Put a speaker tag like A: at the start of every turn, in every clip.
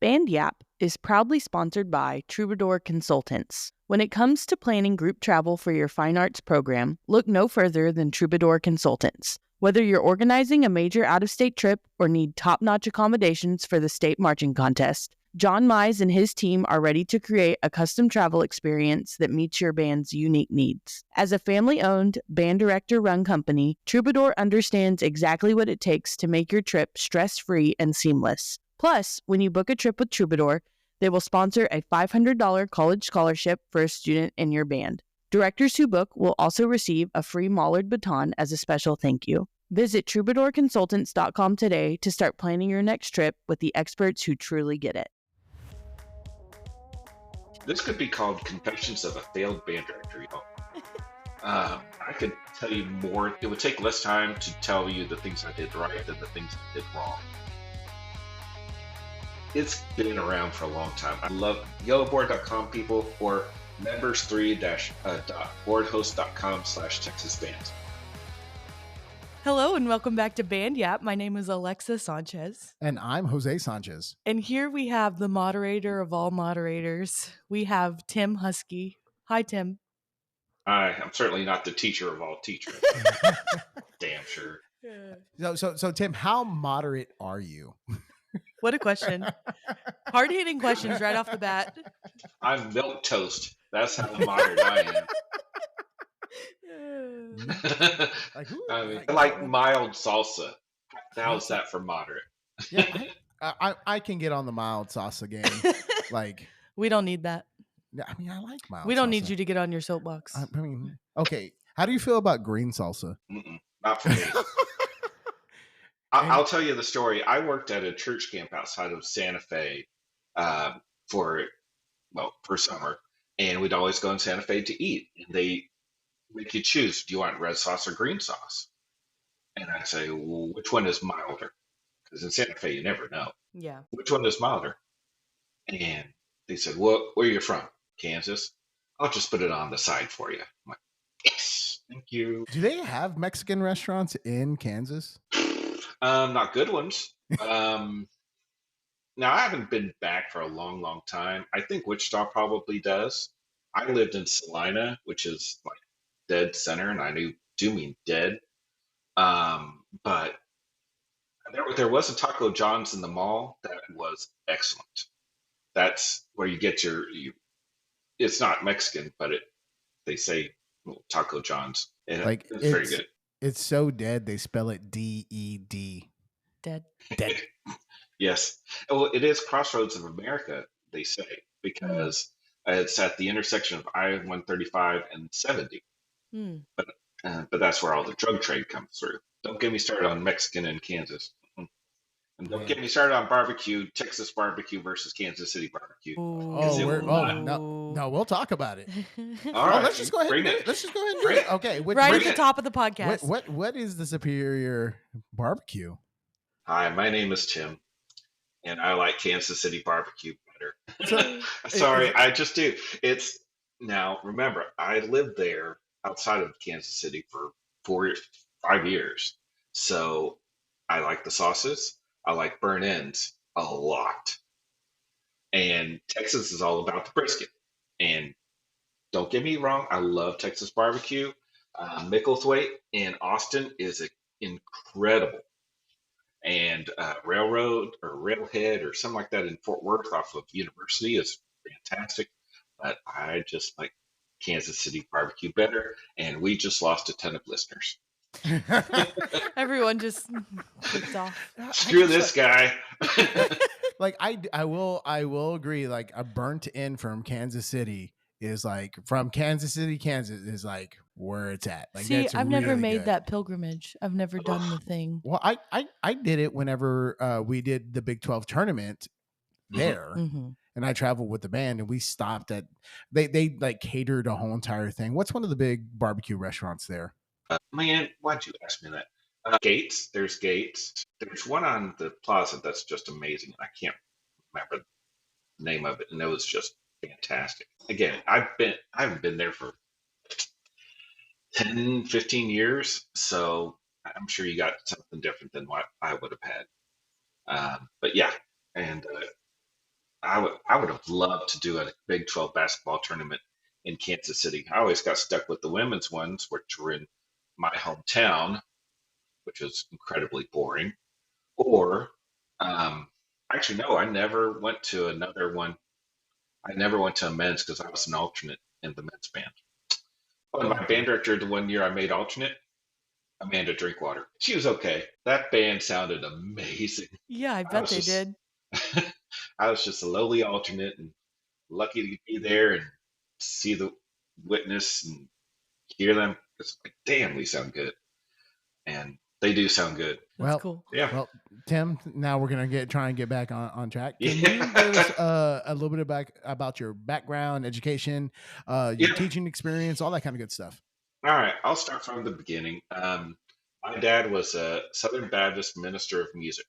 A: Band Yap is proudly sponsored by Troubadour Consultants. When it comes to planning group travel for your fine arts program, look no further than Troubadour Consultants. Whether you're organizing a major out-of-state trip or need top-notch accommodations for the state marching contest, John Mize and his team are ready to create a custom travel experience that meets your band's unique needs. As a family-owned, band director-run company, Troubadour understands exactly what it takes to make your trip stress-free and seamless. Plus, when you book a trip with Troubadour, they will sponsor a $500 college scholarship for a student in your band. Directors who book will also receive a free Mollard baton as a special thank you. Visit troubadourconsultants.com today to start planning your next trip with the experts who truly get it.
B: This could be called Confessions of a Failed Band Director, you know. I could tell you more. It would take less time to tell you the things I did right than the things I did wrong. It's been around for a long time. I love yellowboard.com people or members3-boardhost.com/TexasBands.
A: Hello and welcome back to Band Yap. My name is Alexa Sanchez.
C: And I'm Jose Sanchez.
A: And here we have the moderator of all moderators. We have Tim Husky. Hi, Tim.
B: Hi, I'm certainly not the teacher of all teachers. Damn sure.
C: So Tim, how moderate are you?
A: What a question. Hard-hitting questions right off the bat.
B: I'm milk toast. That's how moderate I am. I like mild salsa. How's that for moderate?
C: Yeah, I can get on the mild salsa game. Like,
A: we don't need that.
C: I mean, I like mild.
A: We don't
C: salsa.
A: need you to get on your soapbox.
C: I mean, okay. How do you feel about green salsa?
B: Not for me. I'll tell you the story. I worked at a church camp outside of Santa Fe for summer, and we'd always go in Santa Fe to eat. And they make you choose, do you want red sauce or green sauce? And I say, well, which one is milder? Because in Santa Fe, you never know.
A: Yeah.
B: Which one is milder? And they said, well, where are you from? Kansas? I'll just put it on the side for you. I'm like, yes, thank you.
C: Do they have Mexican restaurants in Kansas?
B: Not good ones. Now, I haven't been back for a long, long time. I think Wichita probably does. I lived in Salina, which is like dead center, and I do mean dead. But there was a Taco John's in the mall that was excellent. That's where you get it's not Mexican, but they say Taco John's. And
C: like
B: it's very good.
C: It's so dead, they spell it D-E-D.
A: Dead.
B: Yes. Well, it is Crossroads of America, they say, because it's at the intersection of I-135 and 70. But that's where all the drug trade comes through. Don't get me started on Mexican and Kansas. And don't get me started on barbecue, Texas barbecue versus Kansas City barbecue.
C: No, we'll talk about it.
B: All right,
C: let's just go ahead and do it. Let's just go ahead and do it. Okay,
A: right at the top of the podcast.
C: What is the superior barbecue?
B: Hi, my name is Tim, and I like Kansas City barbecue better. Sorry, I just do. Now, remember, I lived there outside of Kansas City for 5 years, so I like the sauces. I like burnt ends a lot. And Texas is all about the brisket. And don't get me wrong, I love Texas barbecue. Micklethwaite in Austin is incredible. And Railhead or something like that in Fort Worth off of University is fantastic. But I just like Kansas City barbecue better. And we just lost a ton of listeners.
A: Everyone just clicked off.
B: Screw this guy.
C: Like I will agree. Like a burnt end from Kansas City is like from Kansas City, Kansas is like where it's at. Like,
A: see,
C: that's
A: I've
C: really
A: never made
C: good.
A: that pilgrimage. I've never done the thing.
C: Well, I did it whenever we did the Big 12 tournament there. Mm-hmm. And I traveled with the band, and we stopped at they like catered a whole entire thing. What's one of the big barbecue restaurants there?
B: Man, why'd you ask me that? Gates. There's Gates. There's one on the plaza that's just amazing. I can't remember the name of it, and it was just fantastic. Again, I haven't been there for 10, 15 years, so I'm sure you got something different than what I would have had. But yeah, and I would have loved to do a Big 12 basketball tournament in Kansas City. I always got stuck with the women's ones, which were in my hometown, which was incredibly boring. Or, um, actually, no, I never went to another one. I never went to a men's because I was an alternate in the men's band. Oh, and my band director, the one year I made alternate, Amanda Drinkwater. She was okay. That band sounded amazing.
A: Yeah, I bet they did.
B: I was just a lowly alternate and lucky to be there and see the witness and hear them. It's like, damn, we sound good. And they do sound good.
A: That's cool.
B: Yeah.
C: Well, Tim, now we're gonna try and get back on track. Can
B: Yeah.
C: you give us a little bit about your background, education, your teaching experience, all that kind of good stuff?
B: All right, I'll start from the beginning. My dad was a Southern Baptist minister of music,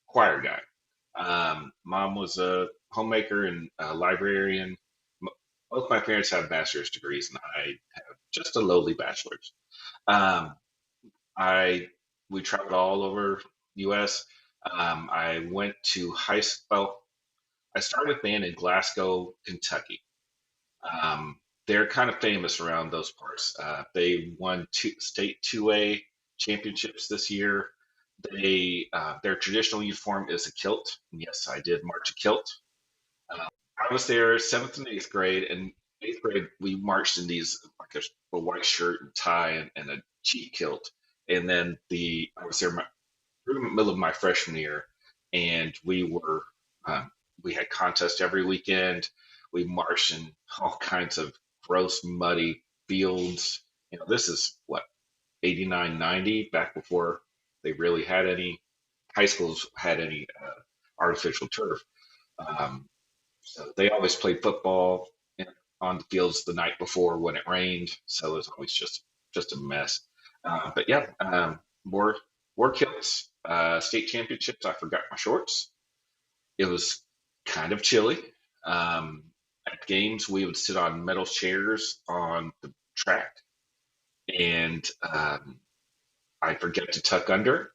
B: choir guy. Mom was a homemaker and a librarian. Both my parents have bachelor's degrees, and I have just a lowly bachelor's. Um, I We traveled all over U.S. I went to high school. I started a band in Glasgow, Kentucky. Um, they're kind of famous around those parts. They won state 2A championships this year. Their traditional uniform is a kilt. And yes, I did march a kilt. I was there seventh and eighth grade, and eighth grade we marched in these like a white shirt and tie and a cheap kilt. And then I was there through the middle of my freshman year, and we had contests every weekend. We marched in all kinds of gross, muddy fields. This is what 89, 90, back before they really had any high schools had any artificial turf. So they always played football on the fields the night before when it rained. So it was always just a mess. But yeah, wore kilts, state championships. I forgot my shorts. It was kind of chilly. At games, we would sit on metal chairs on the track, and I'd forget to tuck under.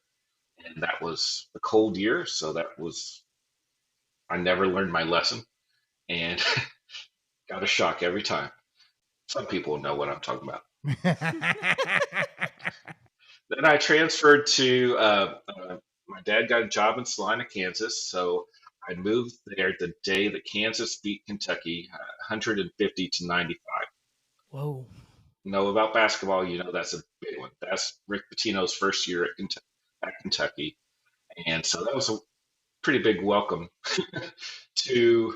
B: And that was a cold year, so I never learned my lesson and got a shock every time. Some people know what I'm talking about. Then I transferred to my dad got a job in Salina, Kansas, so I moved there the day that Kansas beat Kentucky 150 to 95.
A: Whoa.
B: Know about basketball, that's a big one. That's Rick Pitino's first year at Kentucky. And so that was a pretty big welcome to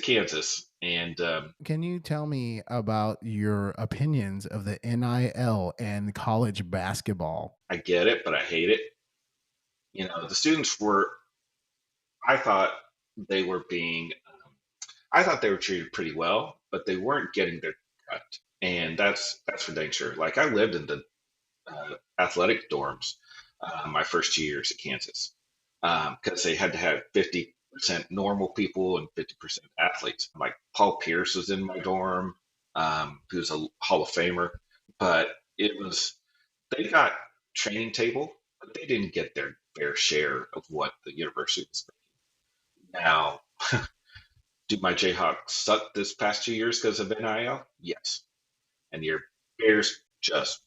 B: Kansas. And
C: can you tell me about your opinions of the NIL and college basketball?
B: I get it, but I hate it. The students I thought they were treated pretty well, but they weren't getting their cut. And that's for dang sure. Like, I lived in the athletic dorms my first 2 years at Kansas because they had to have 50% normal people and 50% athletes. Like, Paul Pierce was in my dorm, who's a Hall of Famer, but they got training table, but they didn't get their fair share of what the university was paying. Now, do my Jayhawks suck this past 2 years because of NIL? Yes. And your Bears just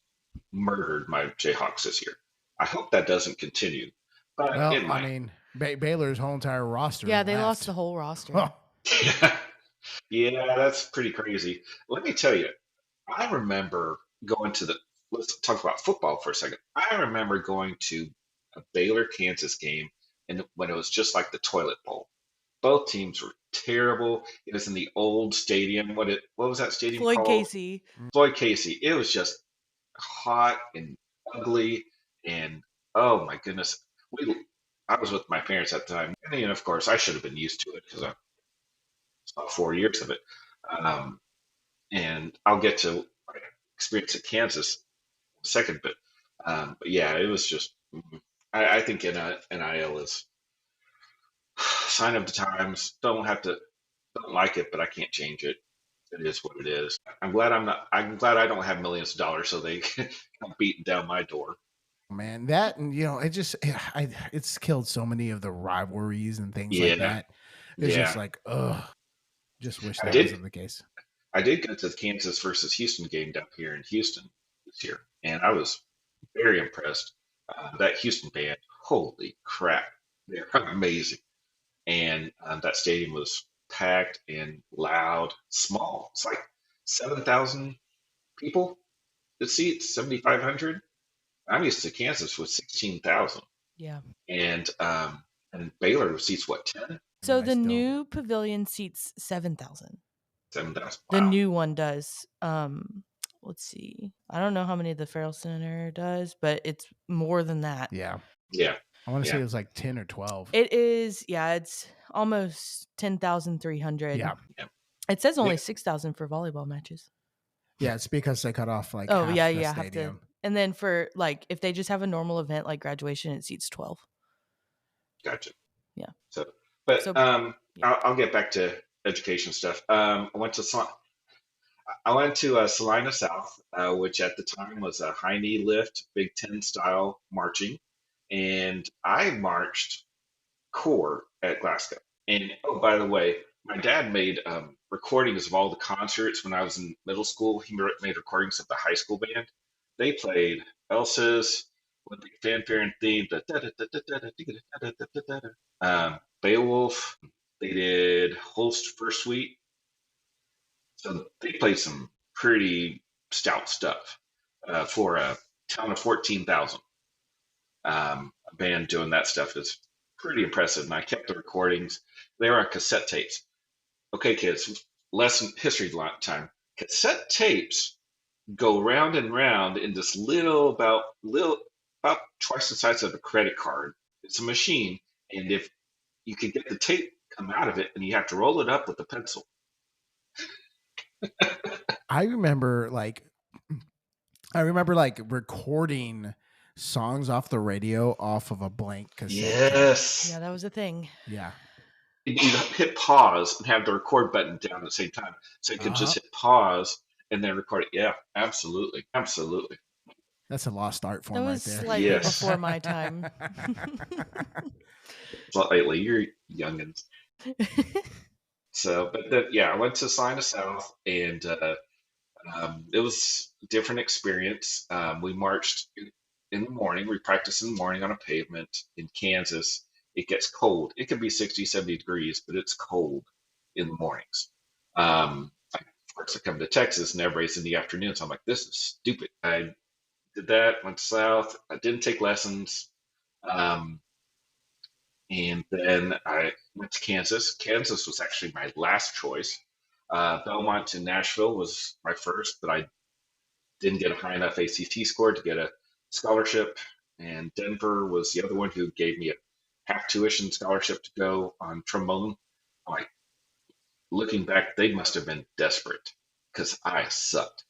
B: murdered my Jayhawks this year. I hope that doesn't continue. But
C: I mean, Baylor's whole entire roster.
A: Yeah, they lost the whole roster.
B: Yeah, that's pretty crazy. Let me tell you, I remember going to let's talk about football for a second. I remember going to a Baylor Kansas game and when it was just like the toilet bowl. Both teams were terrible. It was in the old stadium. What was that stadium called? Floyd Casey. It was just hot and ugly, and oh my goodness. I was with my parents at the time, and of course I should have been used to it because I saw 4 years of it. And I'll get to my experience at Kansas in a second, but yeah, it was just. I think NIL is sign of the times. Don't like it, but I can't change it. It is what it is. I'm glad I don't have millions of dollars, so they come beating down my door.
C: man, that and it's killed so many of the rivalries and things like
B: Yeah,
C: that. It's just
B: yeah.
C: like, ugh, just wish
B: I
C: that
B: did
C: wasn't the case.
B: I did go to the Kansas versus Houston game down here in Houston this year, and I was very impressed. That Houston band, holy crap, they're amazing. And that stadium was packed and loud, small. It's like 7,000 people. The seats 7,500. I'm used to Kansas with 16,000,
A: Yeah.
B: and Baylor seats what 10,
A: So
C: I
A: the
C: still
A: new pavilion seats 7,000.
B: 7,000.
A: The
B: Wow.
A: new one does. Let's see. I don't know how many the Farrell Center does, but it's more than that.
C: yeah.
B: Yeah,
C: I want to say
B: yeah,
C: it was like 10 or 12.
A: It is, yeah, it's almost 10,300.
C: Yeah.
B: yeah,
A: It says
B: yeah.
A: only 6,000 for volleyball matches.
C: Yeah, it's because they cut off like
A: Oh,
C: half
A: yeah,
C: the
A: yeah, have to.
C: stadium.
A: And then for like if they just have a normal event like graduation, it seats 12.
B: Gotcha.
A: Yeah.
B: So, but
A: So yeah.
B: I'll get back to education stuff. I went to Salina South, which at the time was a high knee lift, Big Ten style marching, and I marched corps at Glasgow. And oh, by the way, my dad made recordings of all the concerts when I was in middle school. He made recordings of the high school band. They played Elsa's Olympic Fanfare and Theme, Beowulf. They did Holst First Suite. So they played some pretty stout stuff for a town of 14,000. A band doing that stuff is pretty impressive. And I kept the recordings. They were on cassette tapes. Okay, kids, lesson history time. Cassette tapes go round and round in this about twice the size of a credit card. It's a machine, and if you could get the tape come out of it, and you have to roll it up with a pencil.
C: I remember like recording songs off the radio off of a blank cassette tape.
B: Yes.
A: Yeah, that was a thing.
C: Yeah.
B: You hit pause and have the record button down at the same time, so you could just hit pause and then record it. Yeah, absolutely, absolutely.
C: That's a lost art form
A: That
C: right
A: was
C: there.
A: slightly
B: Yes.
A: before my time.
B: Slightly, you're youngins. So, but yeah, I went to Salina South, and it was a different experience. We marched in the morning. We practiced in the morning on a pavement in Kansas. It gets cold. It can be 60, 70 degrees, but it's cold in the mornings. Of course, I come to Texas and everybody's in the afternoon. So I'm like, this is stupid. I did that, went south. I didn't take lessons. And then I went to Kansas. Kansas was actually my last choice. Belmont to Nashville was my first, but I didn't get a high enough ACT score to get a scholarship. And Denver was the other one who gave me a half tuition scholarship to go on trombone. Like, looking back, they must have been desperate because I sucked.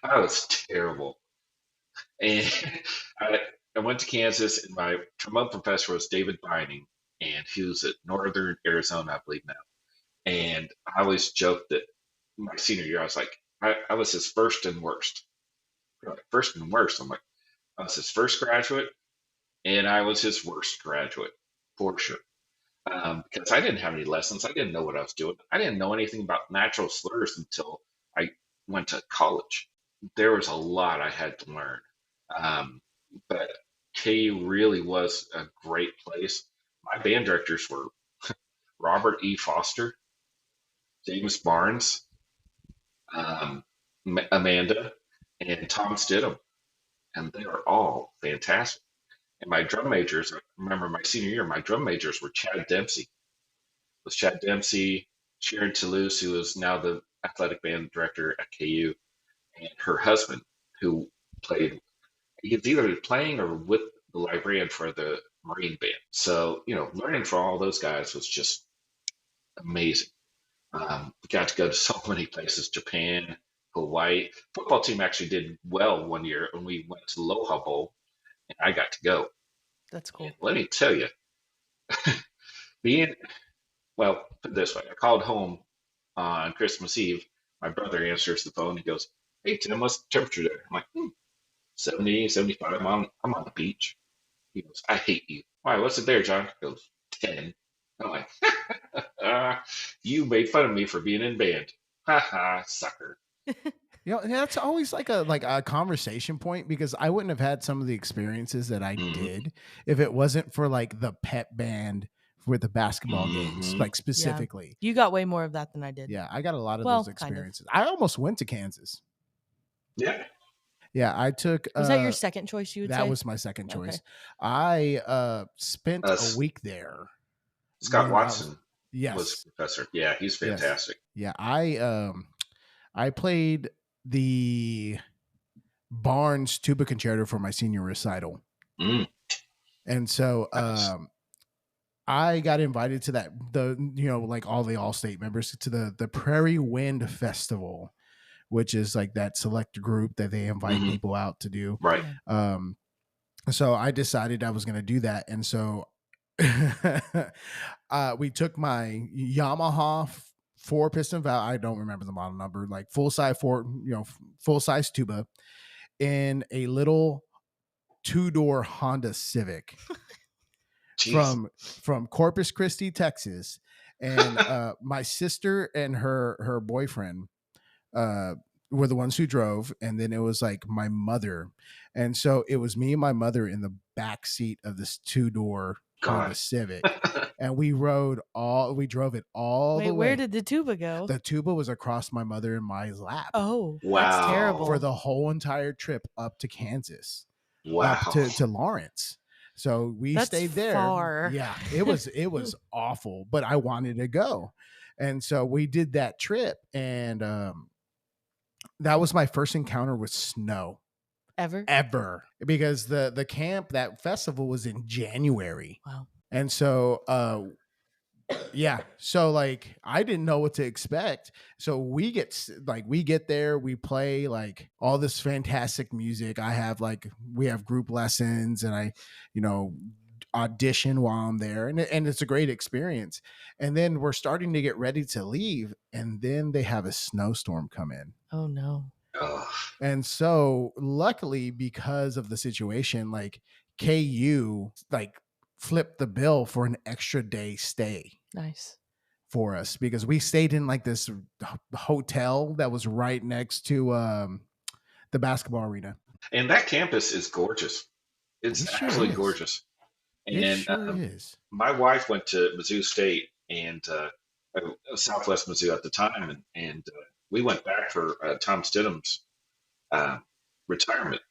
B: I was terrible. And I went to Kansas, and my trombone professor was David Binding, and he was at Northern Arizona, I believe now. And I always joked that my senior year, I was like, I was his first and worst. Like, first and worst. I'm like, I was his first graduate, and I was his worst graduate, for sure. Because I didn't have any lessons. I didn't know what I was doing. I didn't know anything about natural slurs until I went to college. There was a lot I had to learn. But KU really was a great place. My band directors were Robert E. Foster, James Barnes, um, Amanda, and Tom Stidham, and they are all fantastic. And my drum majors, I remember my senior year, my drum majors were Chad Dempsey. It was Chad Dempsey, Sharon Toulouse, who is now the athletic band director at KU, and her husband, who played, he was either playing or with the librarian for the Marine band. So, learning from all those guys was just amazing. We got to go to so many places, Japan, Hawaii. Football team actually did well one year when we went to Aloha Bowl, and I got to go.
A: That's cool.
B: And let me tell you, put it this way, I called home on Christmas Eve. My brother answers the phone. He goes, "Hey, Tim, what's the temperature there?" I'm like, 70, 75. I'm on the beach. He goes, I hate you. Why? What's it there, John? He goes, 10. I'm like, you made fun of me for being in band. Ha ha, sucker.
C: That's always like a conversation point, because I wouldn't have had some of the experiences that I did if it wasn't for like the pep band with the basketball games, like specifically.
A: You got way more of that than I did.
C: Yeah, I got a lot of those experiences.
A: Kind
C: of. I almost went to Kansas.
B: Yeah.
C: Yeah, I took.
A: Was that your second choice? You would say
C: that was my second choice. I spent a week there.
B: Scott Watson
C: yes.
B: was professor. Yeah, he's fantastic.
C: Yes. Yeah, I played the Barnes tuba concerto for my senior recital. And so I got invited to that, like all the All-State members, to the Prairie Wind Festival, which is like that select group that they invite people out to do.
B: Right.
C: So I decided I was going to do that. And so we took my Yamaha 4-piston valve. I don't remember the model number, like full size tuba in a little 2-door Honda Civic from Corpus Christi, Texas. And my sister and her boyfriend were the ones who drove, and then it was like my mother, and so it was me and my mother in the back seat of this 2-door Honda Civic, and we drove it all the way.
A: Where did the tuba go?
C: The tuba was across my mother and my lap.
A: Oh,
B: wow.
A: That's terrible.
C: For the whole entire trip up to Kansas.
B: Wow.
C: Up to Lawrence. So we stayed there.
A: Far.
C: Yeah, it was awful, but I wanted to go. And so we did that trip, and that was my first encounter with snow. Ever. Because the camp, that festival, was in January.
A: Wow.
C: And so yeah, so like I didn't know what to expect. So we get there, we play like all this fantastic music. We have group lessons, and I audition while I'm there, and it's a great experience. And then we're starting to get ready to leave, and then they have a snowstorm come in.
A: Oh no.
C: And so luckily, because of the situation, like KU like flipped the bill for an extra day stay.
A: Nice.
C: For us, because we stayed in like this hotel that was right next to the basketball arena.
B: And that campus is gorgeous. It's absolutely gorgeous. And
C: it sure is.
B: My wife went to Mizzou State, and Southwest Mizzou at the time, and we went back for Tom Stidham's retirement,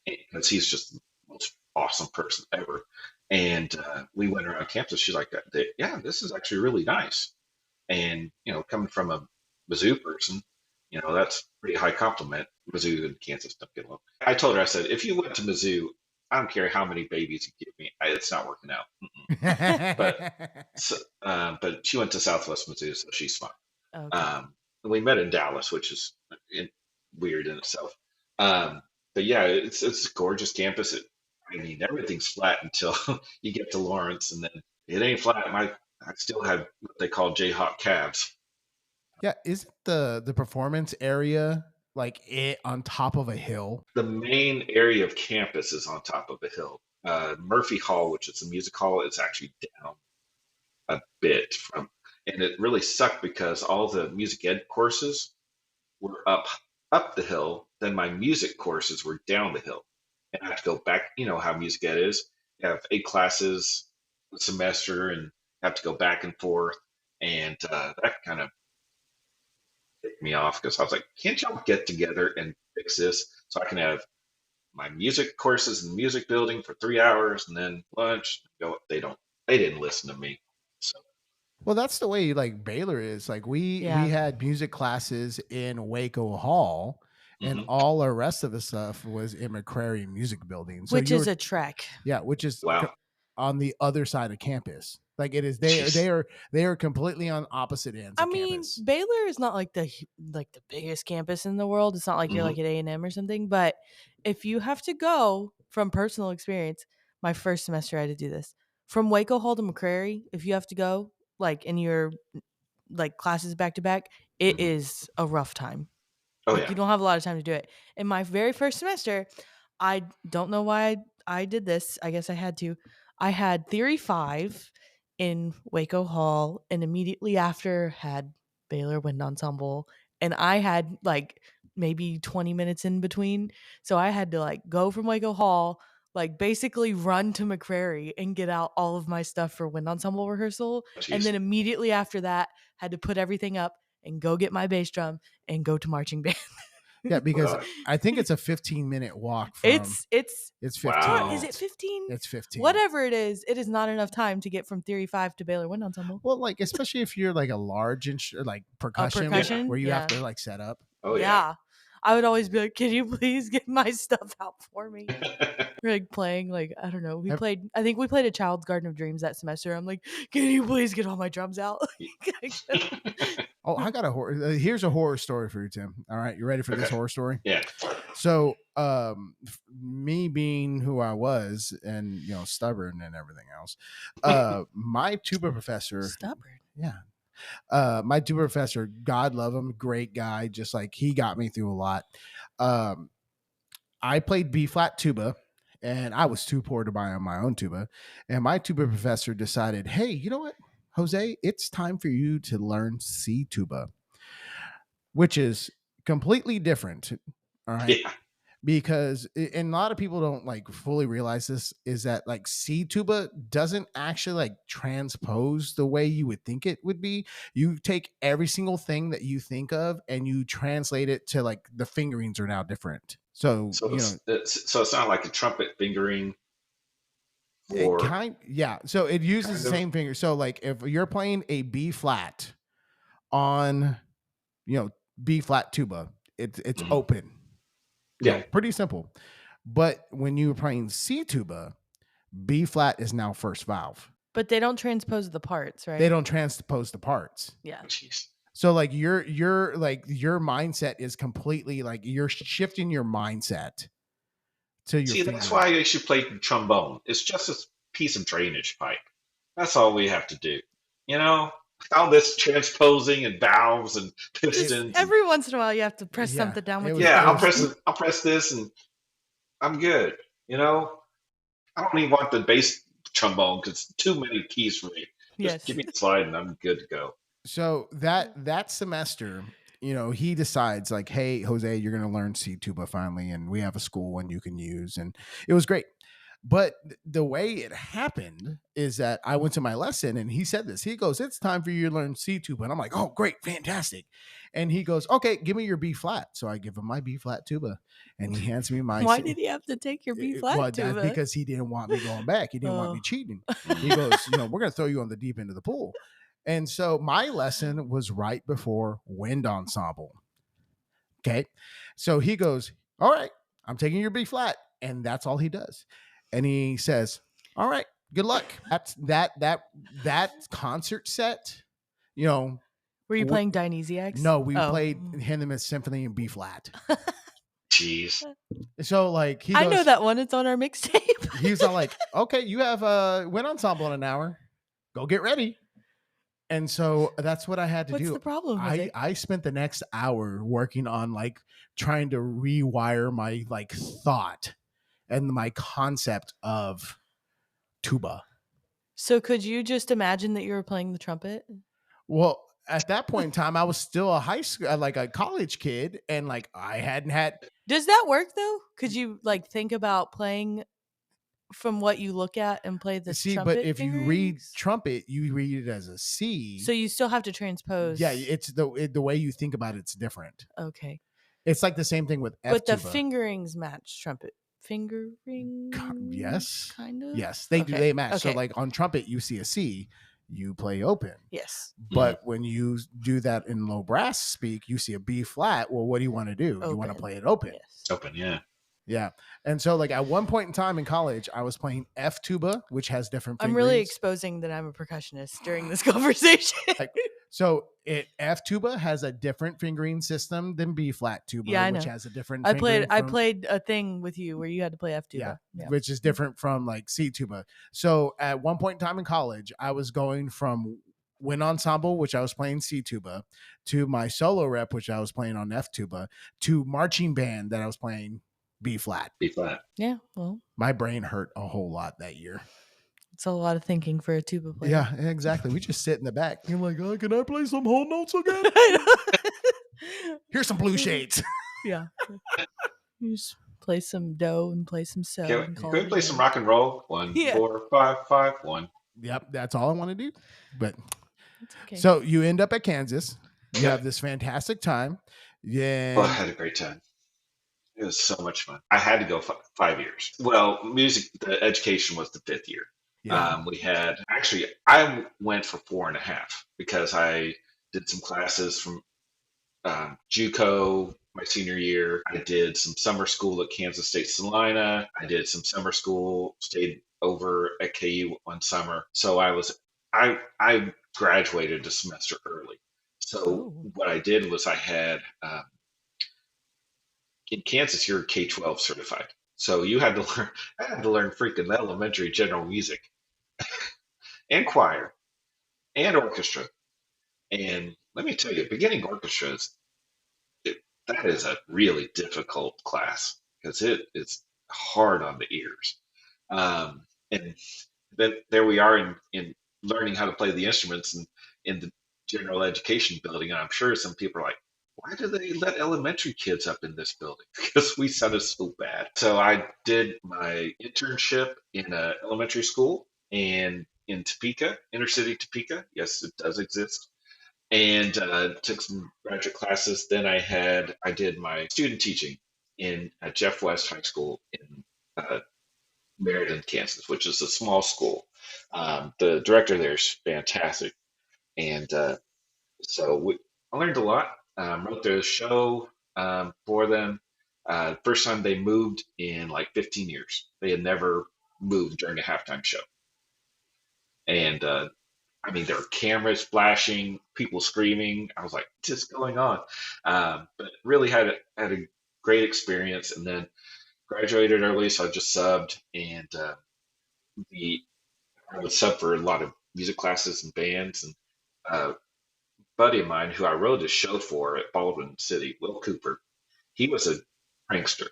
B: because he's just the most awesome person ever. And we went around campus. She's like, yeah, this is actually really nice. And, coming from a Mizzou person, that's a pretty high compliment. Mizzou and Kansas don't get along. I told her, I said, if you went to Mizzou, I don't care how many babies you give me, it's not working out. But she went to Southwest Mizzou, so she's fine. Okay. We met in Dallas, which is weird in itself. But yeah, it's a gorgeous campus. Everything's flat until you get to Lawrence, and then it ain't flat. I still have what they call Jayhawk calves.
C: Yeah, isn't the performance area like it on top of a hill?
B: The main area of campus is on top of a hill. Murphy Hall, which is a music hall, is actually down a bit and it really sucked because all the music ed courses were up the hill. Then my music courses were down the hill. And I have to go back, how music ed is. You have 8 classes a semester and have to go back and forth. And that kind of ticked me off, because I was like, can't y'all get together and fix this so I can have my music courses in the music building for 3 hours and then lunch? They didn't listen to me. So.
C: Well, that's the way like Baylor is. Like we had music classes in Waco Hall. And all the rest of the stuff was in McCrary Music Building,
A: which is a trek.
C: Yeah, which is on the other side of campus. Like it is, they are completely on opposite ends.
A: I mean, Baylor is not like the biggest campus in the world. It's not like you're like at A&M or something. But if you have to go, from personal experience, my first semester I had to do this, from Waco Hall to McCrary. If you have to go like in your like classes back to back, it is a rough time. You don't have a lot of time to do it. In my very first semester, I don't know why I did this. I guess I had to. I had Theory 5 in Waco Hall, and immediately after had Baylor Wind Ensemble. And I had like maybe 20 minutes in between. So I had to like go from Waco Hall, like basically run to McCrary and get out all of my stuff for Wind Ensemble rehearsal. And
B: Jeez.
A: then immediately after that, had to put everything up and go get my bass drum and go to marching band.
C: Yeah, because
B: Wow.
C: I think it's a 15-minute walk from.
A: It's
C: 15.
B: Wow.
A: is it 15?
C: It's 15.
A: Whatever it is not enough time to get from Theory 5 to Baylor Wind Ensemble.
C: Well, like especially if you're like a large like percussion,
A: percussion?
C: where you
A: Yeah.
C: have to like set up.
B: Oh yeah.
A: I would always be like, "Can you please get my stuff out for me?" We're like playing, like, I don't know. I think we played a Child's Garden of Dreams that semester. I'm like, "Can you please get all my drums out?"
C: Oh, I got a horror. Here's a horror story for you, Tim. All right, you ready for this horror story?
B: Yeah.
C: So, me being who I was, and stubborn and everything else, my tuba professor,
A: Stubborn.
C: Yeah. My tuba professor, God love him, great guy. Just like he got me through a lot. I played B flat tuba, and I was too poor to buy on my own tuba. And my tuba professor decided, hey, you know what, Jose, it's time for you to learn C tuba, which is completely different. All right.
B: Yeah.
C: Because and a lot of people don't like fully realize this, is that like C tuba doesn't actually like transpose the way you would think it would be. You take every single thing that you think of and you translate it to like the fingerings are now different. So
B: So it's not like a trumpet fingering.
C: So it uses the same finger. So like if you're playing a B flat on B flat tuba, it's open.
B: Yeah.
C: Pretty simple. But when you're playing C tuba, B flat is now first valve.
A: But they don't transpose the parts, right?
C: They don't transpose the parts.
A: Yeah.
B: Jeez.
C: So like your mindset is completely like you're shifting your mindset to your
B: See,
C: finger.
B: that's why you should play trombone. It's just a piece of drainage pipe. That's all we have to do. All this transposing and valves and pistons.
A: Every once in a while, you have to press something down with your
B: I'll
A: fingers.
B: press this and I'm good. I don't even want the bass trombone because it's too many keys for me. Just give me the slide and I'm good to go.
C: So that semester, he decides like, hey, Jose, you're going to learn C tuba finally. And we have a school one you can use. And it was great. But the way it happened is that I went to my lesson and he said this. He goes, it's time for you to learn C tuba. And I'm like, oh, great, fantastic. And he goes, okay, give me your B flat. So I give him my B flat tuba and he hands me my.
A: Why did he have to take your B flat tuba?
C: That's because he didn't want me going back. He didn't want me cheating. He goes, we're going to throw you on the deep end of the pool. And so my lesson was right before Wind Ensemble. Okay. So he goes, all right, I'm taking your B flat. And that's all he does. And he says, all right, good luck. That's that concert set,
A: Were you playing Dionysiacs?
C: No, we played Hindemith Symphony in B flat.
B: Jeez.
C: So like he goes,
A: I know that one. It's on our mixtape.
C: He's all like, okay, you have a Wind Ensemble in an hour. Go get ready. And so that's what I had to do.
A: What's the problem?
C: I spent the next hour working on like trying to rewire my like thought and my concept of tuba.
A: So could you just imagine that you were playing the trumpet?
C: Well, at that point in time, I was still a college kid, and like I hadn't had.
A: Does that work though? Could you like think about playing from what you look at and play the trumpet?
C: But if you read trumpet, you read it as a C.
A: So you still have to transpose.
C: Yeah, it's the way you think about it's different.
A: Okay.
C: It's like the same thing with F
A: But the
C: tuba.
A: fingerings match trumpet. Fingering?
C: Yes.
A: Kind of?
C: Yes, they do. They match.
A: Okay.
C: So like on trumpet, you see a C, you play open.
A: Yes.
C: But when you do that in low brass speak, you see a B flat. Well, what do you want to do?
A: Open.
C: You want to play it open.
A: Yes.
B: Open, yeah.
C: Yeah. And so like at one point in time in college, I was playing F tuba, which has different fingerings.
A: I'm really exposing that I'm a percussionist during this conversation.
C: So F tuba has a different fingering system than B flat tuba, which has a different.
A: I played a thing with you where you had to play F tuba,
C: which is different from like C tuba. So at one point in time in college, I was going from Wind Ensemble, which I was playing C tuba, to my solo rep, which I was playing on F tuba, to marching band that I was playing B flat.
B: B flat.
A: Yeah, well,
C: My brain hurt a whole lot that year.
A: it's a lot of thinking for a tuba player.
C: Yeah, exactly. We just sit in the back. You're like, oh, can I play some whole notes again? Here's some blue shades.
A: Yeah. You just play some do and play some so.
B: Can
A: And call
B: we
A: it a
B: play
A: day.
B: some rock and roll? 1, 4, 5, 5, 1.
C: Yep, that's all I want to do. But
A: That's okay.
C: so you end up at Kansas. You
B: Yep.
C: have this fantastic time. Yeah.
B: Oh, I had a great time. It was so much fun. I had to go 5 years. Well, music, the education was the 5th year.
C: Yeah.
B: I went for 4.5 because I did some classes from JUCO my senior year. I did some summer school at Kansas State Salina. I did some summer school, stayed over at KU one summer. So I graduated a semester early. So what I did was I had in Kansas, you're K-12 certified. So I had to learn freaking elementary general music and choir and orchestra. And let me tell you, beginning orchestra that is a really difficult class because it is hard on the ears. And then there we are in learning how to play the instruments and in the general education building. And I'm sure some people are like, why do they let elementary kids up in this building? Because we sounded so bad. So I did my internship in an elementary school and in Topeka, inner city Topeka. Yes, it does exist. And took some graduate classes. Then I did my student teaching at Jeff West High School in Meriden, Kansas, which is a small school. The director there is fantastic, and I learned a lot. Wrote the show for them. First time they moved in like 15 years. They had never moved during a halftime show, and I mean, there were cameras flashing, people screaming. I was like, what's going on? But really had a great experience, and then graduated early, so I just subbed, and I would sub for a lot of music classes and bands. And a buddy of mine who I wrote a show for at Baldwin City, Will Cooper, he was a prankster,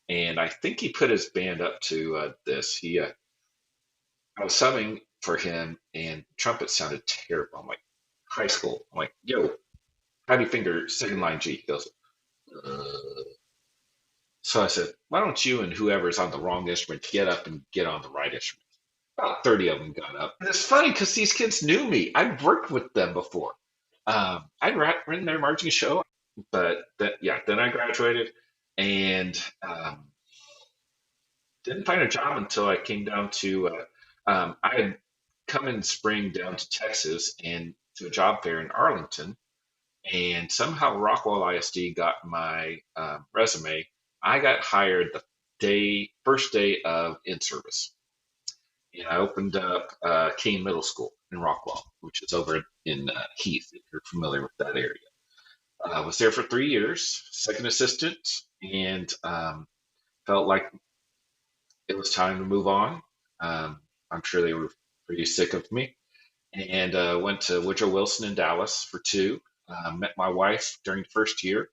B: and I think he put his band up to this. I was subbing for him, and trumpet sounded terrible. I'm like, high school. I'm like, yo, how do you finger second line G? He goes, so I said, why don't you and whoever's on the wrong instrument get up and get on the right instrument? About 30 of them got up. And it's funny because these kids knew me. I'd worked with them before. I'd written their marching show, but then I graduated and didn't find a job until I came down to, I had come in spring down to Texas and to a job fair in Arlington. And somehow Rockwall ISD got my resume. I got hired the first day of in-service. And I opened up Keene Middle School in Rockwall, which is over in Heath, if you're familiar with that area. I was there for 3 years, second assistant, and felt like it was time to move on. I'm sure they were pretty sick of me. And went to Woodrow Wilson in Dallas for 2. Met my wife during the first year.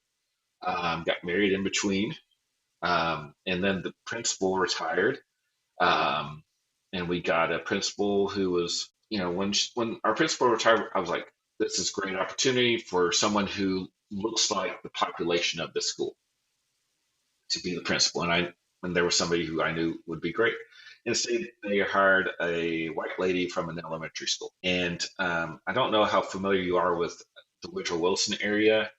B: Got married in between. And then the principal retired. And we got a principal who was, when our principal retired, I was like, this is a great opportunity for someone who looks like the population of the school to be the principal. And there was somebody who I knew would be great. Instead, they hired a white lady from an elementary school. And I don't know how familiar you are with the Woodrow Wilson area.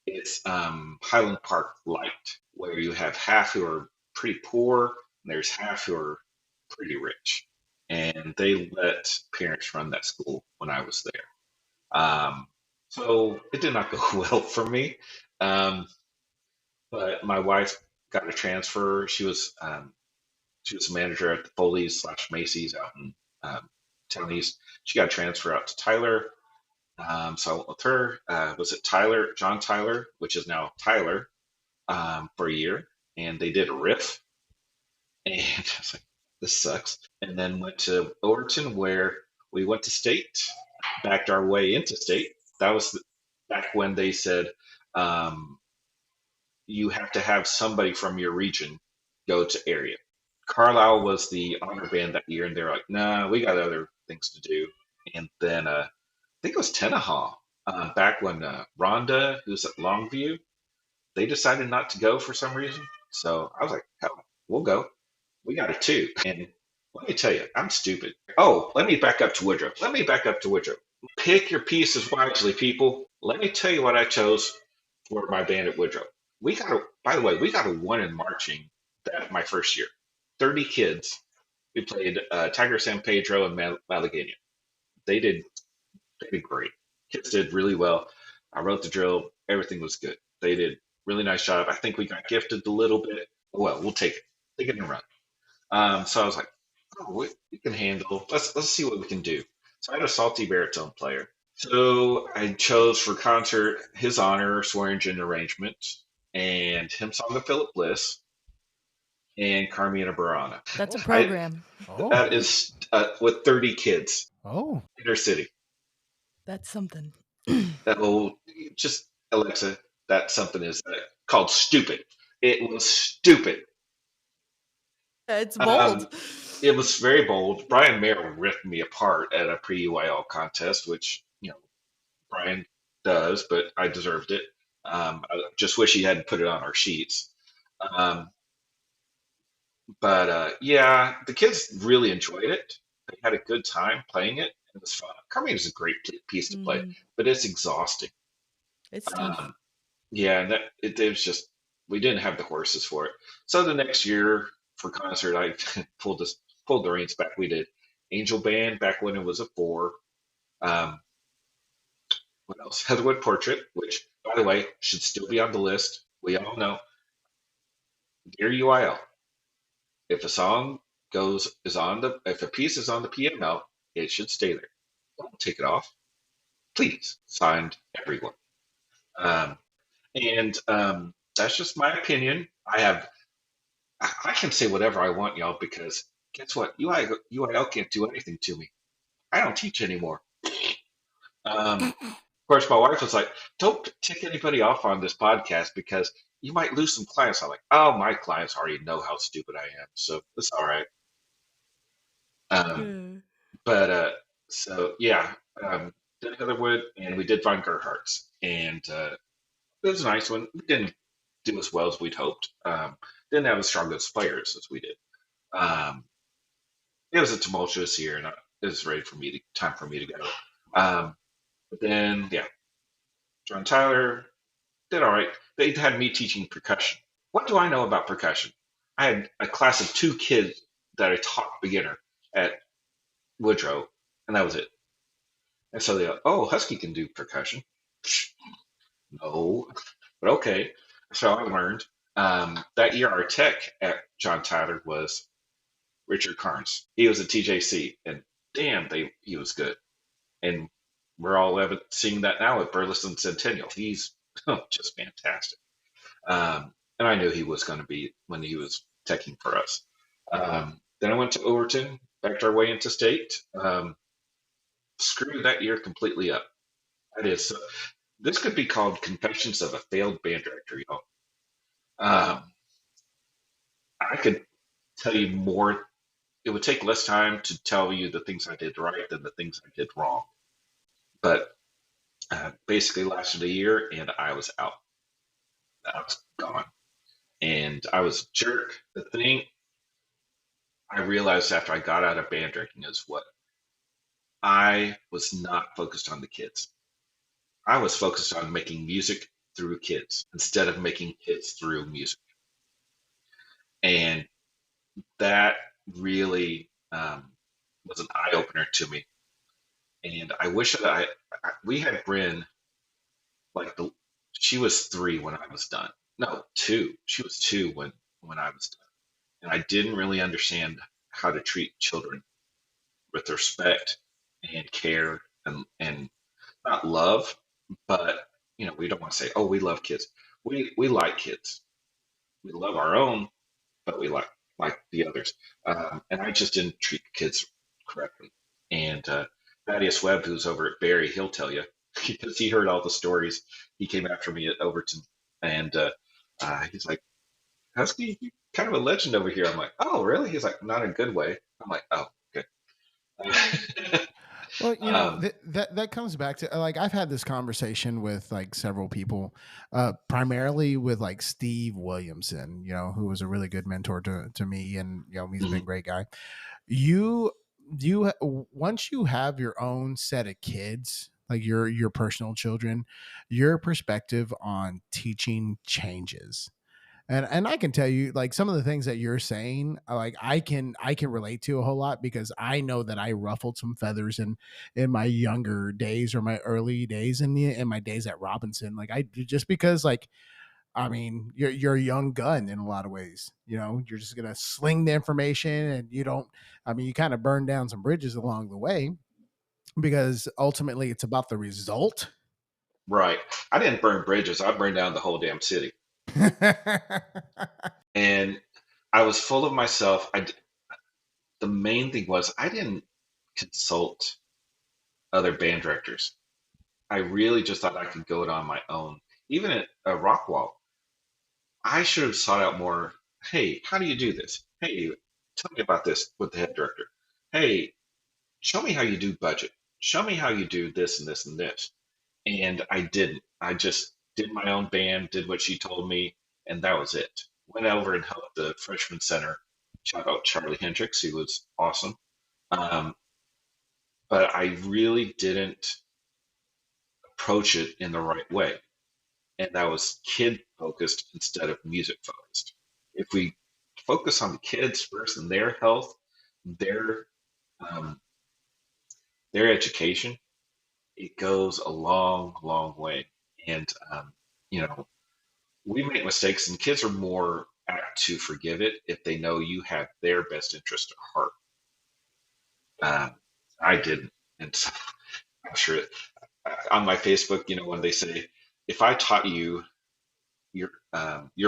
B: It's Highland Park light, where you have half who are pretty poor and there's half who are pretty rich. And they let parents run that school when I was there. So it did not go well for me. But my wife got a transfer. She was a manager at the Foley's / Macy's out in Town East. She got a transfer out to Tyler. So I went with her. Was it John Tyler, which is now Tyler, for a year. And they did a riff. And I was like, this sucks. And then went to Overton, where we went to state, backed our way into state. That was back when they said, you have to have somebody from your region go to area. Carlisle was the honor band that year, and they're like, "Nah, we got other things to do." And then I think it was Tenaha, back when Rhonda, who's at Longview, they decided not to go for some reason. So I was like, "Hell, we'll go. We got it too." And let me tell you, I'm stupid. Oh, let me back up to Woodrow. Let me back up to Woodrow. Pick your pieces wisely, people. Let me tell you what I chose for my band at Woodrow. By the way, we got a one in marching that my first year. 30 kids. We played Tiger San Pedro and Malagueña. They did, they did great. Kids did really well. I wrote the drill. Everything was good. They did really nice job. I think we got gifted a little bit. Well, we'll take it. Take it and run. So I was like, oh, we can handle. Let's see what we can do. So I had a salty baritone player. So I chose for concert his honor Swearingen arrangement and him song of Philip Bliss and Carmina Burana.
A: That's a program.
B: That is with 30 kids.
C: Oh,
B: inner city.
A: That's something.
B: That will just Alexa. That something is called stupid. It was stupid.
A: It's bold.
B: It was very bold. Brian Mayer ripped me apart at a pre-UIL contest, which, Brian does, but I deserved it. I just wish he hadn't put it on our sheets. Yeah, the kids really enjoyed it. They had a good time playing it. It was fun. Carmine is a great piece to play, but it's exhausting.
A: It's tough.
B: Yeah, and it was just, we didn't have the horses for it. So the next year for concert, I pulled the reins back. We did Angel Band back when it was a 4. What else? Heatherwood Portrait, which, by the way, should still be on the list. We all know. Dear UIL, if a song if a piece is on the PML, it should stay there. Don't take it off. Please. Signed, everyone. That's just my opinion. I can say whatever I want, y'all, because guess what? UIL can't do anything to me. I don't teach anymore. Of course, my wife was like, "Don't tick anybody off on this podcast because you might lose some clients." I'm like, "Oh, my clients already know how stupid I am, so it's all right." Did Heatherwood, and we did Von Gerhardt's, and it was a nice one. We didn't do as well as we'd hoped. Didn't have as strong as players as we did. It was a tumultuous year, and it was time for me to go. But then, John Tyler did all right. They had me teaching percussion. What do I know about percussion? I had a class of 2 kids that I taught beginner at Woodrow, and that was it. And so they go, "Oh, Husky can do percussion." No, but okay. So I learned. That year, our tech at John Tyler was Richard Carnes. He was at TJC, and damn, he was good. And we're all seeing that now at Burleson Centennial. He's just fantastic. And I knew he was going to be when he was teching for us. Then I went to Overton, backed our way into state. Screwed that year completely up. That is, this could be called Confessions of a Failed Band Director, y'all. I could tell you more. It would take less time to tell you the things I did right than the things I did wrong. But basically lasted a year, and I was out. I was gone. And I was a jerk. The thing I realized after I got out of band directing is what I was not focused on the kids. I was focused on making music through kids instead of making kids through music. And that really was an eye opener to me. And I wish that we had Bryn, she was 3 when I was done. No, 2. She was 2 when I was done. And I didn't really understand how to treat children with respect and care and not love, but we don't want to say, "Oh, we love kids." We like kids. We love our own, but we like the others. And I just didn't treat kids correctly. And Thaddeus Webb, who's over at Barry, he'll tell you because he heard all the stories. He came after me at Overton, and he's like, "Husky, kind of a legend over here. I'm like, oh, really? He's like, not in a good way. I'm like, oh, good.
C: Well,
B: um,
C: that comes back to like I've had this conversation with like several people, primarily with like Steve Williamson, who was a really good mentor to me, and he's been a
B: mhm,
C: great guy. You you once you have your own set of kids, like your personal children, your perspective on teaching changes. And I can tell you, like, some of the things that you're saying, like I can relate to a whole lot, because I know that I ruffled some feathers in my younger days, or my early days, in my days at Robinson. Like, I just because, like, I mean, you're a young gun in a lot of ways. You're just gonna sling the information, and you don't. I mean, you kind of burn down some bridges along the way, because ultimately it's about the result.
B: right. I didn't burn bridges. I burned down the whole damn city. And I was full of myself. The main thing was I didn't consult other band directors. I really just thought I could go it on my own. Even at Rockwall, I should have sought out more. Hey, how do you do this? Hey, tell me about this with the head director. Hey, show me how you do budget. Show me how you do this and this and this. And I didn't. I just did my own band, did what she told me, and that was it. Went over and helped the freshman center. Shout out Charlie Hendricks, he was awesome. Um, but I really didn't approach it in the right way. And that was kid focused instead of music focused. If we focus on the kids first and their health, their um, their education, it goes a long, long way. And you know, we make mistakes, and kids are more apt to forgive it if they know you have their best interest at heart. Um, I didn't, and so I'm sure on my Facebook, when they say, "If I taught you, you're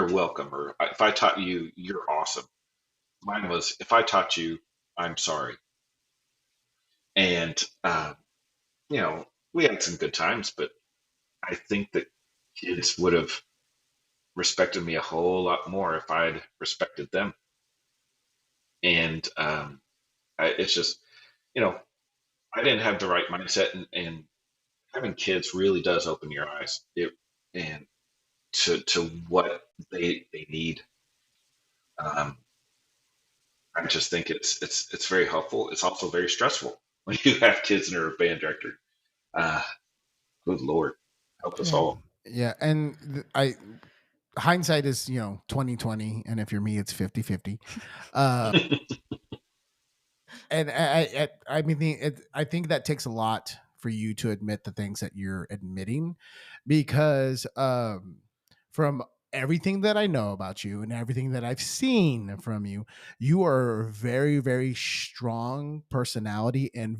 B: welcome," or "If I taught you, you're awesome." Mine was, "If I taught you, I'm sorry." And we had some good times, but I think that kids would have respected me a whole lot more if I'd respected them. And it's just, you know, I didn't have the right mindset, and having kids really does open your eyes. And to what they need. Um, I just think it's very helpful. It's also very stressful when you have kids and are a band director. Uh, Good Lord, help us
C: Yeah.
B: all.
C: Yeah, and I hindsight is 2020, and if you're me, it's 50-50. Uh, and I mean, I think that takes a lot for you to admit the things that you're admitting, because from everything that I know about you and everything that I've seen from you, you are a very, very strong personality, and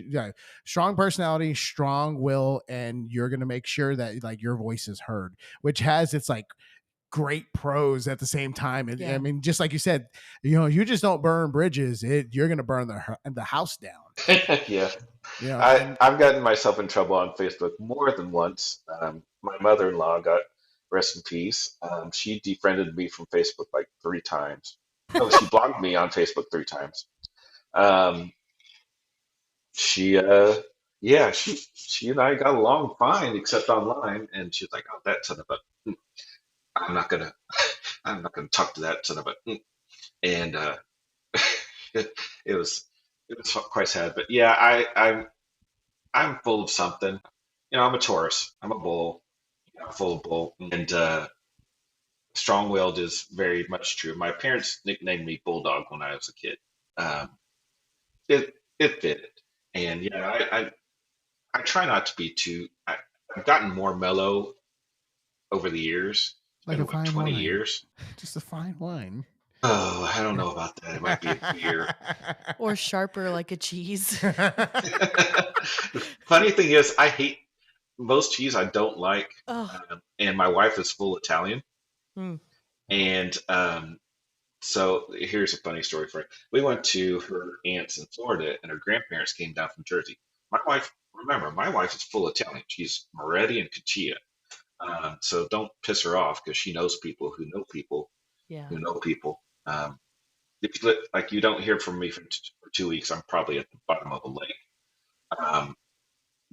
C: yeah, strong personality, strong will, and you're gonna make sure that like your voice is heard, which has its like great pros at the same time. And I mean, just like you said, you just don't burn bridges. You're going to burn the house down.
B: Yeah,
C: And
B: I've gotten myself in trouble on Facebook more than once. My mother-in-law got, rest in peace. She defriended me from Facebook like 3 times. No, she blocked me on Facebook 3 times. Um, she yeah, she and I got along fine except online, and she's like, "Oh, that son of a, I'm not gonna I'm not gonna talk to that son of a," and it, it was it was quite sad. But yeah, I'm full of something. I'm a Taurus. I'm a bull. Full of bull, and strong-willed is very much true. My parents nicknamed me Bulldog when I was a kid. Um, it fit, and yeah, I try not to be too. I've gotten more mellow over the years. It's
C: like a
B: been what,
C: fine
B: 20
C: wine,
B: years.
C: just a fine wine.
B: Oh, I don't know about that. It might be a beer.
A: Or sharper like a cheese.
B: Funny thing is, I hate most cheese. I don't like,
A: Oh.
B: and my wife is full Italian,
A: Mm.
B: and so here's a funny story for you. We went to her aunt's in Florida, and her grandparents came down from Jersey. Remember, my wife is full Italian. She's Moretti and Cuccia. So don't piss her off because she knows people who know people.
A: Yeah.
B: who know people. If you, like you don't hear from me for 2 weeks, I'm probably at the bottom of a lake. Um,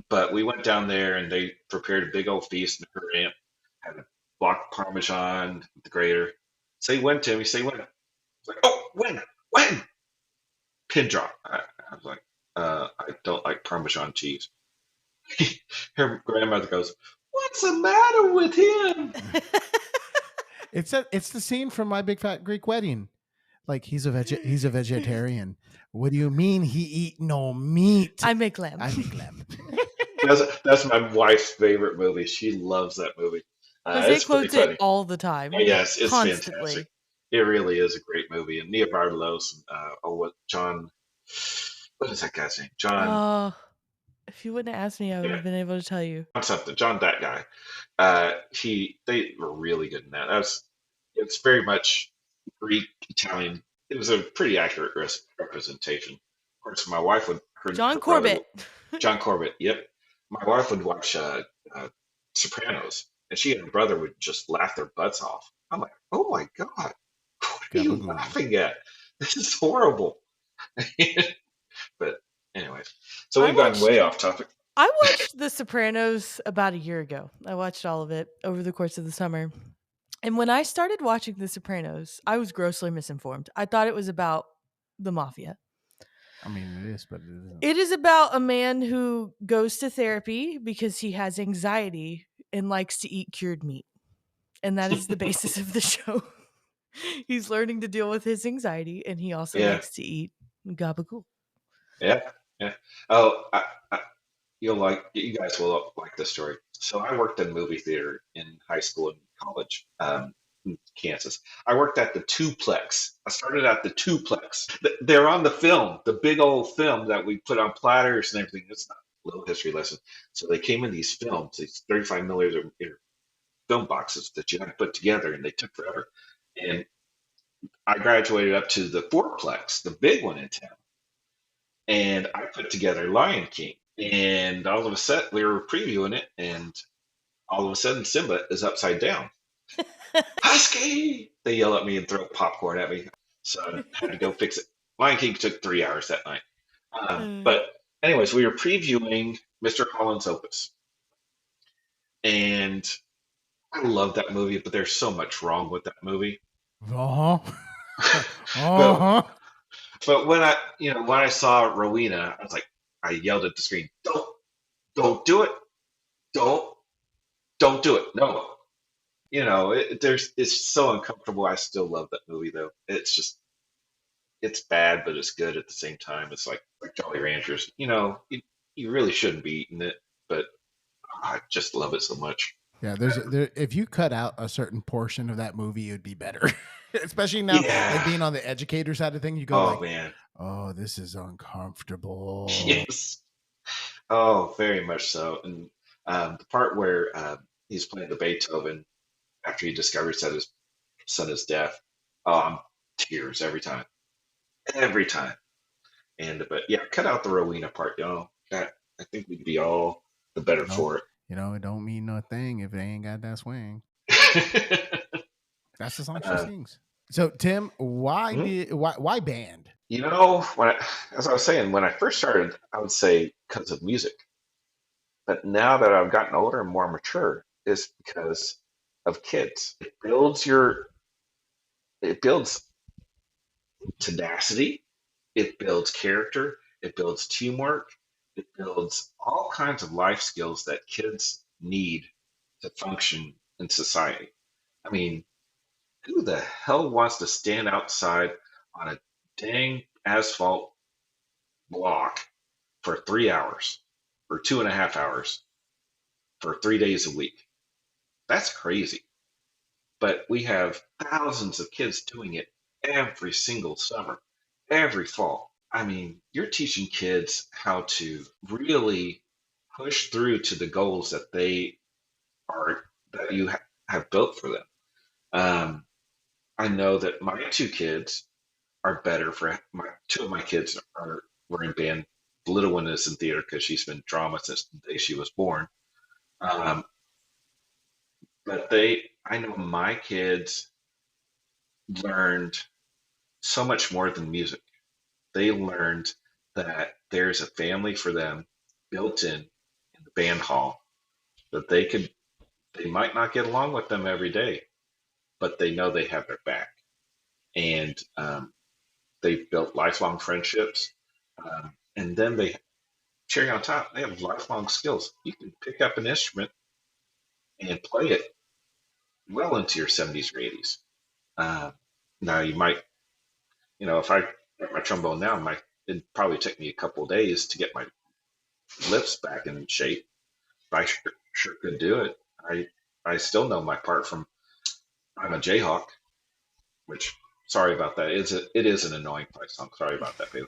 B: but we went down there and they prepared a big old feast, and her aunt had a block of Parmesan with the grater. Say when, Timmy, say when. It's like, oh, when? Pin drop. I was like, I don't like Parmesan cheese. Her grandmother goes, what's the matter with him?
C: It's the scene from My Big Fat Greek Wedding. Like he's a vegetarian. What do you mean he eat no meat?
A: I make lamb.
B: That's my wife's favorite movie. She loves that movie.
A: Jose quotes it all the time.
B: Yes, it's
A: constantly.
B: Fantastic. It really is a great movie. And Nia Bartalos, what is that guy's name? John.
A: If you wouldn't have asked me, I would have been able to tell you.
B: John, that guy. They were really good in that. It's very much Greek, Italian. It was a pretty accurate representation. Of course, my wife would.
A: John Corbett.
B: John Corbett. Yep. My wife would watch Sopranos, and she and her brother would just laugh their butts off. I'm like, oh my god, what are you laughing at? This is horrible. But anyways, so we've gone way off topic.
A: I watched The Sopranos about a year ago. I watched all of it over the course of the summer. And when I started watching The Sopranos, I was grossly misinformed. I thought it was about the mafia.
C: I mean, it is, but it isn't.
A: It is about a man who goes to therapy because he has anxiety and likes to eat cured meat. And that is the basis of the show. He's learning to deal with his anxiety, and he also likes to eat gabagool.
B: Yeah. Oh, you guys will like this story. So I worked in movie theater in high school and college, in Kansas. I worked at the Twoplex. I started at the Twoplex. They're on the film, the big old film that we put on platters and everything. It's not a little history lesson. So they came in these films, these 35 millimeter film boxes that you had to put together, and they took forever. And I graduated up to the Fourplex, the big one in town. And I put together Lion King. And all of a sudden, we were previewing it, and all of a sudden, Simba is upside down. Husky! They yell at me and throw popcorn at me. So I had to go fix it. Lion King took 3 hours that night. But anyways, we were previewing Mr. Holland's Opus. And I love that movie, but there's so much wrong with that movie. But when I saw Rowena, I was like, I yelled at the screen, don't do it. Don't do it. No. It's so uncomfortable. I still love that movie though. It's bad, but it's good at the same time. It's like Jolly Ranchers. You really shouldn't be eating it, but I just love it so much.
C: Yeah, if you cut out a certain portion of that movie, it would be better. Especially now, like being on the educator side of things, you go,
B: man,
C: oh, this is uncomfortable.
B: Yes. Oh, very much so. And the part where he's playing the Beethoven after he discovers that his son is deaf, tears every time. But yeah, cut out the Rowena part, I think we'd be all the better for it.
C: It don't mean nothing if it ain't got that swing. That's the song she sings. So Tim, why band?
B: As I was saying, when I first started, I would say because of music. But now that I've gotten older and more mature, it's because of kids. It builds tenacity. It builds character. It builds teamwork. It builds all kinds of life skills that kids need to function in society. I mean, who the hell wants to stand outside on a dang asphalt block for 3 hours or 2.5 hours for 3 days a week? That's crazy. But we have thousands of kids doing it every single summer, every fall. I mean, you're teaching kids how to really push through to the goals that you have built for them. I know that my 2 kids are better for two of my kids were in band. The little one is in theater because she's been drama since the day she was born. But I know my kids learned so much more than music. They learned that there's a family for them built in the band hall, that they might not get along with them every day, but they know they have their back. And they've built lifelong friendships. And then cherry on top, they have lifelong skills. You can pick up an instrument and play it well into your 70s or 80s. Uh, Now you might, if I got my trombone now, it'd probably take me a couple of days to get my lips back in shape. But I sure could do it. I still know my part from I'm a Jayhawk, which sorry about that. It is an annoying fight song. Sorry about that, Bailey.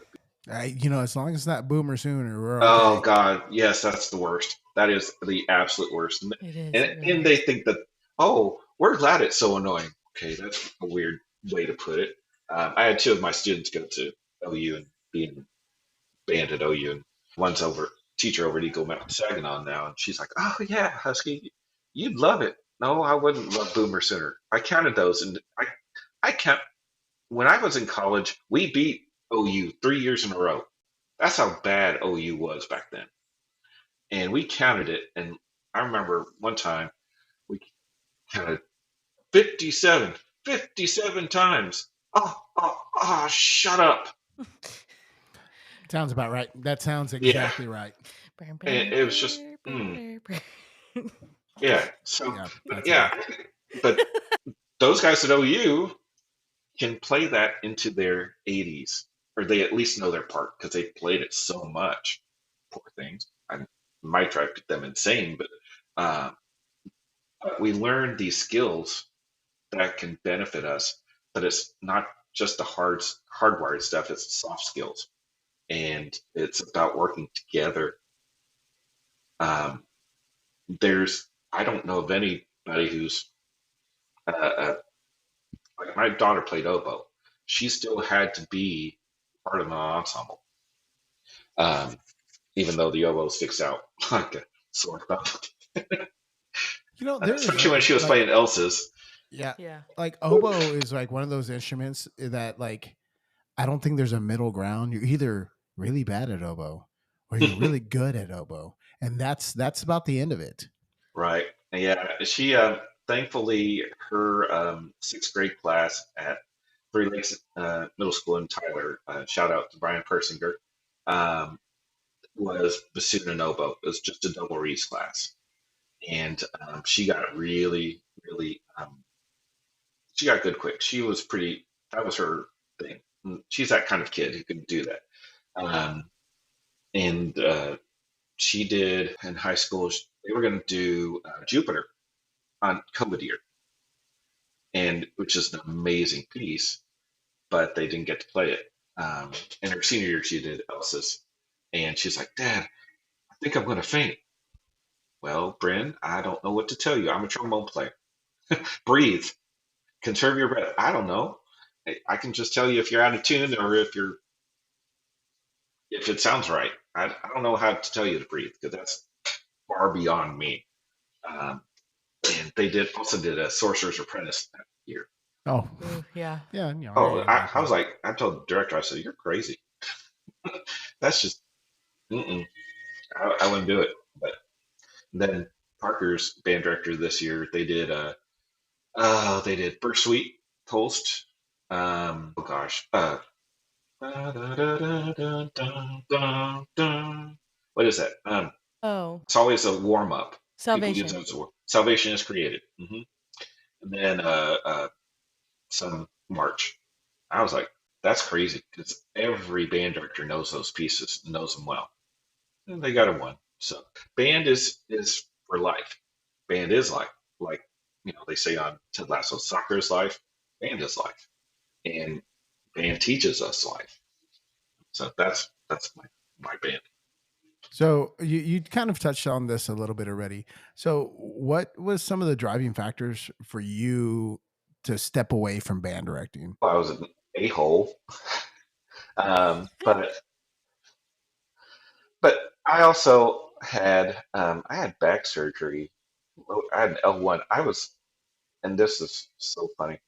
C: As long as it's not Boomer Sooner, we're okay.
B: Oh God, yes, that's the worst. That is the absolute worst.
A: It is.
B: And they think that, oh, we're glad it's so annoying. Okay, that's a weird way to put it. I had two of my students go to OU and be in band at OU, and one's teacher over at Eagle Mountain Saginaw now, and she's like, "Oh yeah, Husky, you'd love it." No, I wouldn't love Boomer Sooner. I counted those, and I count. When I was in college, we beat OU 3 years in a row. That's how bad OU was back then, and we counted it. And I remember one time we counted 57, 57 times. Oh, shut up.
C: Sounds about right. That sounds exactly right.
B: And it was just, yeah. So, but those guys at OU can play that into their 80s, or they at least know their part because they played it so much. Poor things. I might drive them insane, but we learn these skills that can benefit us. But it's not just the hardwired stuff; it's soft skills, and it's about working together. I don't know of anybody who's like my daughter played oboe. She still had to be part of an ensemble, even though the oboe sticks out like a sore thumb. Especially when she was playing Elsa's.
C: Yeah. Like oboe is like one of those instruments that like I don't think there's a middle ground. You're either really bad at oboe or you're really good at oboe, and that's about the end of it.
B: Right. Yeah. She thankfully her sixth grade class at Three Lakes Middle School in Tyler. Shout out to Brian Persinger. Was bassoon and oboe. It was just a double reeds class, and she got really, really. She got good quick. She was pretty. That was her thing. She's that kind of kid who can do that. And she did in high school. They were going to do Jupiter on Comedier, and which is an amazing piece, but they didn't get to play it. In her senior year, she did Elsa's, and she's like, "Dad, I think I'm going to faint." Well, Bryn, I don't know what to tell you. I'm a trombone player. Breathe. Conserve your breath. I don't know. I can just tell you if you're out of tune or if it sounds right. I don't know how to tell you to breathe because that's far beyond me. And they also did a Sorcerer's Apprentice that year.
C: Oh,
A: yeah.
B: I was like, I told the director, I said, "You're crazy. That's just, I wouldn't do it." But then Parker's band director this year, they did Bittersweet Toast. What is that? It's always a warm up.
A: Salvation.
B: Salvation is created. And then some March. I was like, that's crazy because every band director knows those pieces, knows them well, and they got a one. So band is for life. Band is like they say on Ted Lasso, soccer is life, band is life, and band teaches us life. So that's my band.
C: So you kind of touched on this a little bit already. So what was some of the driving factors for you to step away from band directing?
B: Well, I was an a-hole, but I also had I had back surgery. I had an L1. And this is so funny.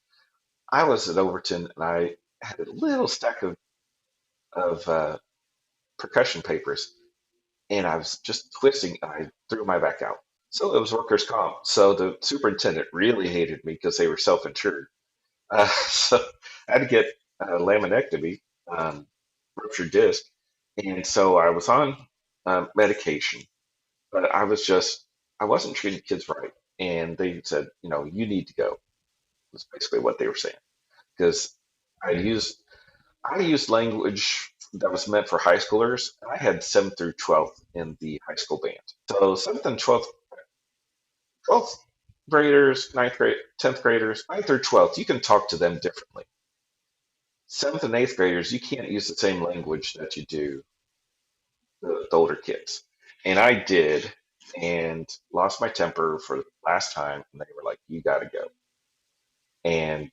B: I was at Overton and I had a little stack of percussion papers, and I was just twisting, and I threw my back out. So it was workers' comp. So the superintendent really hated me because they were self-insured. So I had to get a laminectomy, ruptured disc, and so I was on medication, but I wasn't treating kids right, and they said, you need to go. That's basically what they were saying because I used I used language that was meant for high schoolers. And I had 7th through 12th in the high school band. So 7th and 12th graders, 9th grade, 10th graders, 9th through 12th, you can talk to them differently. 7th and 8th graders, you can't use the same language that you do the older kids. And I did, and lost my temper for the last time. And they were like, you got to go. And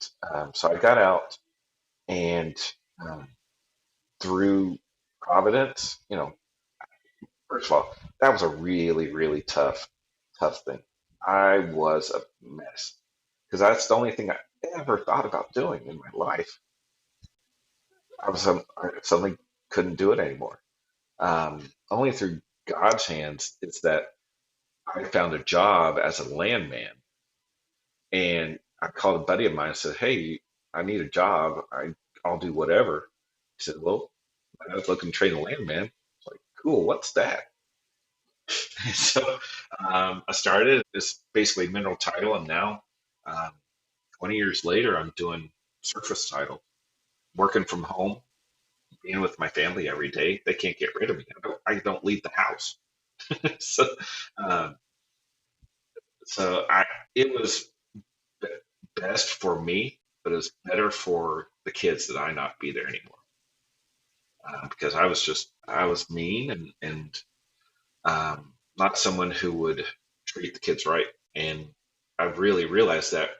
B: so I got out, and um, through Providence, first of all, that was a really, really tough thing. I was a mess because that's the only thing I ever thought about doing in my life. I suddenly couldn't do it anymore. Only through God's hands is that I found a job as a landman, and I called a buddy of mine and said, "Hey, I need a job. I'll do whatever." He said, "Well, I was looking to train a landman." It's like, "Cool, what's that?" So I started. It's basically mineral title, and now, um, 20 years later, I'm doing surface title, working from home, being with my family every day. They can't get rid of me. I don't leave the house. So, um, so it was be- best for me, but it was better for the kids that I not be there anymore, because I was mean and not someone who would treat the kids right. And I've really realized that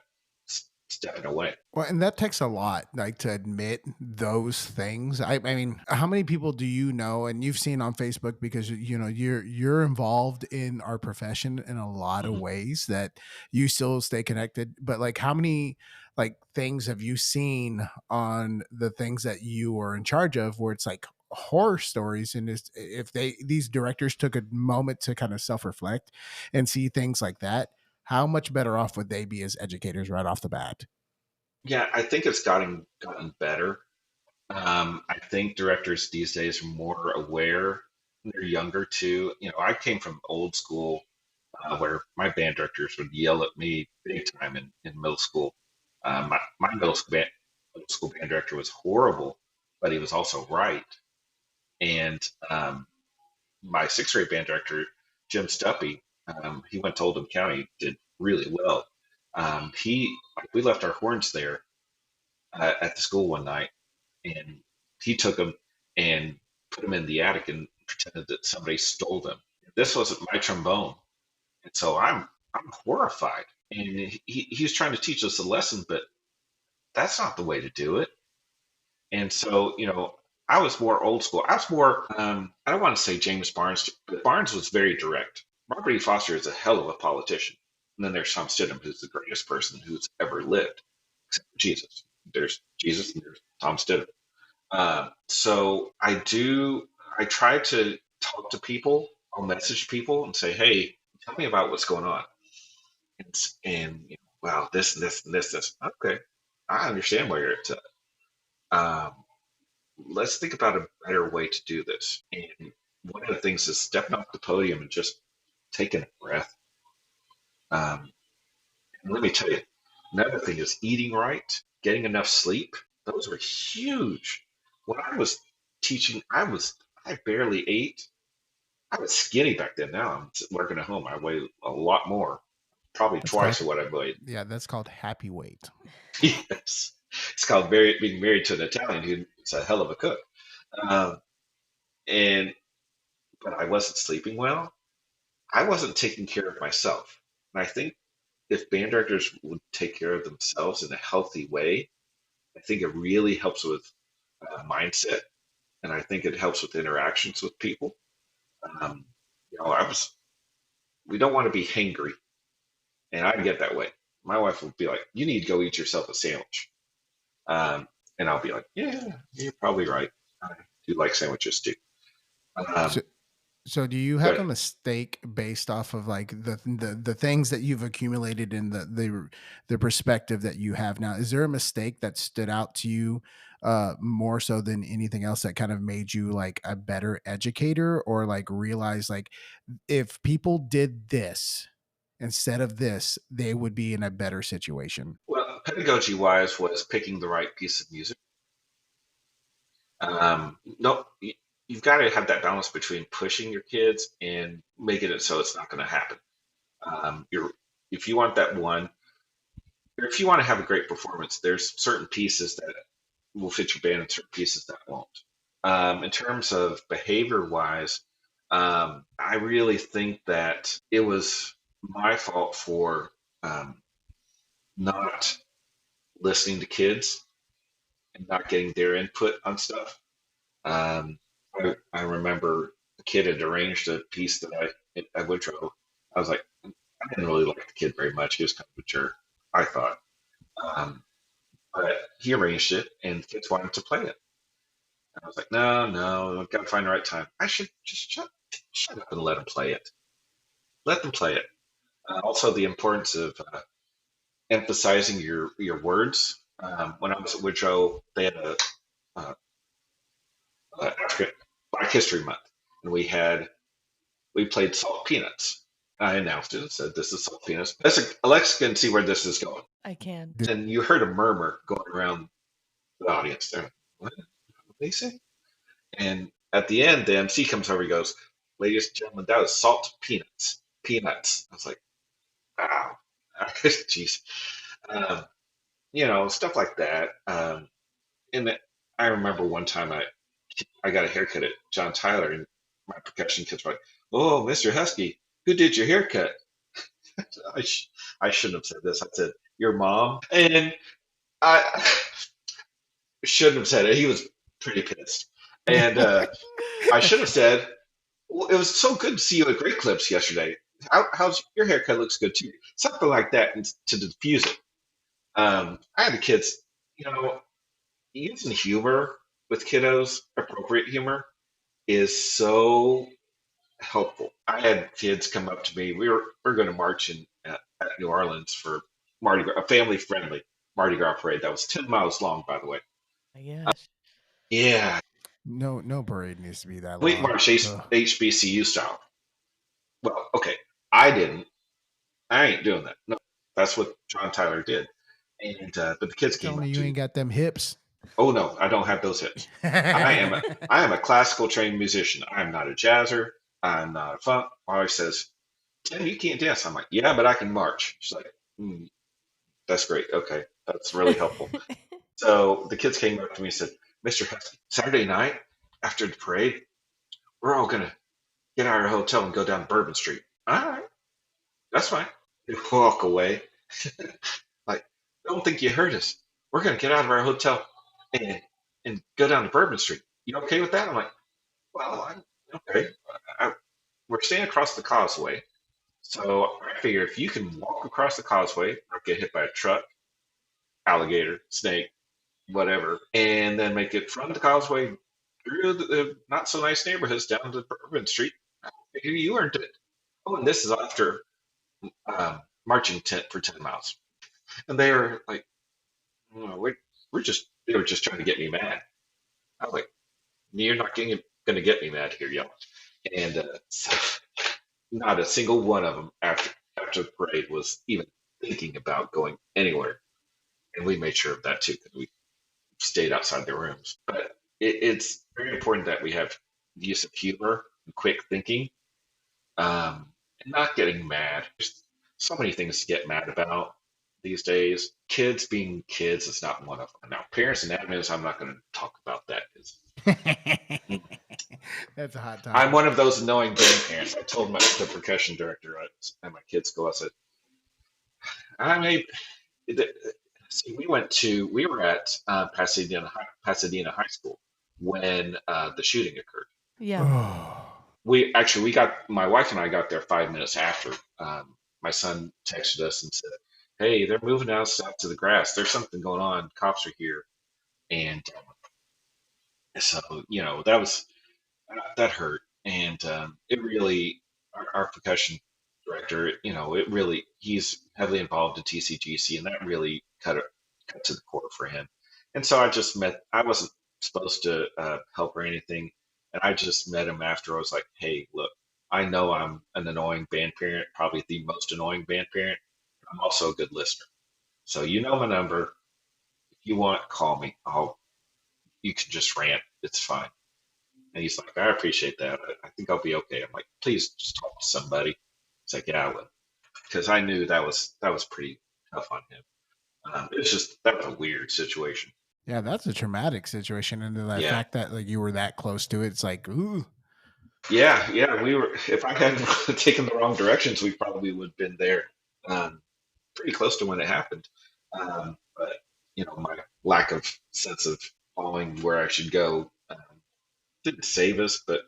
B: stepping away.
C: Well, and that takes a lot, like to admit those things. I mean, how many people do you know, and you've seen on Facebook because you're involved in our profession in a lot of
B: Mhm.
C: ways that you still stay connected. But like, how many like things have you seen on the things that you are in charge of, where it's like horror stories, and if these directors took a moment to kind of self reflect and see things like that, how much better off would they be as educators right off the bat?
B: Yeah, I think it's gotten better. I think directors these days are more aware. They're younger too. I came from old school, where my band directors would yell at me big time in middle school. My middle school band director was horrible, but he was also right. And my sixth grade band director, Jim Stuppy, he went to Oldham County, did really well. We left our horns there at the school one night, and he took them and put them in the attic and pretended that somebody stole them. This wasn't my trombone, and so I'm horrified. And he's trying to teach us a lesson, but that's not the way to do it. And so, I was more old school. I was more, I don't want to say James Barnes, but Barnes was very direct. Robert E. Foster is a hell of a politician. And then there's Tom Stidham, who's the greatest person who's ever lived, except for Jesus. There's Jesus and there's Tom Stidham. So I try to talk to people. I'll message people and say, hey, tell me about what's going on. Wow, this and this and this. Okay, I understand where you're at. Um, let's think about a better way to do this. And one of the things is stepping off the podium and just taking a breath. Um, and let me tell you, another thing is eating right, getting enough sleep. Those are huge. When I was teaching, I barely ate. I was skinny back then. Now I'm working at home. I weigh a lot more, probably
C: That's called
B: twice of what I weighed.
C: Yeah, that's called happy weight.
B: Yes, it's called being married to an Italian who's a hell of a cook. Um, and but I wasn't sleeping well. I wasn't taking care of myself. And I think if band directors would take care of themselves in a healthy way, I think it really helps with mindset, and I think it helps with interactions with people. Um, I was. We don't want to be hangry, and I get that way. My wife would be like, "You need to go eat yourself a sandwich." And I'll be like, yeah, you're probably right. I do like sandwiches too.
C: So, so do you have
B: Good.
C: a mistake based off of like the things that you've accumulated in the perspective that you have now? Is there a mistake that stood out to you more so than anything else that kind of made you like a better educator, or like realize like if people did this instead of this, they would be in a better situation?
B: Well, pedagogy wise was picking the right piece of music. No, you've got to have that balance between pushing your kids and making it so it's not going to happen. You're if you want that one, or if you want to have a great performance, there's certain pieces that will fit your band and certain pieces that won't. In terms of behavior wise, I really think that it was my fault for not listening to kids and not getting their input on stuff. Um, I remember a kid had arranged a piece that I Woodrow. I was like, I didn't really like the kid very much. He was kind of a jerk, I thought. Um, but he arranged it, and the kids wanted to play it. And I was like, no, I've got to find the right time. I should just shut up and let them play it. Let them play it. Also, the importance of emphasizing your words. When I was at Woodrow, they had a African Black History Month, and we played Salt Peanuts. I announced it and said, "This is Salt Peanuts." Alexa can see where this is going.
A: I can.
B: And you heard a murmur going around the audience. They're like, what did they say? And at the end, the MC comes over. He goes, "Ladies and gentlemen, that was Salt Peanuts. Peanuts." I was like, "Wow, jeez." Um, stuff like that. And I remember one time I got a haircut at John Tyler, and my percussion kids were like, "Oh, Mr. Husky, who did your haircut?" I, I shouldn't have said this. I said, "Your mom." And I shouldn't have said it. He was pretty pissed. And I should have said, "Well, it was so good to see you at Great Clips yesterday. How's your haircut? Looks good too." Something like that, and to diffuse it. I had the kids, using humor with kiddos, appropriate humor, is so helpful. I had kids come up to me. We are going to march at New Orleans for Mardi Gras, a family friendly Mardi Gras parade that was 10 miles long, by the way.
A: Yes.
B: Yeah,
C: No parade needs to be that
B: we
C: long.
B: marched
C: Ugh.
B: HBCU style. Well, okay, I didn't. I ain't doing that. No, that's what John Tyler did. And but the kids
C: Tell
B: came
C: me
B: up
C: you
B: to me.
C: ain't got them hips.
B: Oh no, I don't have those hips. I am a classical trained musician. I'm not a jazzer. I'm not a funk. My wife says, "Tim, you can't dance." I'm like, "Yeah, but I can march." She's like, "That's great. Okay, that's really helpful." So the kids came up to me and said, "Mr. Husky, Saturday night after the parade, we're all gonna get out of our hotel and go down Bourbon Street." All right, that's fine. They walk away. Like, don't think you heard us. We're gonna get out of our hotel and go down to Bourbon Street. You okay with that? I'm like, well, I'm okay. We're staying across the causeway. So I figure if you can walk across the causeway, not get hit by a truck, alligator, snake, whatever, and then make it from the causeway through the not so nice neighborhoods down to Bourbon Street, I figure you earned it. Oh, and this is after marching for 10 miles. And they were like, "Oh, they were just trying to get me mad." I was like, "You're not going to get me mad here, y'all." And so not a single one of them after the parade was even thinking about going anywhere. And we made sure of that too, because we stayed outside their rooms. But it's very important that we have the use of humor and quick thinking, and not getting mad. There's so many things to get mad about these days. Kids being kids is not one of them. Now, parents and admins, I'm not going to talk about that because
C: That's a hot
B: I'm
C: topic.
B: one of those annoying grandparents. I told the percussion director and my kids go, I said, I may. See, we were at Pasadena High School when the shooting occurred.
A: Yeah.
B: My wife and I got there 5 minutes after. My son texted us and said, "Hey, they're moving us out to the grass. There's something going on. Cops are here." And so, that was that hurt, and it really our percussion director, it really he's heavily involved in TCGC, and that really cut to the core for him. And so I wasn't supposed to help or anything, and I just met him after. I was like, hey, look, I know I'm an annoying band parent, probably the most annoying band parent. I'm also a good listener, so you know my number. If you want, call me. You can just rant. It's fine. And he's like, I appreciate that. I think I'll be okay. I'm like, please just talk to somebody. It's like, yeah, I will, because I knew that was pretty tough on him. It's just that was a weird situation.
C: Yeah, that's a traumatic situation, and the
B: Yeah,
C: fact that like you were that close to it, it's like, ooh.
B: yeah, yeah. We were. If I hadn't taken the wrong directions, we probably would have been there, pretty close to when it happened. But my lack of sense of following where I should go didn't save us, but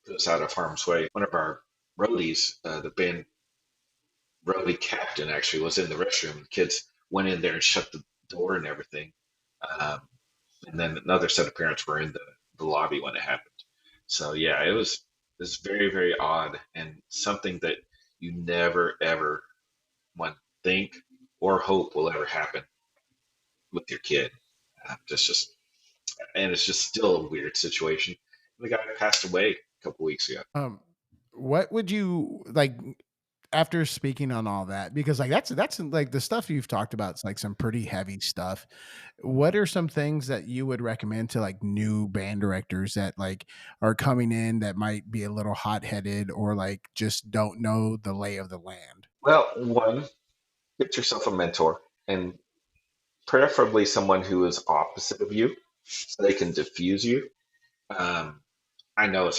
B: put us out of harm's way. One of our roadies, the band roadie captain, actually was in the restroom. The kids went in there and shut the door and everything. Um, and then another set of parents were in the lobby when it happened. So yeah, it was very, very odd, and something that you never ever want to think or hope will ever happen with your kid. Just and it's just still a weird situation. The guy passed away a couple weeks ago.
C: What would you like after speaking on all that? Because like that's like the stuff you've talked about. It's like some pretty heavy stuff. What are some things that you would recommend to like new band directors that like are coming in that might be a little hot headed or like just don't know the lay of the land?
B: Well, one, get yourself a mentor, and preferably someone who is opposite of you, so they can diffuse you. Um, I know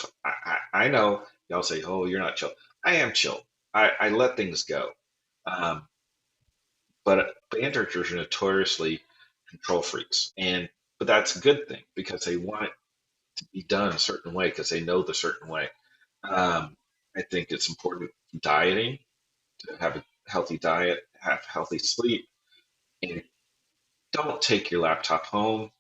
B: I know y'all say, "Oh, you're not chill." I am chill. I let things go. Um, but band directors are notoriously control freaks, but that's a good thing because they want it to be done a certain way because they know the certain way. Um, I think it's important dieting, to have a healthy diet, have healthy sleep, and don't take your laptop home.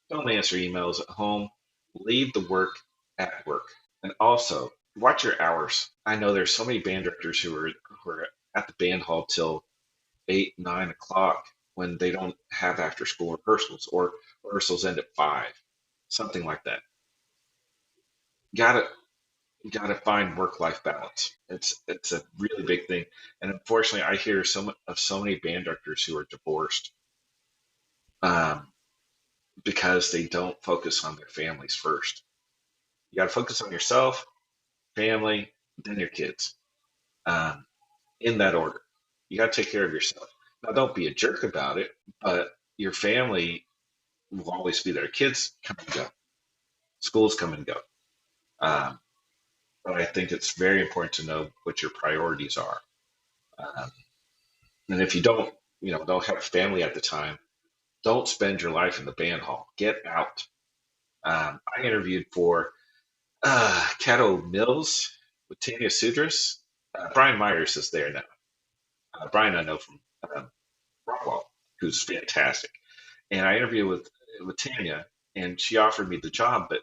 B: Don't answer emails at home. Leave the work at work. And also, watch your hours. I know there's so many band directors who are at the band hall till 8, 9 o'clock when they don't have after school rehearsals, or rehearsals end at 5, something like that. Gotta gotta find work life balance. It's a really big thing. And unfortunately, I hear so many band directors who are divorced, um, because they don't focus on their families first. You got to focus on yourself, family, then your kids, um, in that order. You got to take care of yourself. Now, don't be a jerk about it, but your family will always be there. Kids come and go, schools come and go. Um, but I think it's very important to know what your priorities are. Um, and if you don't have family at the time, don't spend your life in the band hall. Get out. I interviewed for Caddo Mills with Tanya Sudras. Brian Myers is there now. Brian I know from Rockwall, who's fantastic. And I interviewed with Tanya, and she offered me the job, but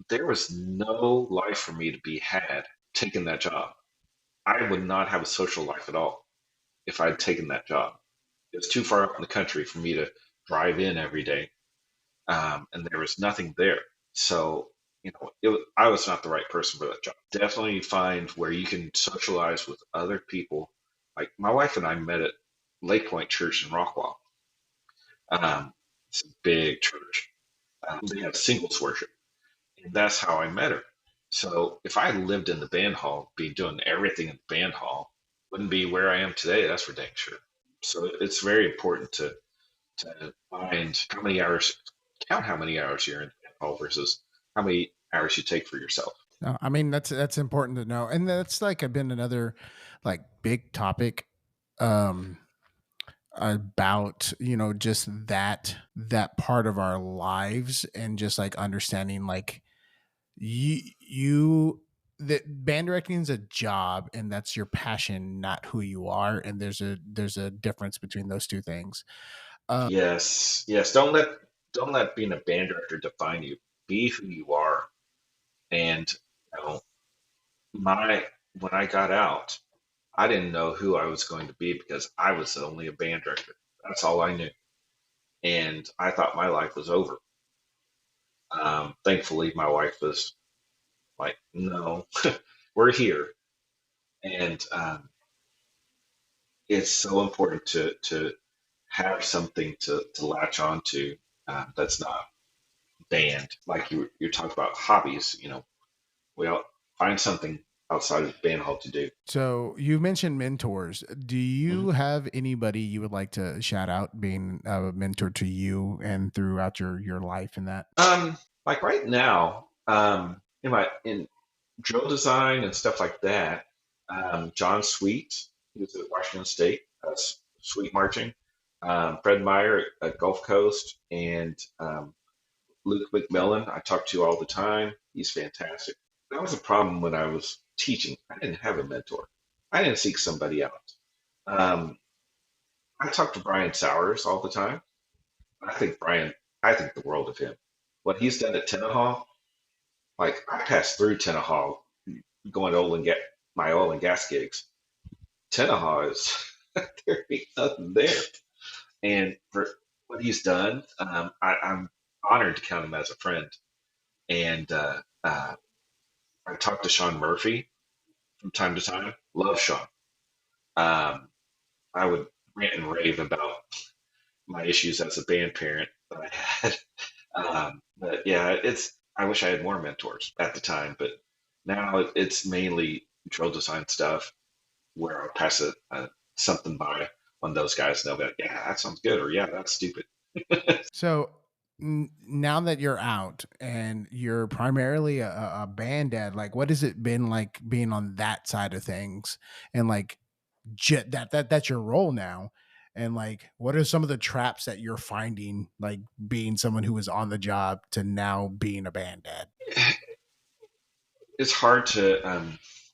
B: there was no life for me to be had taking that job. I would not have a social life at all if I'd taken that job. It was too far out in the country for me to drive in every day, and there was nothing there. So, I was not the right person for that job. Definitely find where you can socialize with other people. Like my wife and I met at Lake Point Church in Rockwall. It's a big church. They have singles worship, and that's how I met her. So if I lived in the band hall, be doing everything in the band hall, wouldn't be where I am today. That's for dang sure. So it's very important to find how many hours, count how many hours you're in the band hall versus how many hours you take for yourself.
C: No, I mean that's important to know, and that's like been another like big topic um about just that part of our lives and just like understanding like you that band directing is a job and that's your passion, not who you are, and there's a difference between those two things.
B: Yes. Don't let being a band director define you. Be who you are. And you know, my when I got out, I didn't know who I was going to be because I was only a band director. That's all I knew, and I thought my life was over. Thankfully, my wife was like, "No, we're here," and it's so important to have something to latch on to that's not band. Like you talked about hobbies, well, find something outside of band hall to do.
C: So you mentioned mentors. Do
B: Mhm.
C: you have anybody you would like to shout out being a mentor to you and throughout your life in that?
B: Like right now, in drill design and stuff like that, John Sweet, who's at Washington State, Sweet Marching, Fred Meyer at Gulf Coast, and Luke McMillan, I talk to all the time. He's fantastic. That was a problem when I was teaching. I didn't have a mentor. I didn't seek somebody out. Um, I talk to Brian Sowers all the time. I think I think the world of him. What he's done at Tenaha, like I passed through Tenaha going to my oil and gas gigs. Tenaha is there ain't nothing there. And for what he's done, I'm honored to count him as a friend. And I talk to Sean Murphy from time to time. Love Sean. Um, I would rant and rave about my issues as a band parent that I had. But yeah, I wish I had more mentors at the time, but now it's mainly drill design stuff where I'll pass something by one of those guys and they'll be like, yeah, that sounds good, or yeah, that's stupid.
C: So now that you're out and you're primarily a band dad, like what has it been like being on that side of things and like that's your role now? And like, what are some of the traps that you're finding, like being someone who was on the job to now being a band dad?
B: It's hard to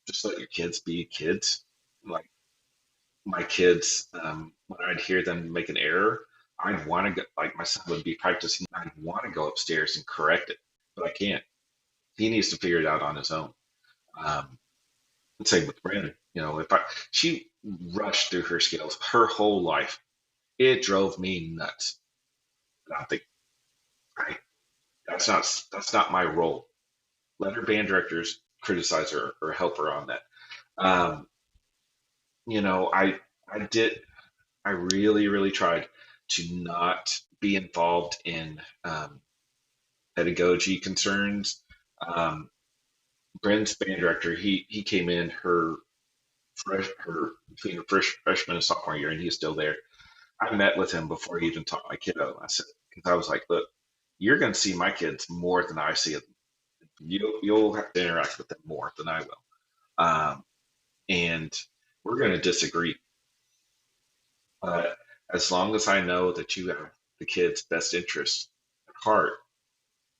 B: just let your kids be kids. Like my kids, when I'd hear them make an error, I'd want to go, like my son would be practicing, I'd want to go upstairs and correct it, but I can't. He needs to figure it out on his own. Um, Same with Brandon. She rushed through her skills her whole life. It drove me nuts. And I think, right, that's not my role. Let her band directors criticize her or help her on that. Um, you know, I did I really, really tried to not be involved in pedagogy concerns. Um, Bryn's band director, he came in her between her freshman and sophomore year, and he's still there. I met with him before he even taught my kiddo. I said, because I was like, look, you're going to see my kids more than I see them. You'll have to interact with them more than I will, and we're going to disagree. But as long as I know that you have the kids' best interests at heart,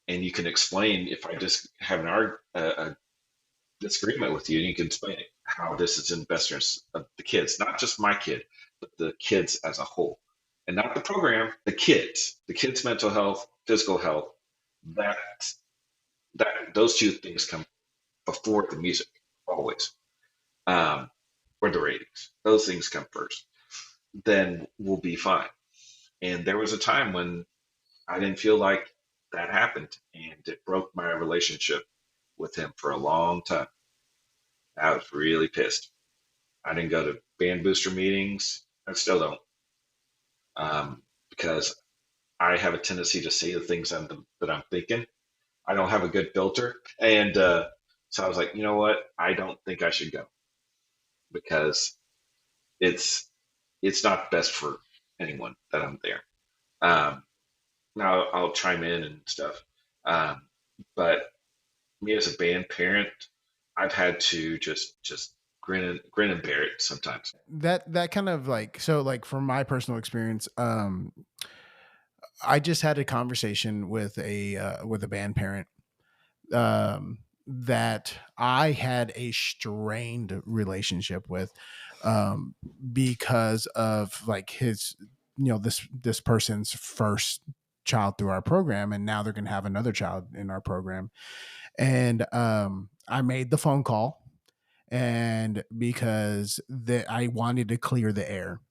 B: and you can explain if I just have a disagreement with you, and you can explain how this is in the best interest of the kids, not just my kid, but the kids as a whole, and not the program, the kids' mental health, physical health. That those two things come before the music always, um, or the ratings. Those things come first. Then we'll be fine. And there was a time when I didn't feel like that happened, and it broke my relationship with him for a long time. I was really pissed. I didn't go to band booster meetings. I still don't, because I have a tendency to say the things that I'm thinking. I don't have a good filter, and so I was like, you know what? I don't think I should go because it's it's not best for anyone that I'm there. Um, Now I'll chime in and stuff, um, but me as a band parent, I've had to just grin and bear it sometimes.
C: That kind of like, so like from my personal experience, I just had a conversation with a band parent that I had a strained relationship with, um, because of like his this person's first child through our program, and now they're going to have another child in our program. And I made the phone call, and because I wanted to clear the air.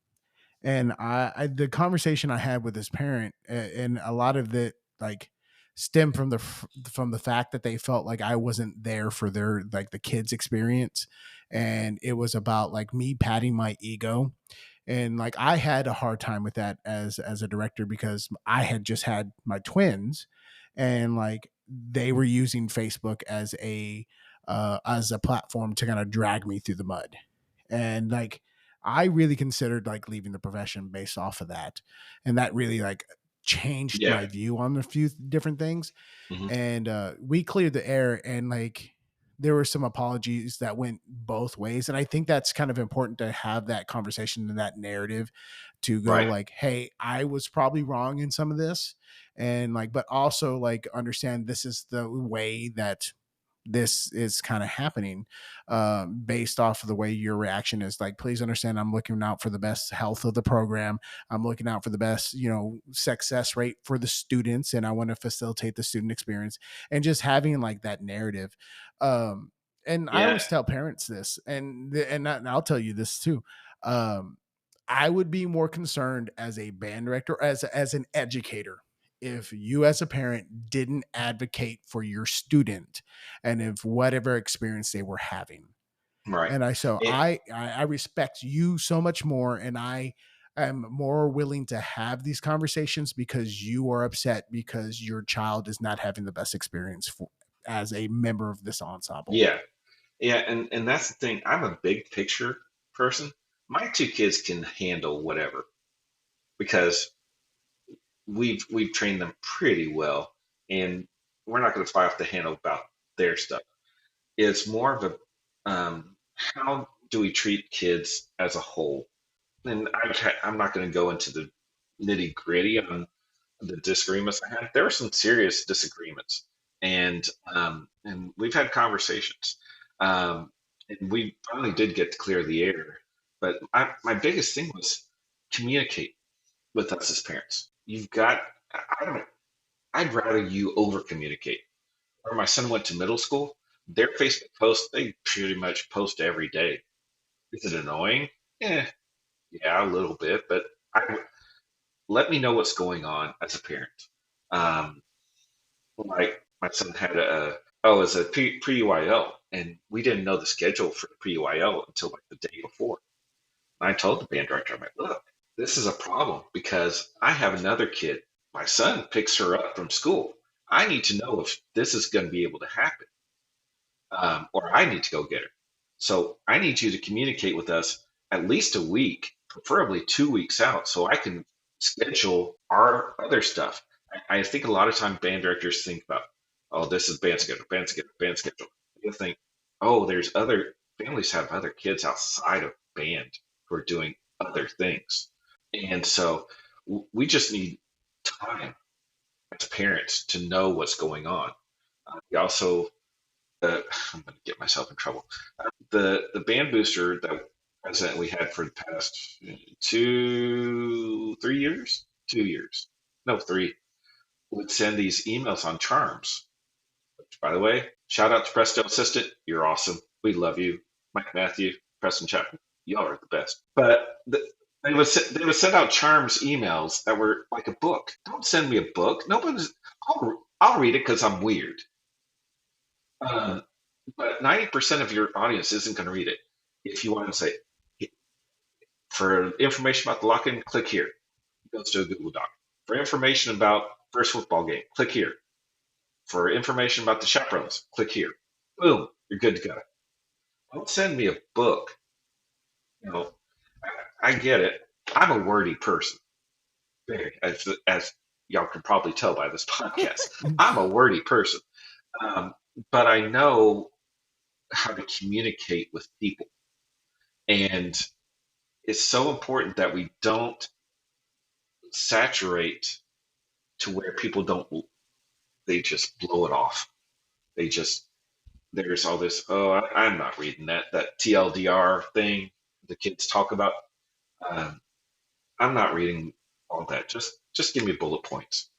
C: And the conversation I had with this parent, and a lot of it like stemmed from the fact that they felt like I wasn't there for their like the kids' experience, and it was about like me patting my ego. And like I had a hard time with that as a director, because I had just had my twins, and like they were using Facebook as a platform to kind of drag me through the mud. And like I really considered like leaving the profession based off of that. And that really like changed
B: Yeah.
C: my view on a few different things.
B: Mm-hmm.
C: And we cleared the air, and like there were some apologies that went both ways. And I think that's kind of important to have that conversation and that narrative to go
B: Right.
C: like, hey, I was probably wrong in some of this. And like, but also like understand this is the way that this is kind of happening, based off of the way your reaction is. Like, please understand, I'm looking out for the best health of the program. I'm looking out for the best, success rate for the students, and I want to facilitate the student experience, and just having like that narrative. And I
B: Yeah.
C: always tell parents this, and I'll tell you this too. I would be more concerned as a band director, as an educator, if you as a parent didn't advocate for your student and if whatever experience they were having.
B: Right.
C: And
B: Yeah.
C: I respect you so much more, and I am more willing to have these conversations because you are upset because your child is not having the best experience as a member of this ensemble.
B: Yeah. Yeah. And that's the thing. I'm a big picture person. My two kids can handle whatever because we've trained them pretty well, and we're not going to fly off the handle about their stuff. It's more of a how do we treat kids as a whole? And I'm not going to go into the nitty gritty on the disagreements I had. There were some serious disagreements, and we've had conversations, and we finally did get to clear the air. But my biggest thing was communicate with us as parents. You've got I don't I'd rather you over communicate. Where my son went to middle school, their Facebook posts, they pretty much post every day. Is it annoying? Yeah, yeah, a little bit, but let me know what's going on as a parent. Um, like my son had it's a pre-UIL, and we didn't know the schedule for the pre-UIL until like the day before. And I told the band director, I'm like, look, this is a problem because I have another kid. My son picks her up from school. I need to know if this is going to be able to happen, or I need to go get her. So I need you to communicate with us at least a week, preferably 2 weeks out, so I can schedule our other stuff. I think a lot of time band directors think about, oh, this is band schedule, band schedule, band schedule. You think, oh, there's other families have other kids outside of band who are doing other things. And so we just need time as parents to know what's going on. We also, I'm going to get myself in trouble. The band booster that president we had for the past 3 years, 2 years, no, three, would send these emails on charms. Which, by the way, shout out to Presto Assistant. You're awesome. We love you. Mike Matthew, Preston Chapman. Y'all are the best. But they would send out charms emails that were like a book. Don't send me a book. Nobody's. I'll read it because I'm weird. But 90% of your audience isn't going to read it. If you want to say, for information about the lock-in, click here. It goes to a Google Doc. For information about first football game, click here. For information about the chaperones, click here. Boom, you're good to go. Don't send me a book. I get it. I'm a wordy person. Very, as y'all can probably tell by this podcast, I'm a wordy person. But I know how to communicate with people. And it's so important that we don't saturate to where people they just blow it off. There's all this, oh, I'm not reading that TLDR thing the kids talk about. I'm not reading all that. Just give me bullet points.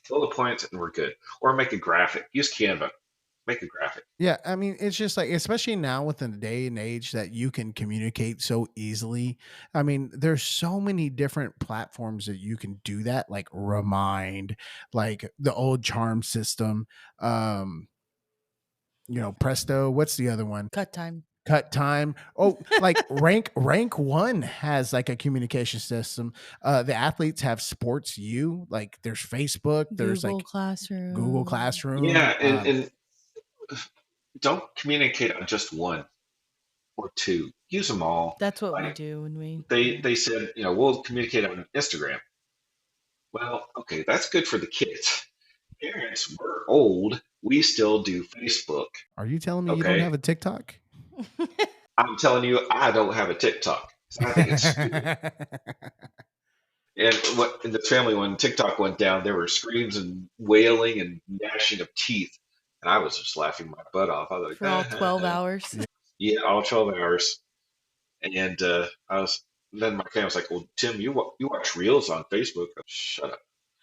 B: Bullet points, and we're good. Or make a graphic. Use Canva. Make a graphic.
C: Yeah, I mean, it's just like, especially now within the day and age that you can communicate so easily. I mean, there's so many different platforms that you can do that, like Remind, like the old Charm system, um, Presto. What's the other one?
A: Cut time.
C: Cut time. Oh, like rank one has like a communication system. The athletes have Sports U. Like there's Facebook. There's
A: Google
C: like
A: Classroom.
C: Google Classroom.
B: Yeah, and don't communicate on just one or two. Use them all.
A: That's what we do when we.
B: They said, we'll communicate on Instagram. Well, okay, that's good for the kids. Parents, we're old. We still do Facebook.
C: Are you telling me you don't have a TikTok?
B: I'm telling you, I don't have a TikTok. I think it's stupid. And in the family, when TikTok went down, there were screams and wailing and gnashing of teeth. And I was just laughing my butt off. I was like,
A: for all 12 hours.
B: Yeah, all 12 hours. And then my family was like, well, Tim, you watch Reels on Facebook. Shut up.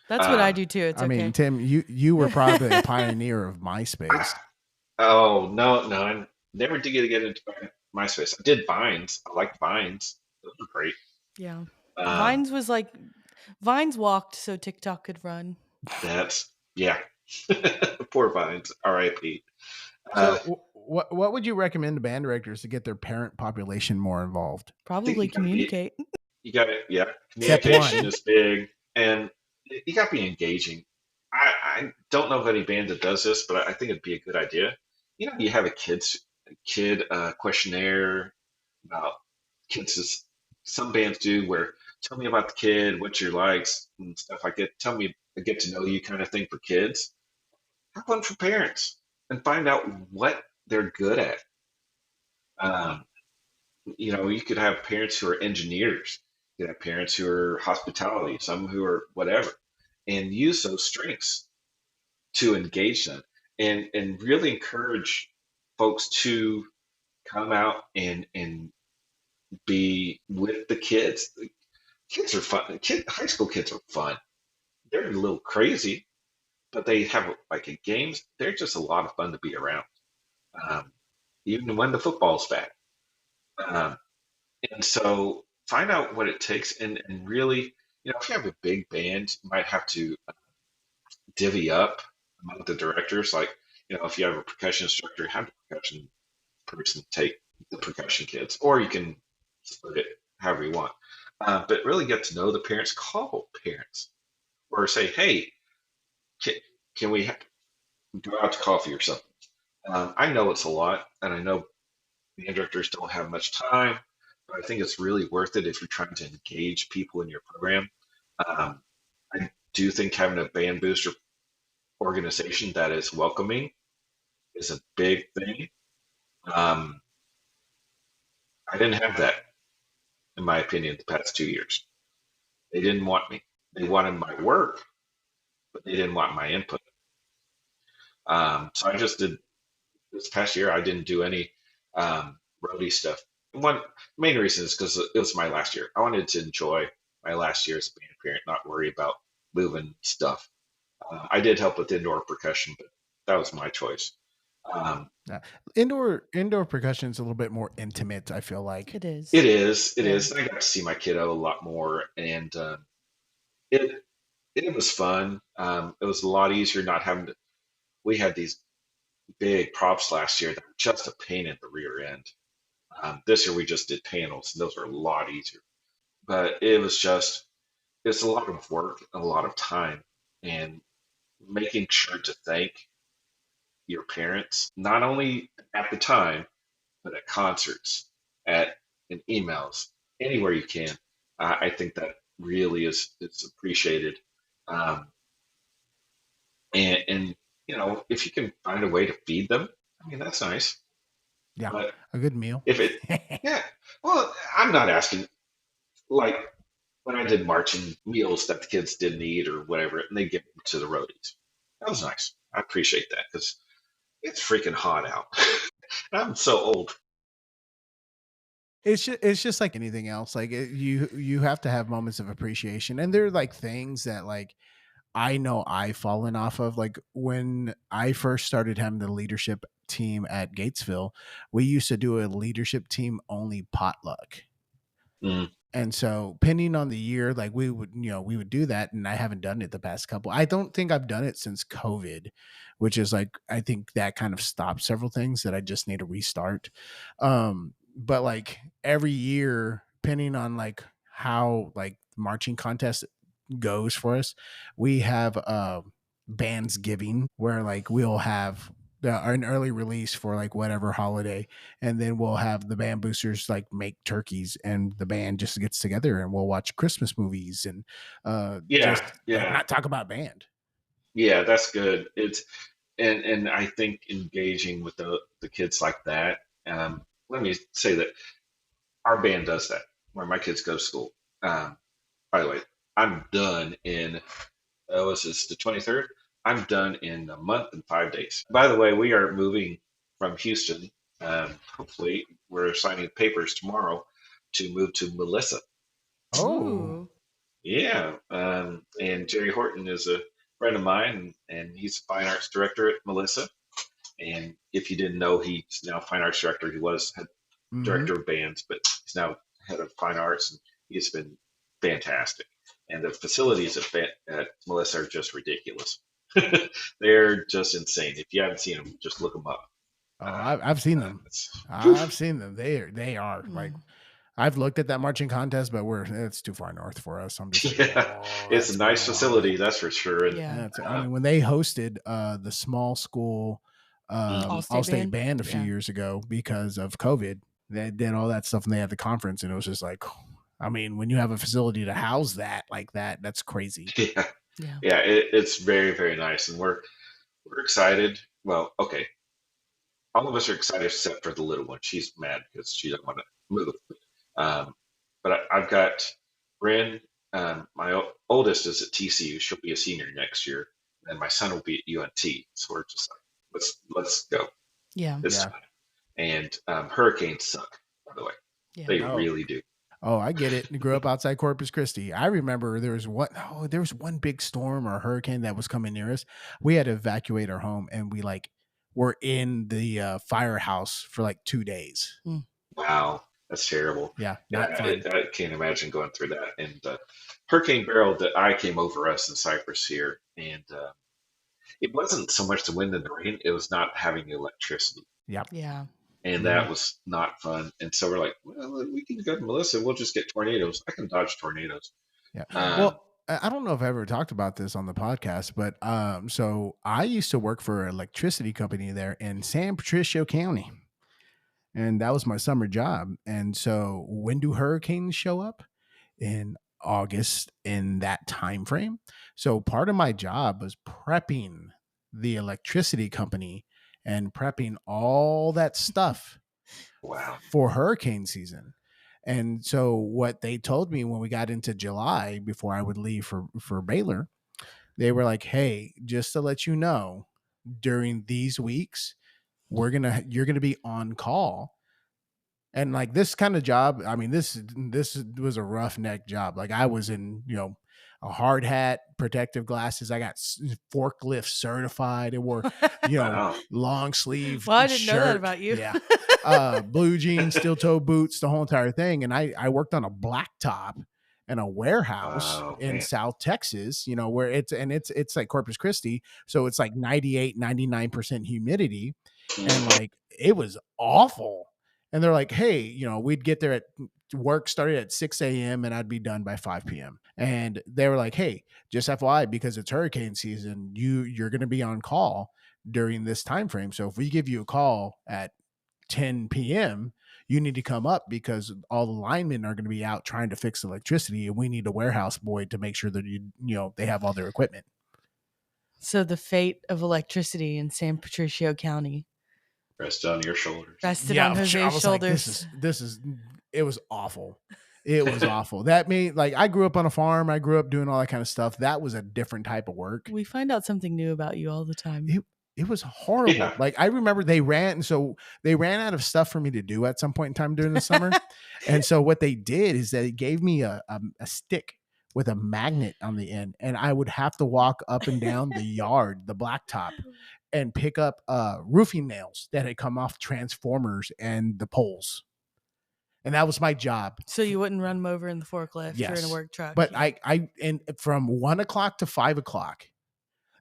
A: That's what I do too. It's okay.
C: I mean, Tim, you were probably a pioneer of MySpace.
B: No, I never did get into MySpace. I did Vines. I liked Vines. Those were great.
A: Yeah. Vines walked so TikTok could run.
B: Yeah. Poor Vines. R.I.P.
C: So what would you recommend to band directors to get their parent population more involved?
A: Probably communicate.
B: You got it. Yeah. Communication is big. And you got to be engaging. I don't know of any band that does this, but I think it'd be a good idea. You have a kid questionnaire about kids. Some bands do where tell me about the kid, what your likes and stuff like that. Tell me a get to know you kind of thing for kids. Have one for parents and find out what they're good at. You could have parents who are engineers. You could have parents who are hospitality, some who are whatever, and use those strengths to engage them and really encourage folks to come out and be with the kids. The kids are fun. High school kids are fun. They're a little crazy, but they have like games. They're just a lot of fun to be around, even when the football's back. And so find out what it takes and really, if you have a big band, you might have to divvy up among the directors. Like, if you have a percussion instructor, have the percussion person take the percussion kids, or you can split it however you want. But really get to know the parents, call parents, or say, hey, can we go out to coffee or something? I know it's a lot, and I know band directors don't have much time, but I think it's really worth it if you're trying to engage people in your program. I do think having a band booster organization that is welcoming is a big thing. I didn't have that, in my opinion, the past 2 years. They didn't want me. They wanted my work, but they didn't want my input. So I just did this past year. I didn't do any roadie stuff. One main reason is because it was my last year. I wanted to enjoy my last year as a band parent, not worry about moving stuff. I did help with indoor percussion, but that was my choice.
C: Indoor percussion is a little bit more intimate, I feel like.
A: It is.
B: It is. I got to see my kiddo a lot more, and it was fun. It was a lot easier not having to. We had these big props last year that were just a pain in the rear end. This year we just did panels, and those were a lot easier. But it's a lot of work and a lot of time, and making sure to thank your parents, not only at the time, but at concerts, in emails, anywhere you can. I think that really is appreciated. And if you can find a way to feed them, I mean, that's nice.
C: Yeah, but a good meal.
B: Yeah. Well, I'm not asking, like when I did marching meals that the kids didn't eat or whatever, and they give them to the roadies. That was nice. I appreciate that because it's freaking hot out. I'm so old.
C: it's just like anything else. Like you have to have moments of appreciation, and they're like things that like I know I've fallen off of. Like when I first started having the leadership team at Gatesville, we used to do a leadership team only potluck.
B: Mm.
C: And so depending on the year, like we would, we would do that. And I haven't done it the past couple. I don't think I've done it since COVID, which is like, I think that kind of stopped several things that I just need to restart. But like every year, depending on like how like marching contest goes for us, we have bands giving where like we'll have an early release for like whatever holiday, and then we'll have the band boosters like make turkeys, and the band just gets together and we'll watch Christmas movies and
B: Yeah,
C: just like
B: yeah,
C: not talk about band.
B: yeah. That's good. It's and I think engaging with the kids like that. Let me say that our band does that where my kids go to school. By the way, I'm done in was this the 23rd? I'm done in a month and 5 days. By the way, we are moving from Houston. Hopefully, we're signing papers tomorrow to move to Melissa.
C: Oh,
B: Yeah, and Jerry Horton is a friend of mine, and he's a fine arts director at Melissa. And if you didn't know, he's now fine arts director. He was head
C: mm-hmm.
B: director of bands, but he's now head of fine arts, and he's been fantastic. And the facilities at Melissa are just ridiculous. They're just insane. If you haven't seen them, just look them up.
C: Oh, I've seen them. I've seen them. They are like, I've looked at that marching contest, but it's too far north for us. I'm just like,
B: yeah, it's a nice facility, that's for sure. And
C: I mean, when they hosted the small school all-state band a few years ago because of COVID, they did all that stuff and they had the conference, and it was just like, I mean, when you have a facility to house that like that, that's crazy.
B: Yeah, it's very, very nice, and we're excited. Well, okay, all of us are excited except for the little one. She's mad because she doesn't want to move. But I've got Bryn. My oldest is at TCU. She'll be a senior next year, and my son will be at UNT. So we're just like, let's go.
A: Yeah.
B: This time. And hurricanes suck, by the way. Yeah. They really do.
C: Oh, I get it. You grew up outside Corpus Christi. I remember there was one big storm or hurricane that was coming near us. We had to evacuate our home, and we like were in the firehouse for like 2 days.
B: Wow, that's terrible.
C: Yeah,
B: I can't imagine going through that. And Hurricane Beryl that I came over us in Cyprus here, and it wasn't so much the wind and the rain; it was not having electricity.
C: Yep.
A: Yeah.
B: And that was not fun. And so we're like, well, we can go to Melissa. We'll just get tornadoes. I can dodge tornadoes.
C: Yeah. Well, I don't know if I ever talked about this on the podcast, but so I used to work for an electricity company there in San Patricio County, and that was my summer job. And so when do hurricanes show up? In August, in that time frame. So part of my job was prepping the electricity company and prepping all that stuff for hurricane season. And so what they told me when we got into July, before I would leave for Baylor, they were like, hey, just to let you know, during these weeks, you're gonna be on call. And like this kind of job, I mean, this was a roughneck job. Like I was in, a hard hat, protective glasses. I got forklift certified. It wore, long sleeve.
A: Well, I didn't know that about you.
C: Yeah. Blue jeans, steel toe boots, the whole entire thing. And I worked on a blacktop in a warehouse in South Texas, where it's like Corpus Christi. So it's like 98, 99% humidity. And like, it was awful. And they're like, hey, we'd get there at work started at 6 a.m. and I'd be done by 5 p.m. And they were like, hey, just FYI, because it's hurricane season, you're going to be on call during this time frame. So if we give you a call at 10 p.m., you need to come up because all the linemen are going to be out trying to fix electricity, and we need a warehouse boy to make sure that they have all their equipment.
A: So the fate of electricity in San Patricio County
B: rested on your shoulders.
A: Rested on Jose's shoulders.
C: Like, it was awful. It was awful. That mean, like, I grew up on a farm. I grew up doing all that kind of stuff. That was a different type of work.
A: We find out something new about you all the time.
C: It was horrible.
B: Yeah.
C: Like I remember they ran out of stuff for me to do at some point in time during the summer. And so what they did is they gave me a stick with a magnet on the end, and I would have to walk up and down the yard, the blacktop, and pick up roofing nails that had come off transformers and the poles. And that was my job.
A: So you wouldn't run them over in the forklift or in a
C: Yes.
A: work truck.
C: But and from 1 o'clock to 5 o'clock,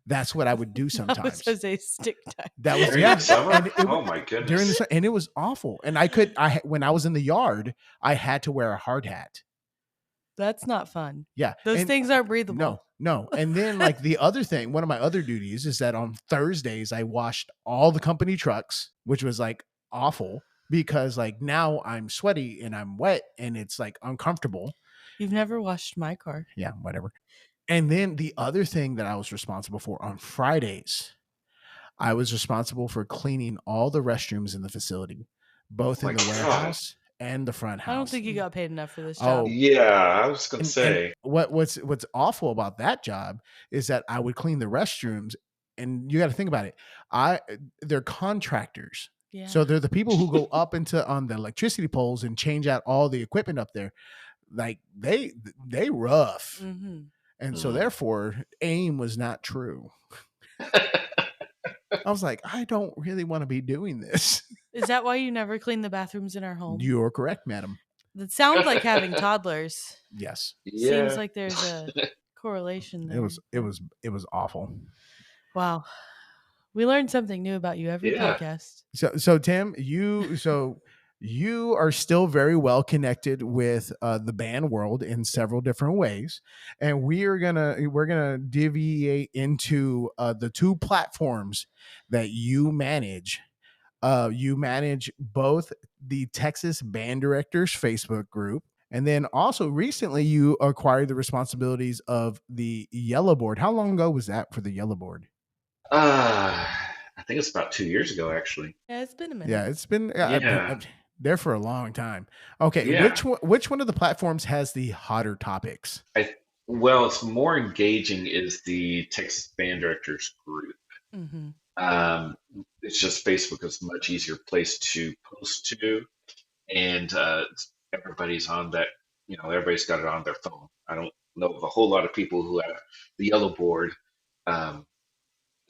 C: that's what I would do
A: That was
C: sometimes.
A: Jose's stick time.
C: That was
B: During the summer?
C: and
B: Oh my goodness.
C: during the and it was awful. And when I was in the yard, I had to wear a hard hat.
A: That's not fun.
C: Yeah.
A: Those
C: and
A: things aren't breathable.
C: No. And then like the other thing, one of my other duties is that on Thursdays I washed all the company trucks, which was like awful because like now I'm sweaty and I'm wet and it's like uncomfortable.
A: You've never washed my car.
C: Yeah, whatever. And then the other thing that I was responsible for on Fridays, I was responsible for cleaning all the restrooms in the facility, both in the warehouse and the front house.
A: I don't think you got paid enough for this
C: Oh,
A: job.
B: Yeah, I was going to say.
C: And what's awful about that job is that I would clean the restrooms, and you got to think about it. They're contractors.
A: Yeah.
C: So they're the people who go up on the electricity poles and change out all the equipment up there. Like they rough.
A: Mm-hmm.
C: And so therefore aim was not true. I was like, I don't really want to be doing this.
A: Is that why you never clean the bathrooms in our home?
C: You're correct, madam.
A: That sounds like having toddlers.
C: Yes.
B: Yeah.
A: Seems like there's a correlation there.
C: It was awful.
A: Wow. We learn something new about you every podcast.
C: So Tim, you are still very well connected with the band world in several different ways, and we're gonna deviate into the two platforms that you manage. You manage both the Texas Band Directors Facebook group, and then also recently you acquired the responsibilities of the Yellow Board. How long ago was that for the Yellow Board?
B: I think it's about 2 years ago, actually.
A: Yeah, it's been a minute.
C: Yeah, it's been
B: Yeah.
C: there for a long time. Okay,
B: Yeah.
C: which one of the platforms has the hotter topics?
B: Well, it's more engaging is the Texas Band Directors group.
A: Mm-hmm.
B: It's just Facebook is a much easier place to post to, and everybody's on that. Everybody's got it on their phone. I don't know of a whole lot of people who have the Yellow Board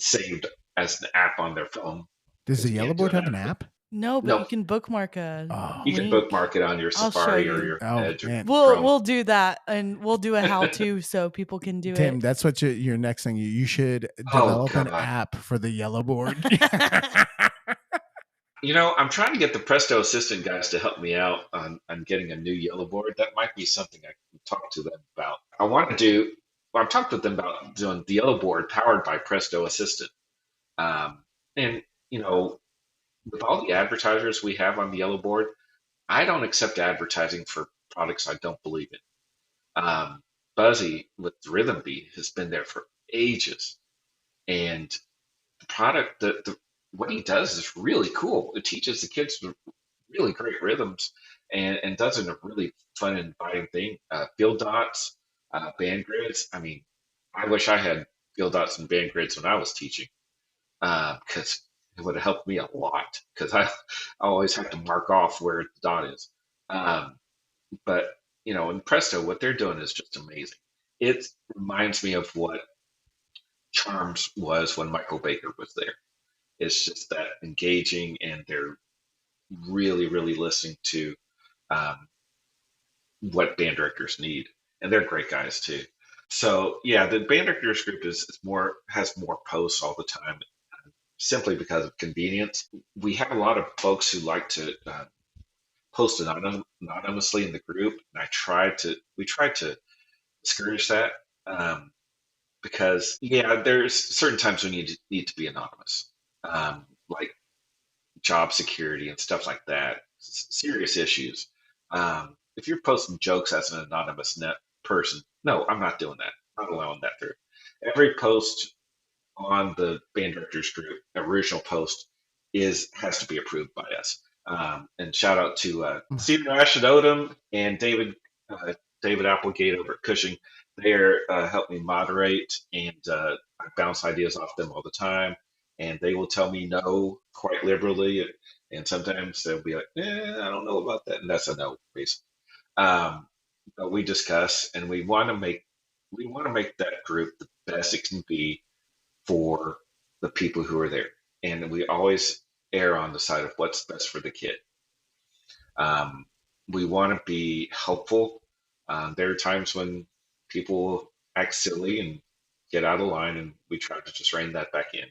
B: saved as an app on their phone.
C: Does the Yellow Board have an app?
A: No, but
B: No.
A: you can bookmark a.
B: You can bookmark it on your
A: I'll show
B: Safari or
A: you.
B: your
C: Oh,
B: Edge. Or
C: man.
B: Chrome.
A: We'll do that, and we'll do a how-to so people can do
C: Tim,
A: it.
C: that's what your next thing. You should
B: Oh,
C: develop an
B: God.
C: app for the Yellow Board.
B: I'm trying to get the Presto Assistant guys to help me out on getting a new Yellow Board. That might be something I can talk to them about. I've talked with them about doing the Yellow Board powered by Presto Assistant. And, with all the advertisers we have on the Yellow Board, I don't accept advertising for products I don't believe in. Buzzy with Rhythm Bee has been there for ages. And the product, what he does is really cool. It teaches the kids really great rhythms and does it in a really fun and inviting thing. Field dots, band grids. I mean, I wish I had field dots and band grids when I was teaching because it would have helped me a lot because I always have to mark off where the dot is. But, in Presto, what they're doing is just amazing. It reminds me of what Charms was when Michael Baker was there. It's just that engaging, and they're really, really listening to what band directors need, and they're great guys too. So yeah, the band directors group has more posts all the time, simply because of convenience. We have a lot of folks who like to post anonymously in the group, and we try to discourage that because there's certain times when you need to be anonymous. Like job security and stuff like that, serious issues. If you're posting jokes as an anonymous person, no, I'm not doing that. I'm not allowing that through. Every post on the band directors group, original post, has to be approved by us. And shout out to Stephen Rashid Odom and David Applegate over at Cushing. They help me moderate, and I bounce ideas off them all the time. and they will tell me no quite liberally, and sometimes they'll be like, I don't know about that, and that's a no, basically. But we discuss, and we want to make that group the best it can be for the people who are there, and we always err on the side of what's best for the kid. Um, we want to be helpful. There are times when people act silly and get out of line, and we try to just rein that back in.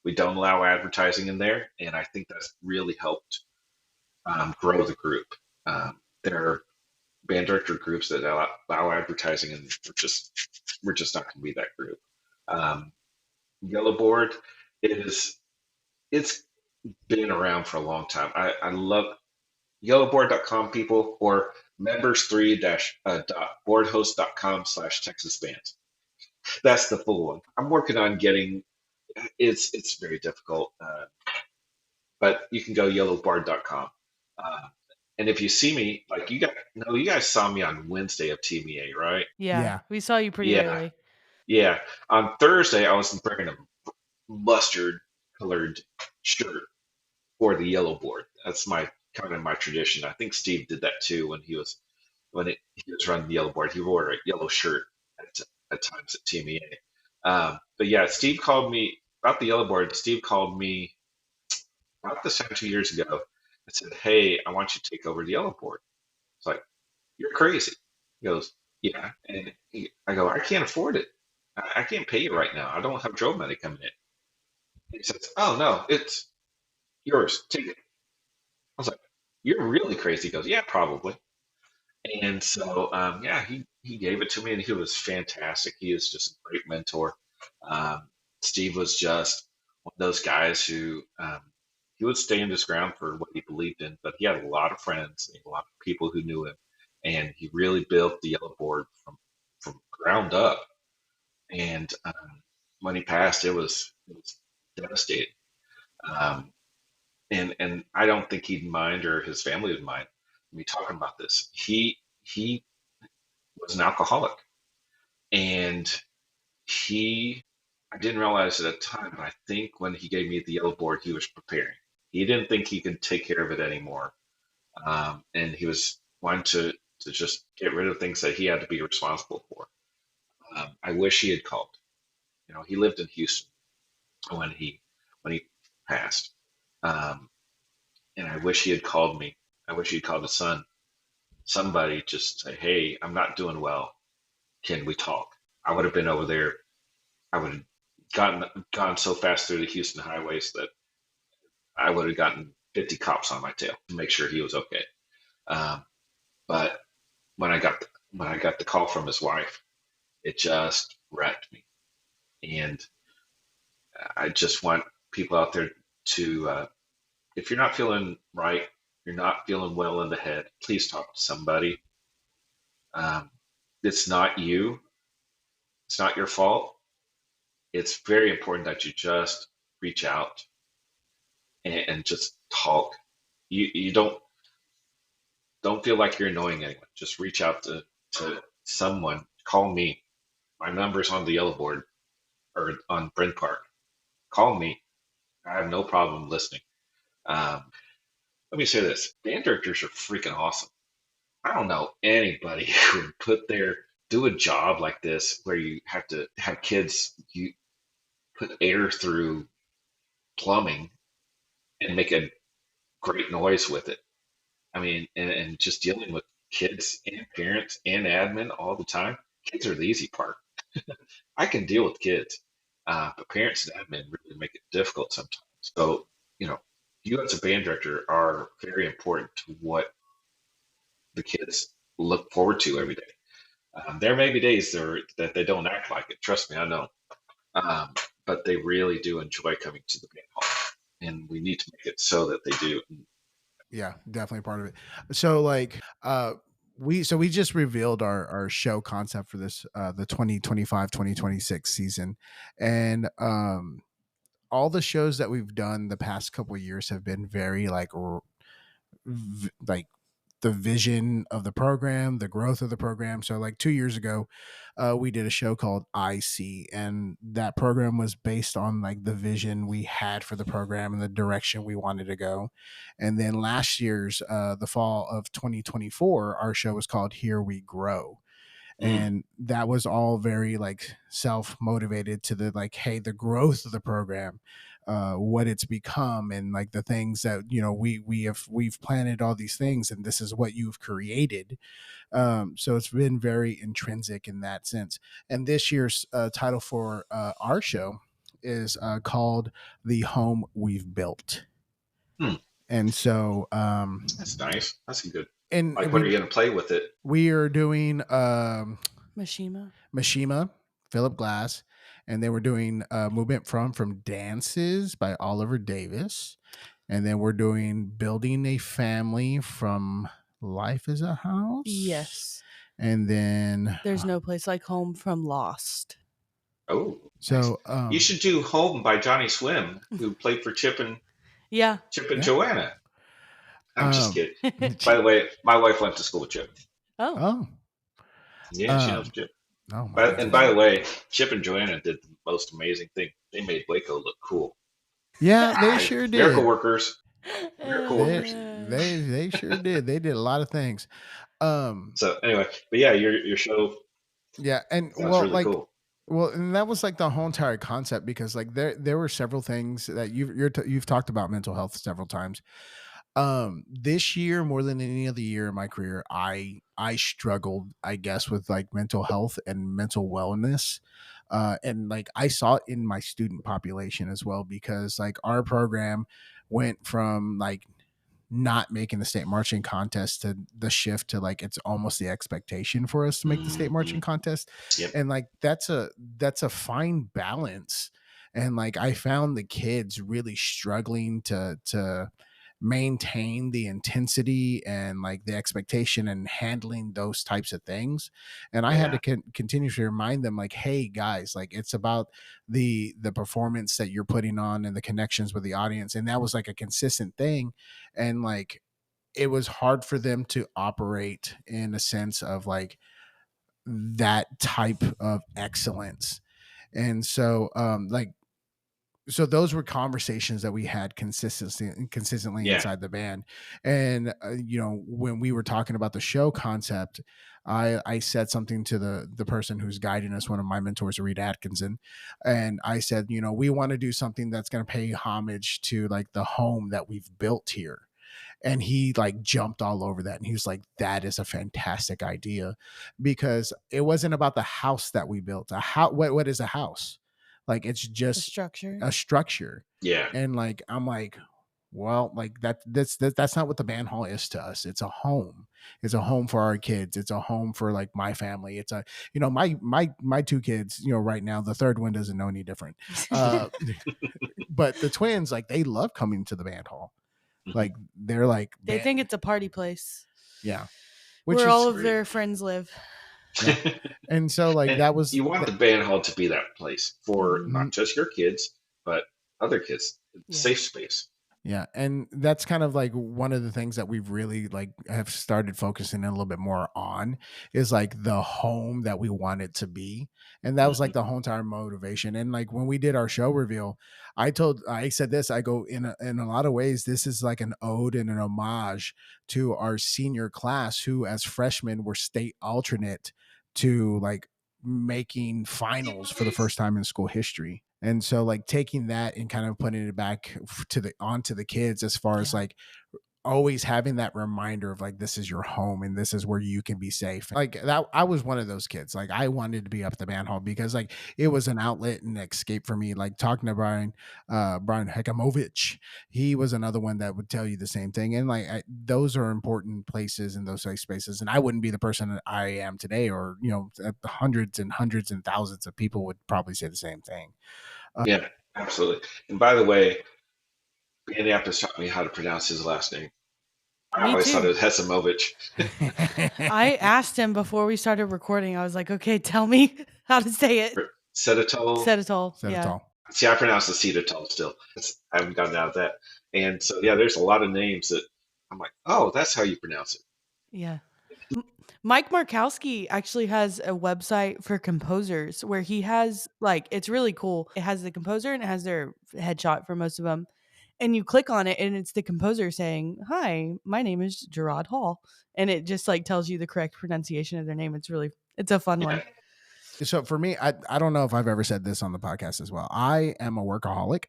B: We don't allow advertising in there, and I think that's really helped grow the group. There are band director groups that allow advertising, and we're just not going to be that group. Um, Yellow Board it's been around for a long time. I love yellowboard.com people, or members3 boardhost.com/Texas bands. That's the full one. I'm working on getting it's very difficult, but you can go yellowboard.com. Uh, and if you see me, like you guys saw me on Wednesday of TMA, right?
A: Yeah, we saw you pretty
B: Yeah,
A: early.
B: yeah. On Thursday, I was wearing a mustard colored shirt for the yellow board. That's my kind of my tradition. I think Steve did that too he was running the yellow board. He wore a yellow shirt at times at TMEA. But yeah, Steve called me about the yellow board. Steve called me about this time 2 years ago and said, "Hey, I want you to take over the yellow board." It's like, "You're crazy." He goes, "Yeah," and I go, "I can't afford it. I can't pay you right now. I don't have drone money coming in." He says, "Oh no, it's yours. Take it." I was like, "You're really crazy." He goes, "Yeah, probably." And so, yeah, he gave it to me, and he was fantastic. He is just a great mentor. Steve was just one of those guys who he would stand his ground for what he believed in, but he had a lot of friends, and a lot of people who knew him, and he really built the yellow board from ground up. And when he passed, it was devastating. Um, and I don't think he'd mind, or his family would mind me talking about this. He was an alcoholic, and he I didn't realize it at the time, but I think when he gave me the yellow board, he was preparing. He didn't think he could take care of it anymore, and he was wanting to just get rid of things that he had to be responsible for. I wish he had called. He lived in Houston when he passed, um, and I wish he had called me. I wish he'd called his son. Somebody just say, "Hey, I'm not doing well. Can we talk?" I would have been over there. I would have gone so fast through the Houston highways that I would have gotten 50 cops on my tail to make sure he was okay. Um, but when I got the call from his wife, it just wrecked me. And I just want people out there to, if you're not feeling right, you're not feeling well in the head, please talk to somebody. Um, it's not you. It's not your fault. It's very important that you just reach out and just talk. You don't feel like you're annoying anyone. Just reach out to someone. Call me. My number's on the yellow board or on Bryn Park. Call me. I have no problem listening. Um, Let me say this: band directors are freaking awesome. I don't know anybody who would do a job like this where you have to have kids you put air through plumbing and make a great noise with it. I mean, and just dealing with kids and parents and admin all the time. Kids are the easy part. I can deal with kids, but parents and admin really make it difficult sometimes. So, you as a band director are very important to what the kids look forward to every day. There may be days that they don't act like it. Trust me, I know. Um, but they really do enjoy coming to the band hall, and we need to make it so that they do.
C: Yeah, definitely part of it. So like we just revealed our show concept for this the 2025-2026 season. And all the shows that we've done the past couple of years have been very like like the vision of the program, the growth of the program. So like 2 years ago, we did a show called I See, and that program was based on like the vision we had for the program and the direction we wanted to go. And then last year's, the fall of 2024, our show was called Here We Grow, and that was all very like self-motivated to the like, hey, the growth of the program, what it's become, and like the things that we've planted all these things, and this is what you've created. So it's been very intrinsic in that sense. And this year's title for our show is called The Home We've Built. And so
B: that's nice. That's a good.
C: And
B: like, what are you going to play with it?
C: We are doing
A: Mishima,
C: Philip Glass, and then we're doing Movement from Dances by Oliver Davis, and then we're doing Building a Family from Life is a House.
A: Yes.
C: And then
A: There's No Place Like Home from Lost.
B: Oh,
C: so
B: nice. You should do Home by Johnny Swim, who played for Chip and Joanna. I'm just kidding. By the way, my wife went to school with Chip.
C: Oh.
B: Yeah, she knows Chip.
C: Oh,
B: and by the way, Chip and Joanna did the most amazing thing. They made Waco look cool.
C: Yeah, they sure did.
B: Miracle workers.
C: They sure did. They did a lot of things.
B: So anyway, but yeah, your show.
C: Yeah, and
B: really cool.
C: Well, and that was like the whole entire concept, because like there were several things that you've talked about mental health several times. This year, more than any other year in my career, I struggled, I guess, with like mental health and mental wellness. And like I saw it in my student population as well, because like our program went from like not making the state marching contest to the shift to like it's almost the expectation for us to make the state marching contest.
B: Yep.
C: And like that's a fine balance. And like I found the kids really struggling to maintain the intensity and like the expectation and handling those types of things. And I had to continue to remind them like, hey guys, like it's about the performance that you're putting on and the connections with the audience. And that was like a consistent thing. And like it was hard for them to operate in a sense of like that type of excellence. And so so those were conversations that we had consistently inside the band. And when we were talking about the show concept, I said something to the person who's guiding us, one of my mentors, Reed Atkinson, and I said, we want to do something that's going to pay homage to like the home that we've built here. And he like jumped all over that, and he was like, that is a fantastic idea, because it wasn't about the house that we built. What is a house? Like it's just a structure.
B: Yeah.
C: And like I'm like, well, like that's not what the band hall is to us. It's a home. It's a home for our kids. It's a home for like my family. It's a my two kids, right now the third one doesn't know any different. But the twins, like they love coming to the band hall. Like they're like
A: they think it's a party place.
C: Yeah.
A: Where all of their friends live.
C: Yeah. And so like that was,
B: you want the band hall to be that place for not just your kids but other kids. Safe space.
C: Yeah. And that's kind of like one of the things that we've really like have started focusing a little bit more on, is like the home that we want it to be. And that was like the whole entire motivation. And like when we did our show reveal, I said this, I go in a lot of ways, this is like an ode and an homage to our senior class, who as freshmen were state alternate to like making finals for the first time in school history. And so like taking that and kind of putting it back onto the kids, as far as like always having that reminder of like, this is your home and this is where you can be safe. Like that, I was one of those kids. Like I wanted to be up at the band hall because like it was an outlet and escape for me. Like talking to Brian Hekamovich, he was another one that would tell you the same thing. And like those are important places and those safe spaces. And I wouldn't be the person that I am today, or hundreds and hundreds and thousands of people would probably say the same thing.
B: Yeah, absolutely. And by the way, Indianapolis taught me how to pronounce his last name. I always thought it was Hesimovich.
A: I asked him before we started recording. I was like, okay, tell me how to say it.
B: Setitol.
A: Yeah.
B: See, I pronounce the Cetitol still. I haven't gotten out of that. And so, yeah, there's a lot of names that I'm like, oh, that's how you pronounce it.
A: Yeah. Mike Markowski actually has a website for composers where he has it's really cool. It has the composer and it has their headshot for most of them. And you click on it and it's the composer saying, "Hi, my name is Gerard Hall." And it just tells you the correct pronunciation of their name. It's a fun one.
C: So for me, I don't know if I've ever said this on the podcast as well. I am a workaholic.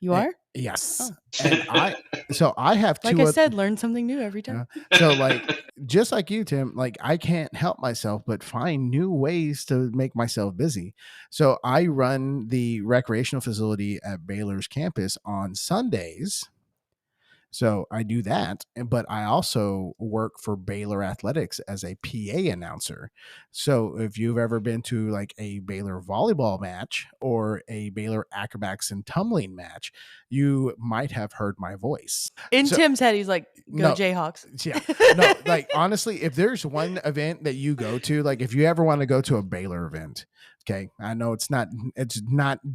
A: You are?
C: Yes. Oh. And I have two.
A: Like I said, learn something new every time.
C: So just like you, Tim, I can't help myself but find new ways to make myself busy. So I run the recreational facility at Baylor's campus on Sundays. So I do that, but I also work for Baylor Athletics as a PA announcer. So if you've ever been to a Baylor volleyball match or a Baylor acrobatics and tumbling match, you might have heard my voice.
A: In Tim's head, he's like, "Go Jayhawks."
C: Yeah. No, honestly, if there's one event that you go to, if you ever want to go to a Baylor event, okay, I know it's not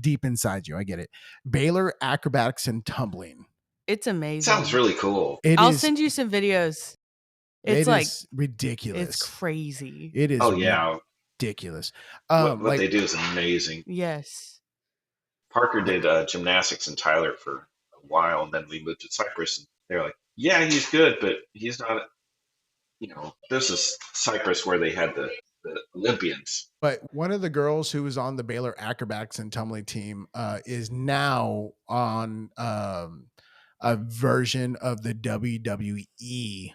C: deep inside you. I get it. Baylor acrobatics and tumbling.
A: It's amazing.
B: Sounds really cool.
A: I'll send you some videos. It's
C: ridiculous.
A: It's crazy.
C: It is.
B: Oh yeah,
C: ridiculous.
B: What they do is amazing.
A: Yes.
B: Parker did gymnastics in Tyler for a while, and then we moved to Cyprus, and they're like, "Yeah, he's good, but he's not." This is Cyprus where they had the Olympians.
C: But one of the girls who was on the Baylor acrobatics and tumbling team is now on a version of the WWE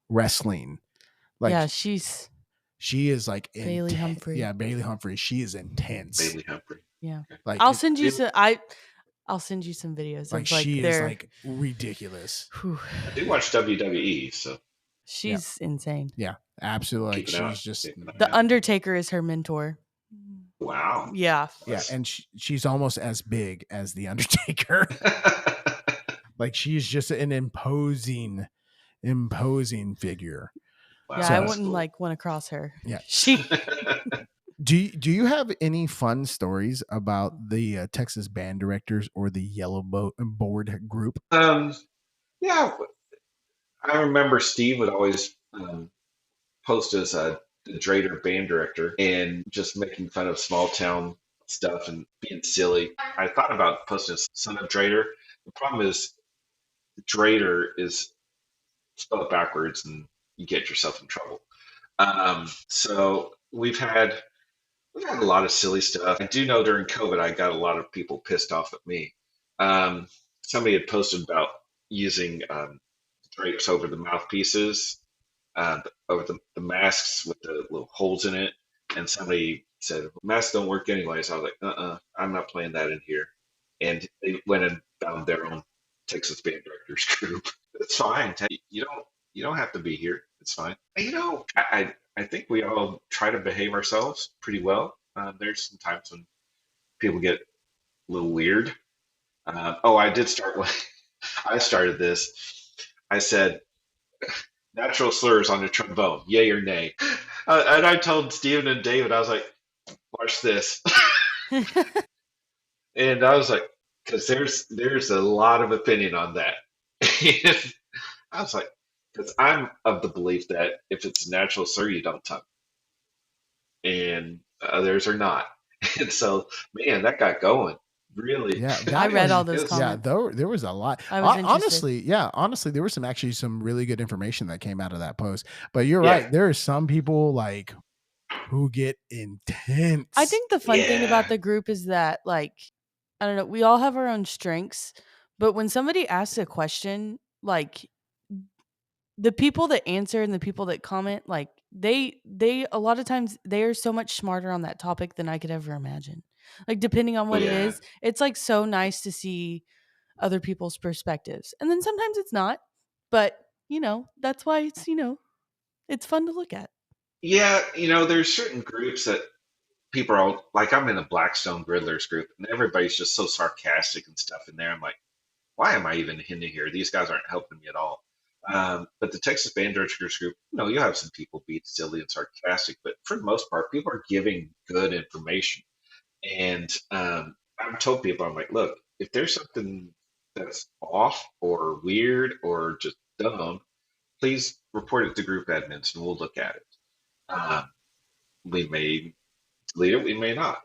C: wrestling.
A: She
C: is
A: Bailey Humphrey.
C: Yeah, Bailey Humphrey. She is intense.
B: Bailey Humphrey.
A: Yeah. I'll send you some videos of
C: she is ridiculous.
B: I do watch WWE, so
A: she's insane.
C: Yeah, absolutely. She's just
A: The Undertaker is her mentor.
B: Wow.
A: Yeah.
C: Yeah, and she's almost as big as the Undertaker. She's just an imposing figure.
A: Wow, yeah, I wouldn't want to cross her.
C: Yeah. Do you have any fun stories about the Texas band directors or the Yellow Board group?
B: Yeah, I remember Steve would always post as the Drader band director and just making fun of small town stuff and being silly. I thought about posting Son of Drader. The problem is Drader is spelled backwards and you get yourself in trouble. So we've had a lot of silly stuff. I do know during COVID, I got a lot of people pissed off at me. Somebody had posted about using drapes over the mouthpieces, over the masks with the little holes in it. And somebody said, masks don't work anyways. I was like, I'm not playing that in here. And they went and found their own Texas band directors group. It's fine. You don't have to be here. It's fine. I think we all try to behave ourselves pretty well. There's some times when people get a little weird. I did start I started this. I said, natural slurs on the trombone, yay or nay. And I told Steven and David, I was like, watch this. And I was like, because there's a lot of opinion on that. I was like, because I'm of the belief that if it's a natural slur, you don't tongue. And others are not. And so, man, that got going. Really?
C: Yeah,
A: I read all those comments.
C: Yeah, there was a lot. Honestly, there was some really good information that came out of that post. But you're right. There are some people who get intense.
A: I think the fun thing about the group is that I don't know, we all have our own strengths, but when somebody asks a question, the people that answer and the people that comment, they a lot of times they are so much smarter on that topic than I could ever imagine. Depending on what it is, it's so nice to see other people's perspectives. And then sometimes it's not, but that's why it's it's fun to look at.
B: Yeah, there's certain groups that people are all I'm in a Blackstone Griddlers group, and everybody's just so sarcastic and stuff in there. I'm like, why am I even in here? These guys aren't helping me at all. But the Texas Band Directors Group, you have some people being silly and sarcastic, but for the most part, people are giving good information. And I've told people, I'm like, look, if there's something that's off or weird or just dumb, please report it to group admins, and we'll look at it. We may delete it, we may not.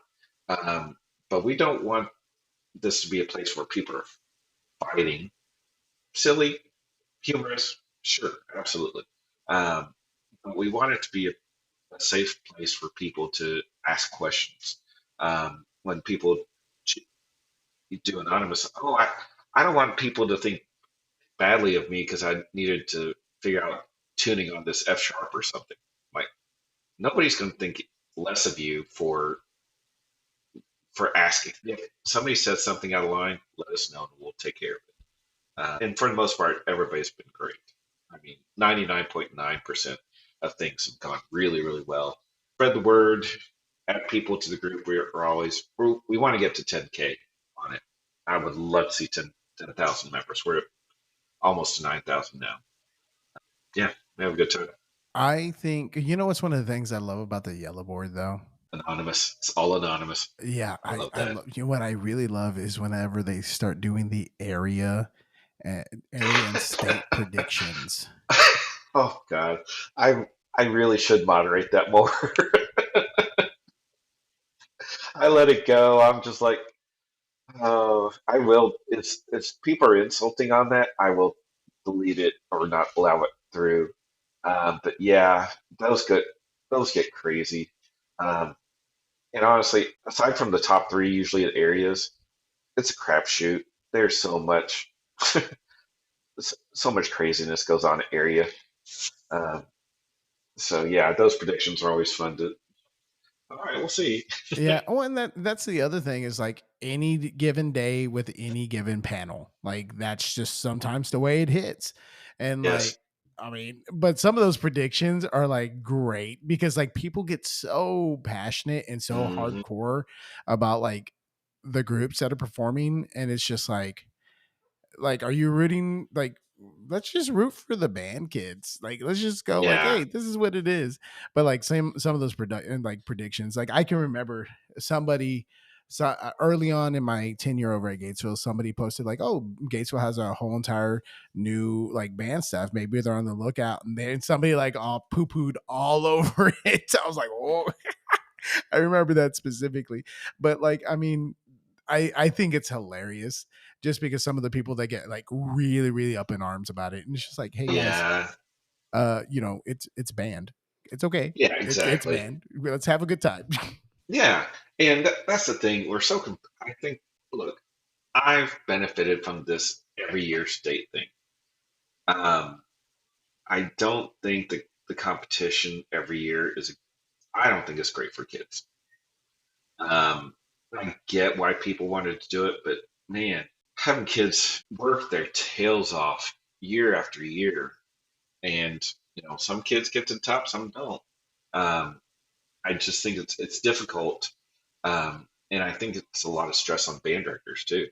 B: But we don't want this to be a place where people are fighting. Silly, humorous, sure, absolutely. But we want it to be a safe place for people to ask questions. When people do anonymous, I don't want people to think badly of me because I needed to figure out tuning on this F sharp or something. Like nobody's going to think less of you for asking. If somebody says something out of line, let us know and we'll take care of it. And for the most part, everybody's been great. I mean, 99.9% of things have gone really, really well. Spread the word, add people to the group. We want to get to 10K on it. I would love to see 10,000 members. We're almost to 9,000 now. Yeah, we have a good time.
C: I think, what's one of the things I love about the yellow board, though?
B: Anonymous. It's all anonymous.
C: Yeah,
B: I love that.
C: What I really love is whenever they start doing the area and state predictions.
B: Oh God, I really should moderate that more. I let it go. I'm just like, oh, I will. If people are insulting on that, I will delete it or not allow it through. But yeah, those get crazy. Um, and honestly, aside from the top three, usually at areas, it's a crapshoot. There's so much craziness goes on at area. Um, so yeah, those predictions are always fun to. All right, we'll see.
C: Yeah, well, and that's the other thing is like any given day with any given panel, like that's just sometimes the way it hits, and
B: Yes.
C: I mean, but some of those predictions are like great because like people get so passionate and so
B: Hmm.
C: hardcore about like the groups that are performing, and it's just like are you rooting like let's just root for the band kids, like let's just go like
B: Yeah.
C: hey this is what it is. But like some of those predictions, like I can remember somebody early on in my tenure over at Gatesville, somebody posted like, oh, Gatesville has a whole entire new like band staff, maybe they're on the lookout, and then somebody like all poo-pooed all over it. I was like, oh. I remember that specifically. But like I mean, I think it's hilarious just because some of the people that get like really, really up in arms about it. And it's just like, hey guys,
B: Yeah.
C: it's banned. It's okay.
B: Yeah.
C: It's
B: Exactly.
C: banned. Let's have a good time.
B: Yeah. And that's the thing. I think, look, I've benefited from this every year state thing. Um, I don't think the competition every year I don't think it's great for kids. I get why people wanted to do it, but man, having kids work their tails off year after year, and some kids get to the top, some don't. Um, I just think it's difficult, and I think it's a lot of stress on band directors too.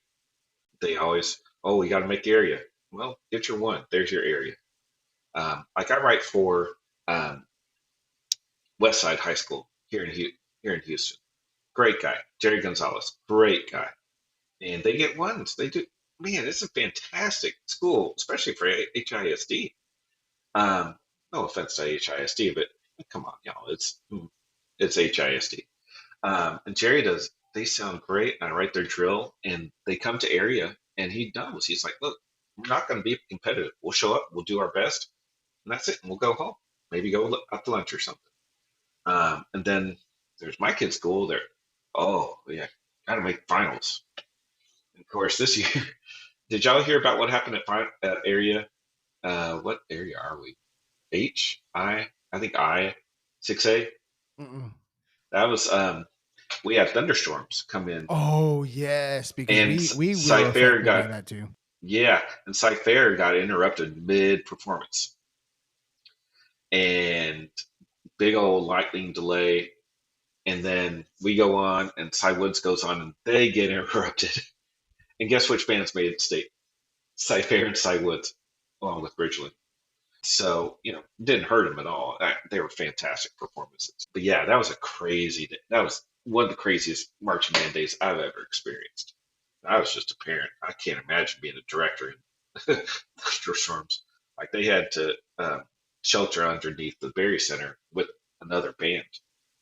B: They always, oh, we got to make the area. Well, get your one. There's your area. Like I write for um, Westside High School here in Houston. Great guy, Jerry Gonzalez. Great guy, and they get ones. They do. Man, it's a fantastic school, especially for HISD. No offense to HISD, but come on, y'all, it's HISD. And Jerry does. They sound great. And I write their drill, and they come to area, and he knows. He's like, look, we're not going to be competitive. We'll show up. We'll do our best, and that's it. And we'll go home. Maybe go out to lunch or something. And then there's my kid's school. They're, oh yeah, got to make finals. And of course, this year, did y'all hear about what happened at area? What area are we? I think I 6A.
C: Mm-mm.
B: That was we had thunderstorms come in,
C: Oh yes, because
B: and
C: we
B: Sci
C: were
B: Fair
C: affected by
B: got
C: that too.
B: yeah, and Sci Fair got interrupted mid performance, and big old lightning delay, and then we go on, and Cy Woods goes on, and they get interrupted. And guess which bands made it state? Sci Fair and Cy Woods, along with Bridgeland. So, didn't hurt them at all. They were fantastic performances. But yeah, that was one of the craziest marching band days I've ever experienced. I was just a parent. I can't imagine being a director in thunderstorms. Like they had to shelter underneath the Berry Center with another band.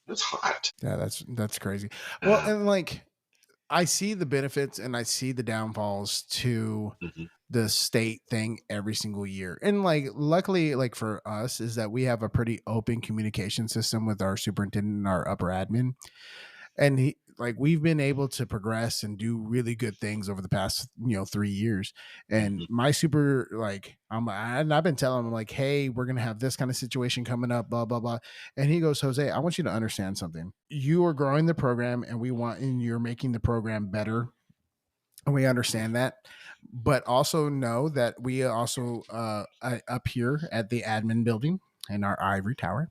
B: It's hot.
C: Yeah, that's crazy. Well, and like I see the benefits and I see the downfalls to
B: mhm,
C: the state thing every single year. And like luckily like for us is that we have a pretty open communication system with our superintendent and our upper admin. And he like we've been able to progress and do really good things over the past 3 years. And
B: mhm,
C: my super like and I've been telling him like, hey, we're gonna have this kind of situation coming up, blah blah blah. And he goes, Jose, I want you to understand something. You are growing the program and you're making the program better, and we understand that, but also know that we also up here at the admin building in our ivory tower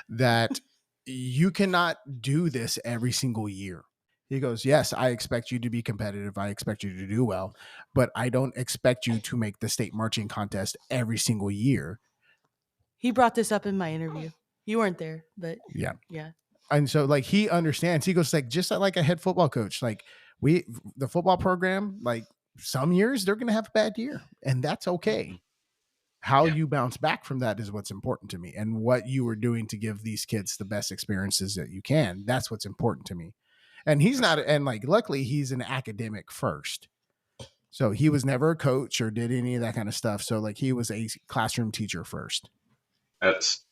C: that you cannot do this every single year. He goes, yes, I expect you to be competitive, I expect you to do well, but I don't expect you to make the state marching contest every single year.
A: He brought this up in my interview. You weren't there, but
C: Yeah.
A: yeah.
C: And so like he understands. He goes like, just like a head football coach, like the football program, like some years they're going to have a bad year, and that's okay.
B: mhm.
C: How
B: Yeah,
C: you bounce back from that is what's important to me, and what you are doing to give these kids the best experiences that you can. That's what's important to me. And he's
B: that's
C: not,
B: right.
C: and like luckily he's an academic first. So he was never a coach or did any of that kind of stuff. So like he was a classroom teacher first.
B: That's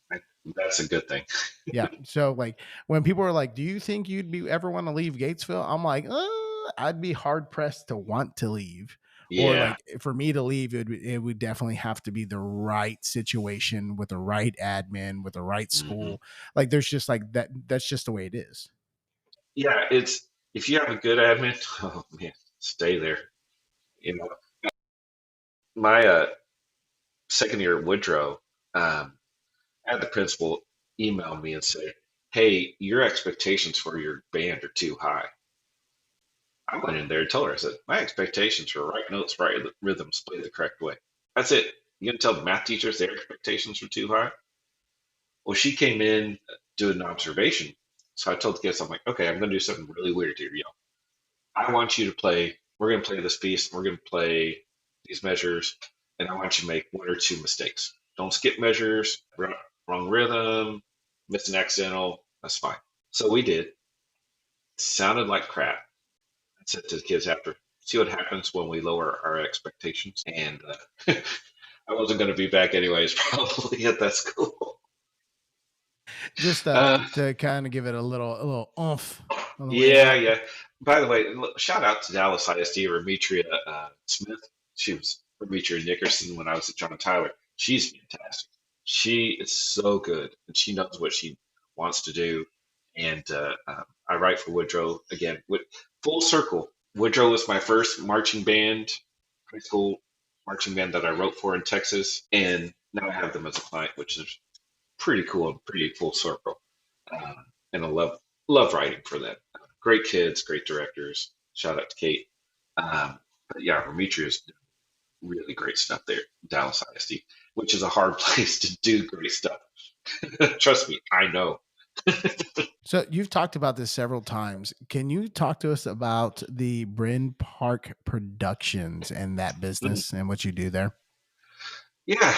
B: that's a good thing.
C: Yeah. So like when people are like, "Do you think you'd be ever want to leave Gatesville?" I'm like, I'd be hard pressed to want to leave, or
B: Yeah.
C: like for me to leave, it would definitely have to be the right situation with the right admin with the right
B: Hmm.
C: school. Like there's just like that. That's just the way it is.
B: Yeah, it's if you have a good admin, oh man, stay there. You know, my second year at Woodrow, I had the principal email me and say, "Hey, your expectations for your band are too high." I went in there and told her, I said, "My expectations for write notes, write rhythms, play the correct way. That's it. You gonna tell the math teachers their expectations were too high?" Well, she came in doing an observation. So I told the kids, I'm like, "Okay, I'm gonna do something really weird here, y'all. I want you to play. We're going to play this piece. We're going to play these measures, and I want you to make one or two mistakes. Don't skip measures. Wrong rhythm. Miss an accidental. That's fine." So we did. Sounded like crap. I said to the kids after, "See what happens when we lower our expectations." And I wasn't going to be back anyways, probably at that school.
C: Just
B: Uh,
C: to kind of give it a little oomph on the way
B: Yeah,
C: out.
B: yeah. By the way, shout out to Dallas ISD, Remetria Smith. She was Remetria Nickerson when I was at John Tyler. She's fantastic. She is so good, and she knows what she wants to do. And I write for Woodrow again. Full circle. Woodrow was my first marching band, high school marching band that I wrote for in Texas, and now I have them as a client, which is pretty cool and pretty full circle. And I love writing for them. Great kids, great directors. Shout out to Kate. But yeah, Demetrius did really great stuff there, Dallas ISD, which is a hard place to do great stuff. Trust me, I know.
C: So you've talked about this several times. Can you talk to us about the Bryn Park Productions and that business and what you do there?
B: Yeah,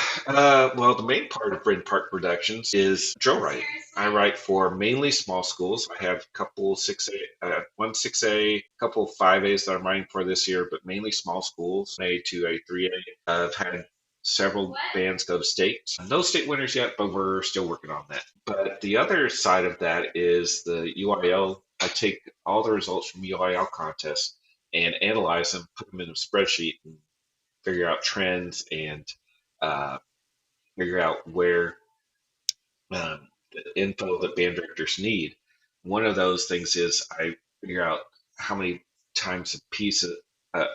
B: well, the main part of Bryn Park Productions is drill writing. I write for mainly small schools. I have a couple 6A, one 6A, couple 5As that I'm writing for this year, but mainly small schools, A, 2A, 3A. I've had several bands go to state. No state winners yet, but we're still working on that. But the other side of that is the UIL. I take all the results from UIL contests and analyze them, put them in a spreadsheet, and figure out trends and uh, figure out where the info that band directors need. One of those things is I figure out how many times uh,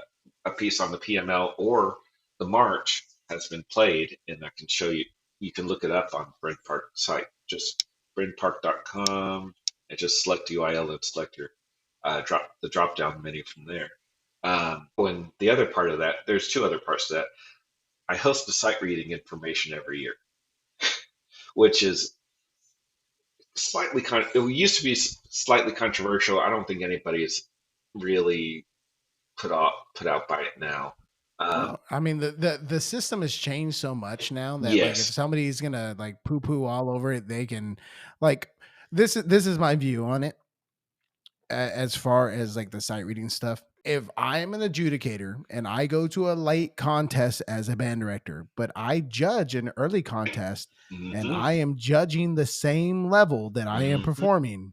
B: a piece on the PML or the march has been played, and I can show you. You can look it up on Bryn Park site. Just brynpark.com and just select UIL and select your drop down menu from there. And the other part of that, there's two other parts to that. I host a site reading information every year, which is it used to be slightly controversial. I don't think anybody is really put out by it now.
C: Well, I mean, the system has changed so much now that like if
B: Yes.
C: somebody's gonna like poo poo all over it, they can like this is my view on it as far as like the sight reading stuff. If I am an adjudicator and I go to a late contest as a band director, but I judge an early contest and
B: Hmm.
C: I am judging the same level that I am
B: Hmm.
C: performing,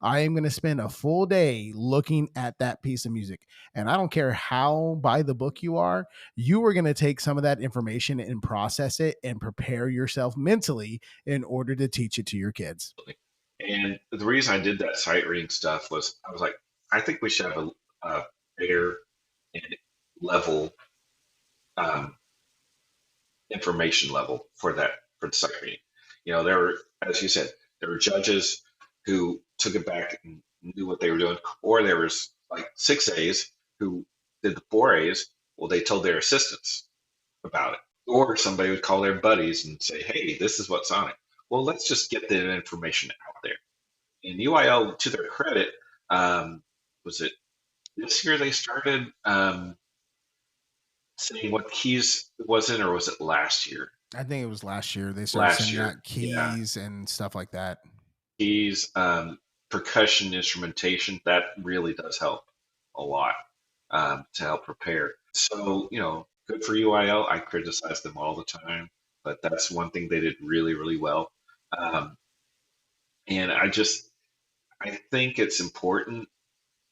C: I am going to spend a full day looking at that piece of music. And I don't care how by the book you are going to take some of that information and process it and prepare yourself mentally in order to teach it to your kids.
B: And the reason I did that sight reading stuff was I was like, I think we should have a fair and level um, information level for that for the sight reading. There were, as you said, there were judges who took it back and knew what they were doing, or there was like 6A's who did the 4A's. Well, they told their assistants about it, or somebody would call their buddies and say, "Hey, this is what's on it." Well, let's just get the information out there. And UIL, to their credit, was it this year they started saying what keys was in, or was it last year?
C: I think it was last year they started
B: Last
C: sending
B: year,
C: out
B: yeah.
C: keys and stuff like that.
B: Keys, percussion instrumentation, that really does help a lot to help prepare. So, good for UIL. I criticize them all the time, but that's one thing they did really, really well. Um, and I think it's important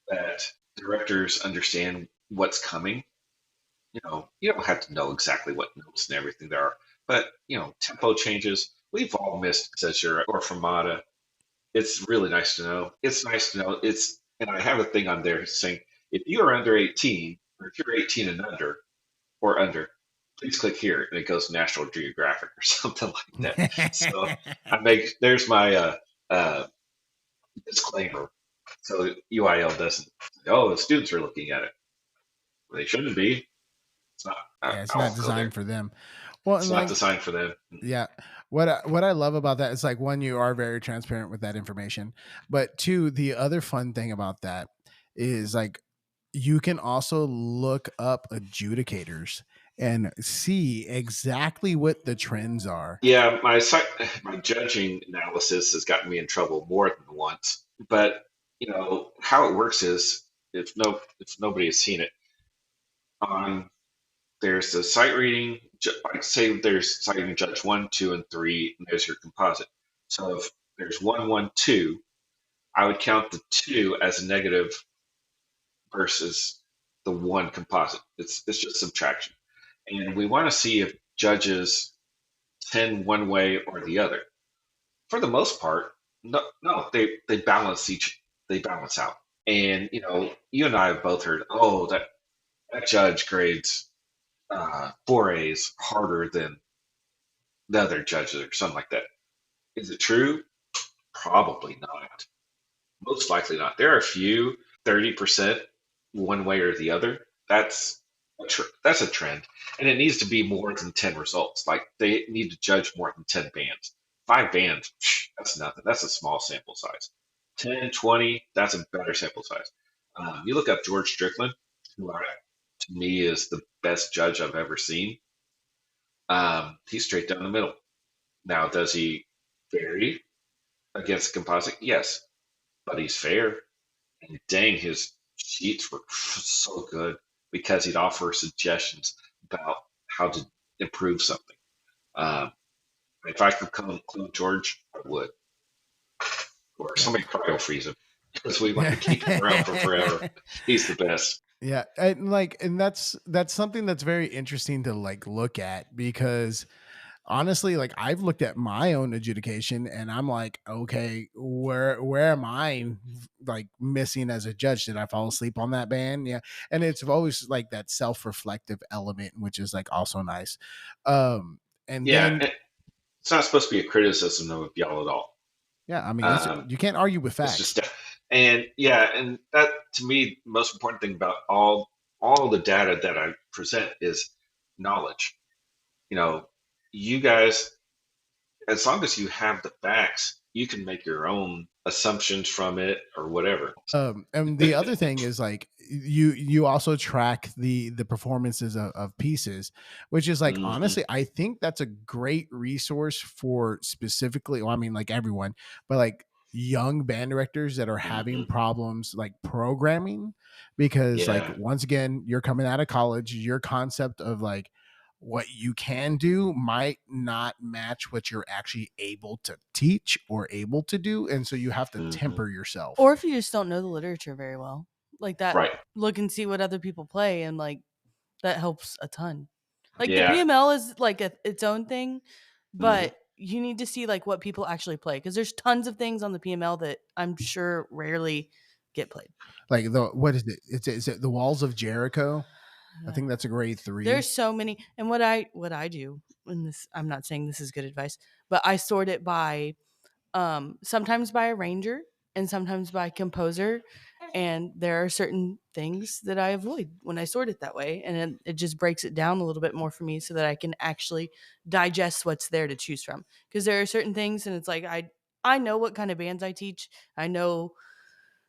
B: that directors understand what's coming. You don't have to know exactly what notes and everything there are, but tempo changes. We've all missed Cesura or Fermata. It's really nice to know. It's nice to know. And I have a thing on there saying if you are under 18, or if you're 18 and under, please click here, and it goes National Geographic or something like that. So there's my uh, disclaimer, so UIL doesn't. Oh, the students are looking at it. They shouldn't be. It's not.
C: Yeah, it's
B: I
C: not
B: won't go there.
C: designed for them. Well,
B: It's
C: and
B: not
C: like,
B: designed for them.
C: yeah, what I love about that is like one, you are very transparent with that information, but two, the other fun thing about that is like you can also look up adjudicators and see exactly what the trends are.
B: Yeah, my judging analysis has gotten me in trouble more than once. But how it works is if nobody has seen it, on there's the sight reading. Like say there's sight reading judge 1, 2, and 3, and there's your composite. So if there's 1, 1, 2, I would count the 2 as a negative versus the 1 composite. It's just subtraction, and we want to see if judges tend one way or the other. For the most part, no, they they balance out. And you and I have both heard, oh, that judge grades 4A's harder than the other judges or something like that. Is it true? Probably not. Most likely not. There are a few 30% one way or the other. That's a trend, and it needs to be more than 10 results. Like they need to judge more than 10 bands. 5 bands, that's nothing. That's a small sample size. 10, 20, that's a better sample size. You look up George Strickland, who to me is the best judge I've ever seen. He's straight down the middle. Now, does he vary against composite? Yes, but he's fair. And dang, his sheets were so good because he'd offer suggestions about how to improve something. Um, if I could come include George, I would. Or
C: Yeah.
B: somebody cryo freeze him because we want to keep him around for forever. He's the best.
C: Yeah, and that's something that's very interesting to like look at because honestly, like I've looked at my own adjudication and I'm like, okay, where am I like missing as a judge? Did I fall asleep on that band? Yeah. And it's always like that self-reflective element, which is like also nice. And
B: Yeah,
C: then
B: it's not supposed to be a criticism of y'all at all.
C: yeah, I mean that's, you can't argue with
B: It's
C: facts.
B: just and yeah, and that to me, the most important thing about all the data that I present is knowledge. You guys, as long as you have the facts, you can make your own assumptions from it or whatever.
C: And the other thing is like you also track the performances of pieces, which is like,
B: Hmm.
C: honestly, I think that's a great resource for specifically, well, I mean, like everyone, but like young band directors that are having
B: Hmm.
C: problems like programming, because like,
B: Yeah.
C: once again, you're coming out of college, your concept of like what you can do might not match what you're actually able to teach or able to do, and so you have to
B: Hmm.
C: temper yourself.
A: Or if you just don't know the literature very well, like that,
B: Right.
A: look and see what other people play, and like that helps a ton. Like the
B: Yeah.
A: PML is like its own thing,
B: Hmm.
A: but you need to see like what people actually play, because there's tons of things on the PML that I'm sure rarely get played.
C: Like, the what is it? Is it the Walls of Jericho? I
A: Uh,
C: think that's a grade 3.
A: There's so many, and what I do, and this, I'm not saying this is good advice, but I sort it by sometimes by arranger and sometimes by composer, and there are certain things that I avoid when I sort it that way, and it just breaks it down a little bit more for me so that I can actually digest what's there to choose from. Because there are certain things, and it's like I know what kind of bands I teach. I know,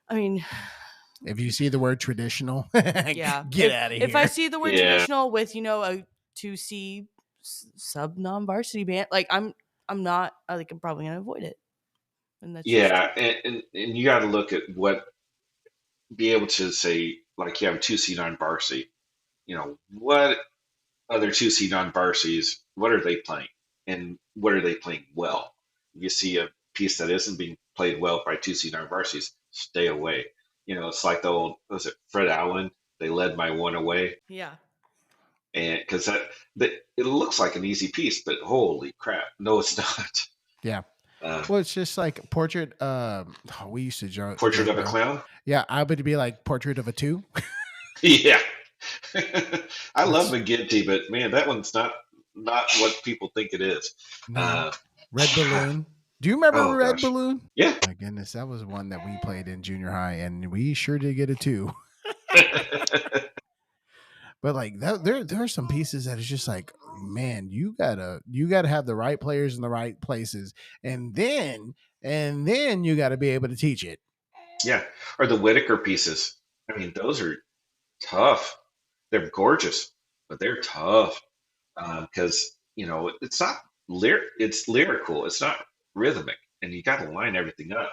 A: I mean,
C: If you see the word traditional,
A: yeah.
C: get out of
A: If I
C: here.
A: see the word
B: Yeah.
A: traditional with a 2C sub non varsity band, like I'm not like I'm probably gonna avoid it, and that's just
B: Yeah. And you got to look at what, be able to say, like you have two C non varsity. What other two C non varsities? What are they playing, and what are they playing well? If you see a piece that isn't being played well by two C non varsities, stay away. It's like the old, was it Fred Allen? They led my one away,
A: yeah.
B: and because that it looks like an easy piece, but holy crap, no, it's not.
C: Yeah.
B: Uh,
C: Well, it's just like portrait. We used to
B: Portrait
C: joke
B: of a
C: about.
B: Clown.
C: Yeah, I would be like portrait of a two.
B: Yeah. I love
C: That's
B: McGinty, but man, that one's not what people think it is.
C: no
B: Uh,
C: red balloon. Do you remember
B: oh
C: red
B: gosh,
C: balloon?
B: yeah.
C: My goodness, that was one that we played in junior high, and we sure did get a 2. But like that, there are some pieces that is just like, man, you gotta have the right players in the right places, and then you got to be able to teach it.
B: Yeah, or the Whitaker pieces. I mean, those are tough. They're gorgeous, but they're tough because it's not it's lyrical. It's not rhythmic, and you got to line everything up.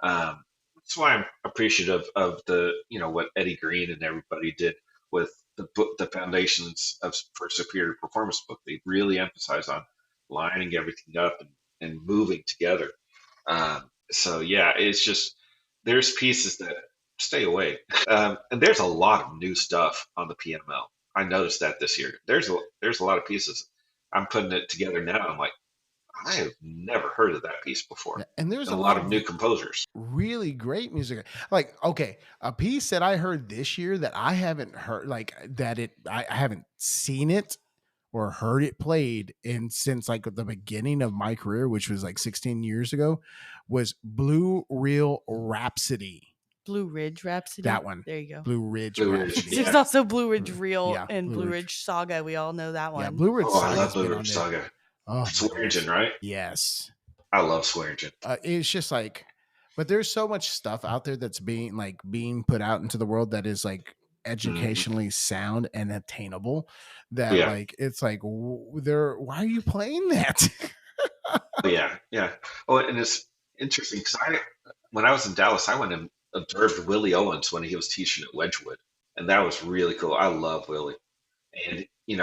B: That's why I'm appreciative of the what Eddie Green and everybody did with the book, the foundations of for superior performance book. They really emphasize on lining everything up and moving together. So yeah, it's just there's pieces that stay away. And there's a lot of new stuff on the PML. I noticed that this year. There's a lot of pieces. I'm putting it together now. I'm like, I have never heard of that piece before,
C: Yeah, and there's
B: and
C: a
B: a
C: lot
B: lot of
C: of
B: new composers.
C: really great music. Like, okay, a piece that I heard this year that I haven't heard, like that I haven't seen it or heard it played in since like the beginning of my career, which was like 16 years ago, was Blue Real Rhapsody.
A: Blue Ridge
C: That
A: Rhapsody.
C: one,
A: There you go.
C: Blue Ridge
B: Blue Ridge,
C: Rhapsody.
A: There's
B: yeah.
A: also Blue Ridge Real
C: Yeah,
A: and
C: Blue
A: Blue
C: Ridge.
A: Ridge Saga. We all know that
C: Yeah,
A: one.
C: Blue Ridge
B: Oh, I
C: Saga's
B: love Blue
C: been on
B: Ridge
C: there.
B: Saga.
C: Oh my
B: Swearingen,
C: goodness.
B: right?
C: Yes.
B: I love Swearingen.
C: It's just like, but there's so much stuff out there that's being put out into the world that is like
B: Hmm.
C: educationally sound and attainable, that
B: Yeah,
C: like it's like, why are you playing that?
B: yeah, yeah. Oh, and it's interesting because when I was in Dallas, I went and observed Willie Owens when he was teaching at Wedgwood, and that was really cool. I love Willie, and he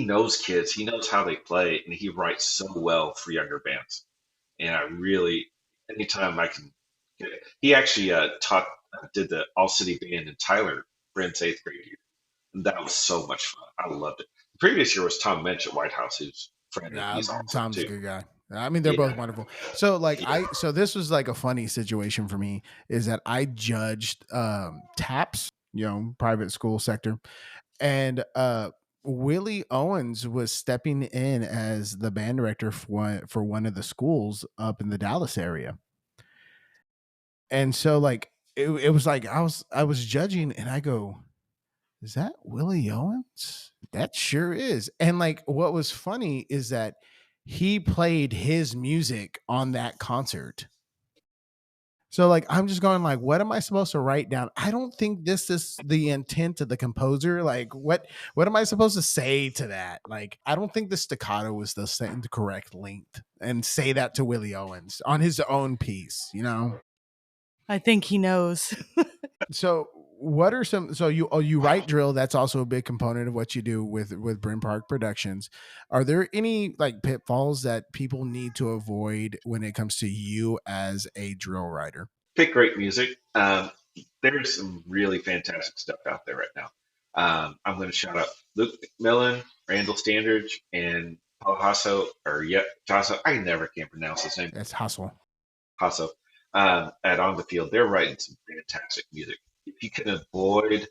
B: knows kids, he knows how they play, and he writes so well for younger bands. And I really, anytime I can, he actually taught did the all city band in Tyler Brent's eighth grade year, and that was so much fun. I loved it. The previous year was Tom Mensch at White House, who's friendly.
C: Nah,
B: He's awesome
C: Tom's a
B: too.
C: good guy. I mean, they're both
B: Yeah,
C: wonderful. So like
B: yeah.
C: so this was like a funny situation for me, is that I judged TAPS, private school sector, and Willie Owens was stepping in as the band director for one of the schools up in the Dallas area. And so like it was like I was judging, and I go, is that Willie Owens? That sure is. And like what was funny is that he played his music on that concert. So like I'm just going like, what am I supposed to write down? I don't think this is the intent of the composer. Like what am I supposed to say to that? Like I don't think the staccato was the correct length and say that to Willie Owens on his own piece, you know?
A: I think he knows.
C: So what are some so you write drill, that's also a big component of what you do with Brim Park Productions. Are there any like pitfalls that people need to avoid when it comes to you as a drill writer?
B: Pick great music. There's some really fantastic stuff out there right now. I'm going to shout out Luke McMillan, Randall Standridge, and Paul Hasso, or yep, Hasso. I never can pronounce his name.
C: That's hustle.
B: Hasso. At On the Field, they're writing some fantastic music. If you can avoid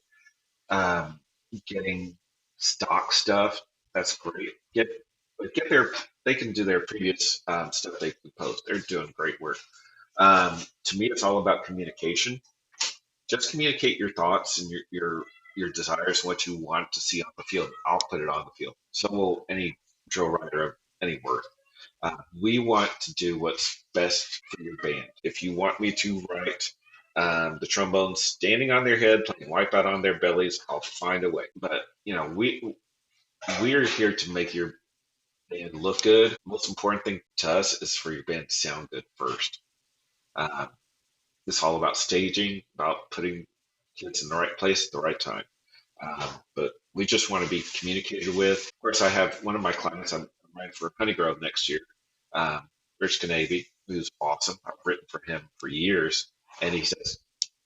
B: um, getting stock stuff, that's great. Get their they can do their previous stuff they composed. They're doing great work. To me, it's all about communication. Just communicate your thoughts and your desires, what you want to see on the field. I'll put it on the field. So will any drill writer of any worth. We want to do what's best for your band. If you want me to write the trombones standing on their head, playing wipeout on their bellies, I'll find a way. But we're here to make your band look good. Most important thing to us is for your band to sound good first. Uh, it's all about staging, about putting kids in the right place at the right time. But we just want to be communicated with. Of course, I have one of my clients. I'm writing for Honeygrove next year, Rich Canavy, who's awesome. I've written for him for years, and he says,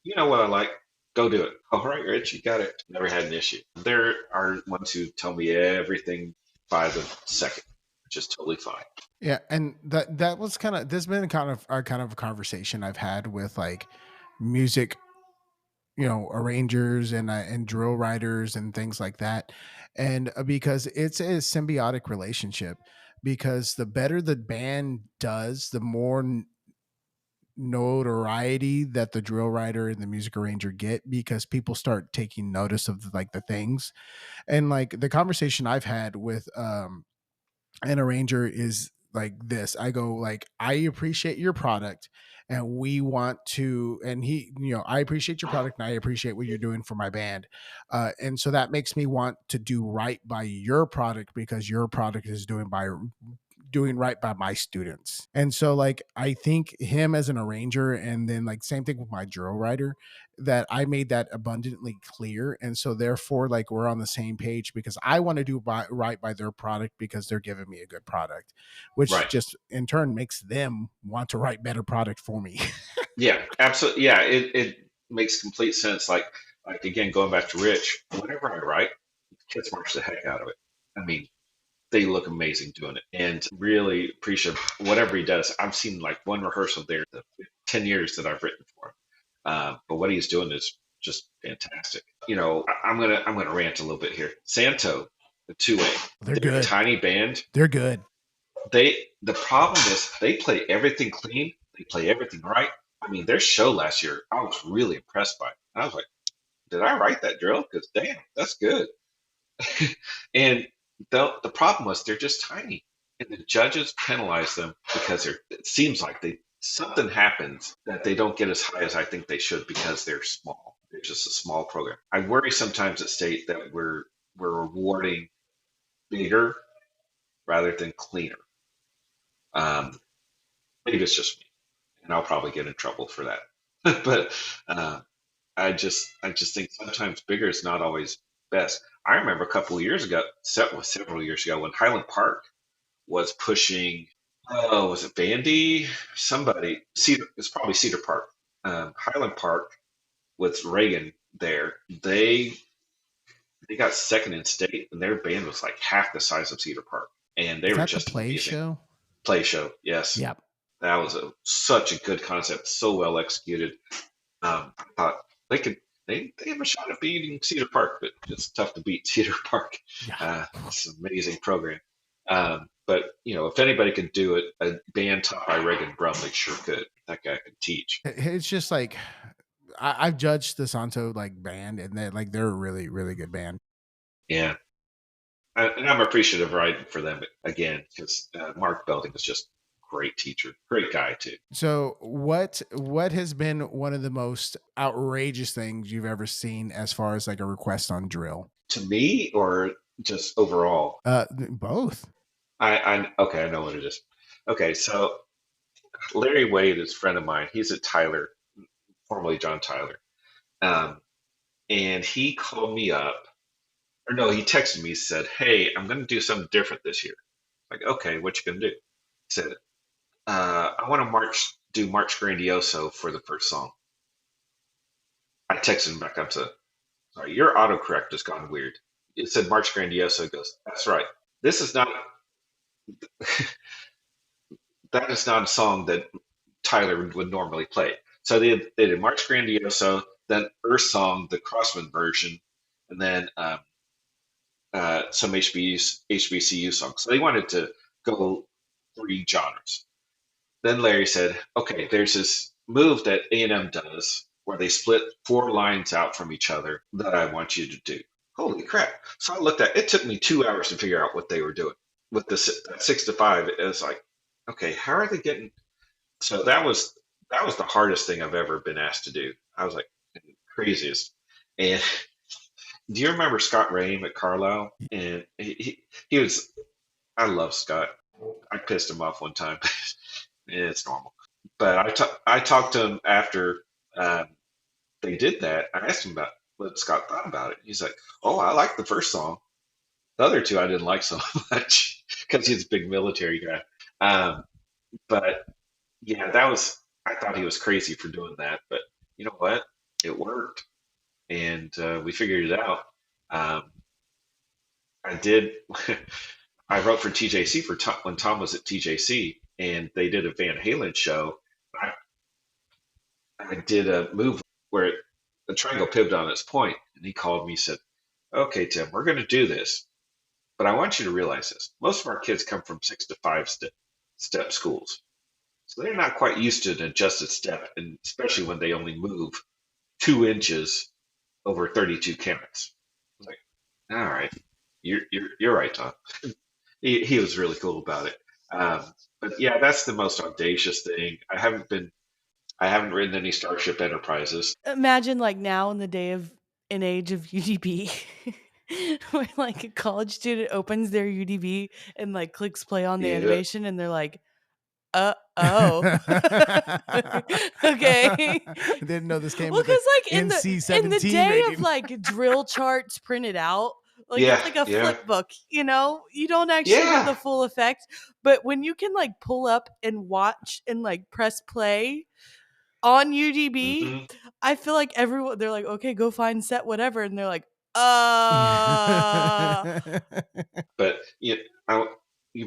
B: "You know what I like? Go do it." All right, Rich, you got it. Never had an issue. There are ones who tell me everything by the second, which is totally fine.
C: Yeah, and that was kind of there's been kind of a conversation I've had with like music, arrangers and drill writers and things like that, and because it's a symbiotic relationship, because the better the band does, the more notoriety that the drill writer and the music arranger get, because people start taking notice of like the things. And like the conversation I've had with an arranger is like this. I go like, I appreciate your product and we want to, and he, I appreciate your product and I appreciate what you're doing for my band. And so that makes me want to do right by your product, because your product is doing right by my students. And so like I think him as an arranger, and then like same thing with my drill writer, that I made that abundantly clear. And so therefore like we're on the same page, because I want to do right by their product because they're giving me a good product, which
B: Right.
C: just in turn makes them want to write better product for me.
B: Yeah, absolutely. Yeah, it makes complete sense. Like again, going back to Rich, whenever I write, kids march the heck out of it. I mean, they look amazing doing it, and really appreciate whatever he does. I've seen like one rehearsal there the 10 years that I've written for him. But what he's doing is just fantastic. I'm gonna rant a little bit here. Santo, the 2A,
C: They're
B: they're a
C: good.
B: tiny band.
C: They're good.
B: The problem is they play everything clean. They play everything right. I mean, their show last year, I was really impressed by it. I was like, did I write that drill? Because damn, that's good. And the problem was they're just tiny, and the judges penalize them because it seems like something happens that they don't get as high as I think they should because they're small. They're just a small program. I worry sometimes at state that we're rewarding bigger rather than cleaner. Maybe it's just me, and I'll probably get in trouble for that. But I just think sometimes bigger is not always best. I remember a couple of years ago, several years ago, when Highland Park was pushing. Oh, was it Bandy? Somebody Cedar. It's probably Cedar Park. Highland Park with Reagan there. They got second in state, and their band was like half the size of Cedar Park, and they
C: Is
B: were
C: that the
B: just
C: play
B: amazing.
C: show?
B: Play show, yes.
C: Yep.
B: That was such a good concept, so well executed. I thought they have a shot at beating Cedar Park, but it's tough to beat Cedar Park.
C: Yeah.
B: It's an amazing program. But if anybody could do it, a band taught by Reagan Brumley sure could. That guy could teach.
C: It's just like I've judged the Santo like band, and they're a really, really good band.
B: Yeah. And I'm appreciative of writing for them again, because Mark Belding is just great teacher, great guy too.
C: So what has been one of the most outrageous things you've ever seen as far as like a request on drill?
B: To me, or just overall?
C: Both.
B: Okay, I know what it is. Okay, so Larry Wade is a friend of mine. He's at Tyler, formerly John Tyler. And he called me up, or no, he texted me, said, "Hey, I'm going to do something different this year." Like, okay, what you going to do? He said, "I want to do March Grandioso for the first song." I texted him back. I'm saying, "Sorry, your autocorrect has gone weird. It said March Grandioso." He goes, "That's right. This is not, that is not a song that Tyler would normally play." So they did March Grandioso, then Earth Song, the Crossman version, and then some HBCU songs. So they wanted to go 3 genres. Then Larry said, "Okay, there's this move that A&M does where they split 4 lines out from each other that I want you to do." Holy crap! So I looked at it. Took me 2 hours to figure out what they were doing with the 6 to 5. It was like, okay, how are they getting? So that was the hardest thing I've ever been asked to do. I was like, craziest. And do you remember Scott Rame at Carlisle? And he was, I love Scott. I pissed him off one time. It's normal. But I talked to him after they did that. I asked him about what Scott thought about it. He's like, "Oh, I like the first song. The other 2 I didn't like so much," because he's a big military guy. But yeah, I thought he was crazy for doing that. But you know what? It worked. And we figured it out. I did. I wrote for TJC for Tom, when Tom was at TJC, and they did a Van Halen show. I did a move where the triangle pivoted on its point, and he called me and said, "Okay, Tim, we're going to do this, but I want you to realize this. Most of our kids come from 6 to 5 step schools, so they're not quite used to an adjusted step, and especially when they only move 2 inches over 32 counts." I was like, "All right, you're right, Tom." He was really cool about it. But yeah, that's the most audacious thing. I haven't written any Starship Enterprises.
A: Imagine like now in the age of UDB, where like a college student opens their UDB and like clicks play on the
B: Yeah.
A: animation, and they're like, oh. Okay.
C: Didn't know this came
A: Well,
C: with
A: because like in
C: NC-17
A: the day
C: rating.
A: of like drill charts printed out, like
B: Yeah,
A: it's like a
B: yeah.
A: flip book, you don't actually
B: Yeah.
A: get the full effect. But when you can like pull up and watch and like press play on UDB,
B: Mhm.
A: I feel like everyone, they're like, okay, go find set whatever, and they're like,
B: But you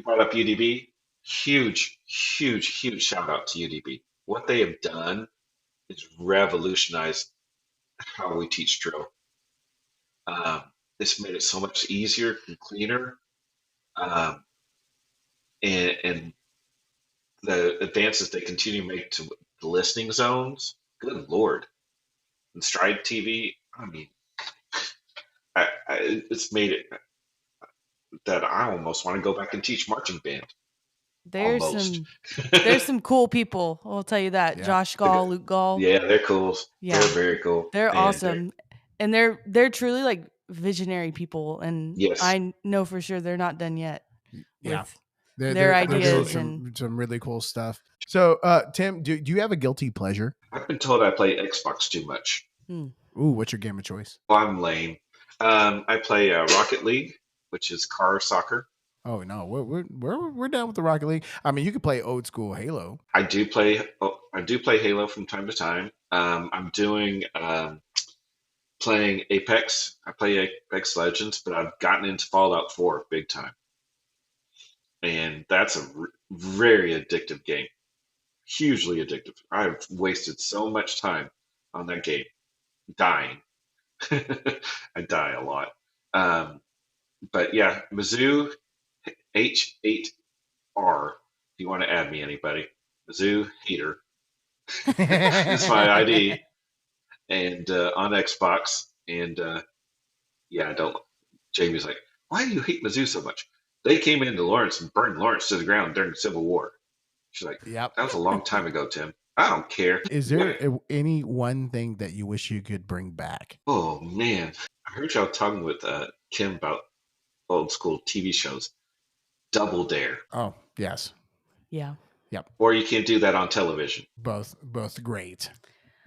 B: brought up UDB. Huge, huge, huge shout out to UDB. What they have done is revolutionized how we teach drill. This made it so much easier and cleaner. Um, and the advances they continue to make to the listening zones, good Lord. And Stride TV, I mean, it's made it that I almost want to go back and teach marching band.
A: there's
B: Almost.
A: some cool people, I'll tell you that.
C: Yeah.
A: Josh Gall, Luke Gall.
B: Yeah, they're cool.
A: Yeah.
B: They're very cool.
A: They're
B: And
A: awesome. And they're truly like visionary people, and
B: Yes.
A: I know for sure they're not done yet.
C: Yeah.
A: Their
C: They're
A: ideas
C: doing some really cool stuff. So, Tim, do you have a guilty pleasure?
B: I've been told I play Xbox too much.
C: Ooh, what's your game of choice?
B: Well, I'm lame. I play Rocket League, which is car soccer.
C: Oh no, we're down with the Rocket League. I mean, you could play old school Halo.
B: I do play Halo from time to time. I'm doing playing Apex. I play Apex Legends, but I've gotten into Fallout 4 big time, and that's a very addictive game. Hugely addictive. I've wasted so much time on that game, dying. I die a lot. But yeah, Mizzou H8R. If you want to add me, anybody, Mizzou Hater. That's my ID, and on Xbox. And yeah, I don't. Jamie's like, "Why do you hate Mizzou so much?" They came into Lawrence and burned Lawrence to the ground during the Civil War. She's like,
C: Yep.
B: that was a long time ago, Tim. I don't care.
C: Is there any one thing that you wish you could bring back?
B: Oh, man. I heard y'all talking with Kim about old school TV shows. Double Dare.
C: Oh, yes.
A: Yeah.
C: Yep.
B: Or you can do that on television.
C: Both great.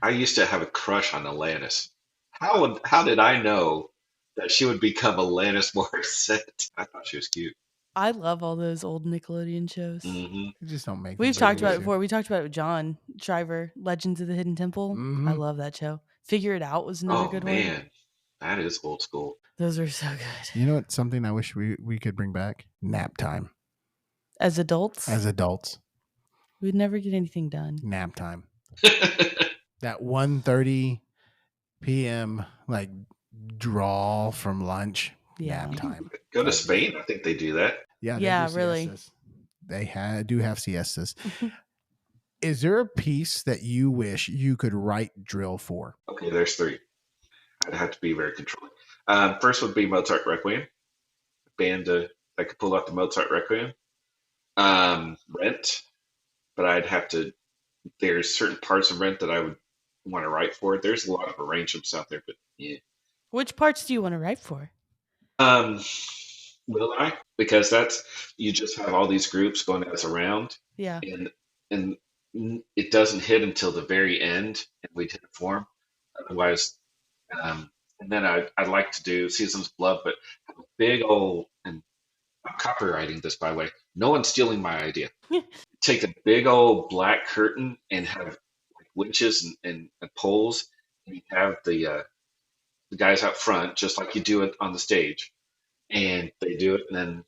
B: I used to have a crush on Alanis. How did I know that she would become Alanis Morissette? I thought she was cute.
A: I love all those old Nickelodeon shows.
B: Mm-hmm.
C: You just don't make.
A: We've talked about it before. We talked about it with John Shriver, Legends of the Hidden Temple.
C: Mm-hmm.
A: I love that show. Figure It Out was another good one.
B: Oh, man. That is old school.
A: Those are so good.
C: You know what? Something I wish we could bring back? Nap time.
A: As adults?
C: As adults.
A: We'd never get anything done.
C: Nap time. That 1:30 p.m. like draw from lunch.
A: Yeah.
C: Nap time.
B: Go to Spain. I think they do that.
C: Yeah.
A: Yeah,
C: do
A: really.
C: siestas. They do have siestas. Is there a piece that you wish you could write drill for?
B: Okay, there's three. I'd have to be very controlling. First would be Mozart Requiem. Band that could pull out the Mozart Requiem. Rent, but I'd have to. There's certain parts of Rent that I would want to write for. There's a lot of arrangements out there, but yeah.
A: Which parts do you want to write for?
B: Will I? Because you just have all these groups going as around.
A: Yeah.
B: And it doesn't hit until the very end, and we didn't form. Otherwise, and then I'd like to do Seasons of Love, but have a big old, and I'm copywriting this, by the way. No one's stealing my idea. Take a big old black curtain and have like winches and poles, and you have the guys out front, just like you do it on the stage, and they do it. And then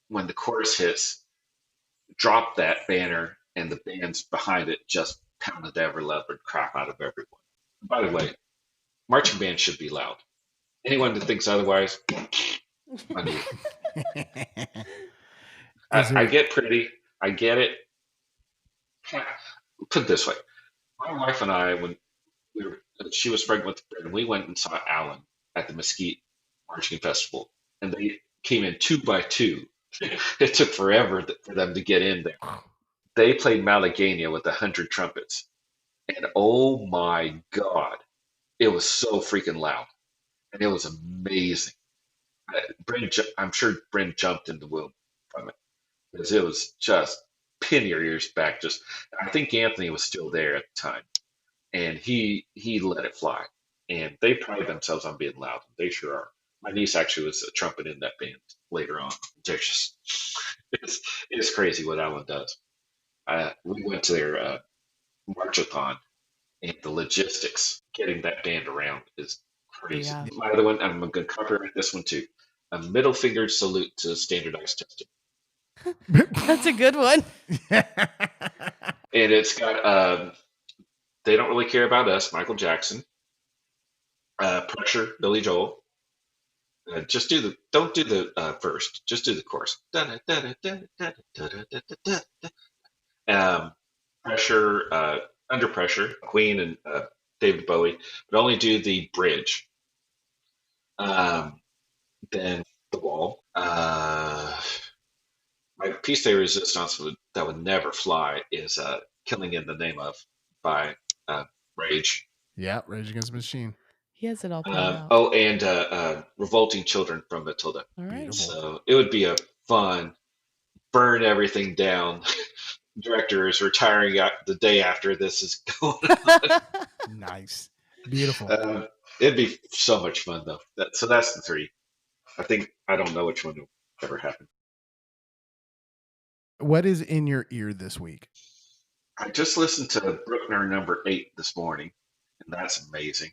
B: when the chorus hits, drop that banner, and the bands behind it just pound the ever loving crap out of everyone. By the way, marching band should be loud. Anyone that thinks otherwise, on you. I get pretty. I get it. Put it this way: my wife and I, when she was pregnant with Brandon, we went and saw Alan at the Mesquite Marching Festival, and they came in 2 by 2. It took forever for them to get in there. They played Malagueña with 100 trumpets, and oh my God, it was so freaking loud, and it was amazing. I'm sure Brent jumped in the womb from it because it was just pin your ears back. I think Anthony was still there at the time, and he let it fly. And they pride themselves on being loud. They sure are. My niece actually was a trumpet in that band later on. They're just it's crazy what Alan does. We went to their marchathon, and the logistics getting that band around is crazy.
A: Yeah.
B: My other one, I'm going to cover this one too. A middle finger salute to standardized testing.
A: That's a good one.
B: And it's got they don't really care about us, Michael Jackson. Pressure, Billy Joel. Don't do the first, just do the chorus. Pressure, Under Pressure, Queen and David Bowie, but only do the bridge. Then The Wall. My piece de resistance that would never fly is Killing in the Name of by Rage.
C: Yeah, Rage Against the Machine.
A: He has it all planned out.
B: Oh, and Revolting Children from Matilda.
A: All right.
C: Beautiful.
B: So it would be a fun, burn everything down. Director is retiring the day after this is going on.
C: Nice. Beautiful.
B: It'd be so much fun, though. So that's the three. I don't know which one will ever happen.
C: What is in your ear this week?
B: I just listened to Bruckner number 8 this morning, and that's amazing.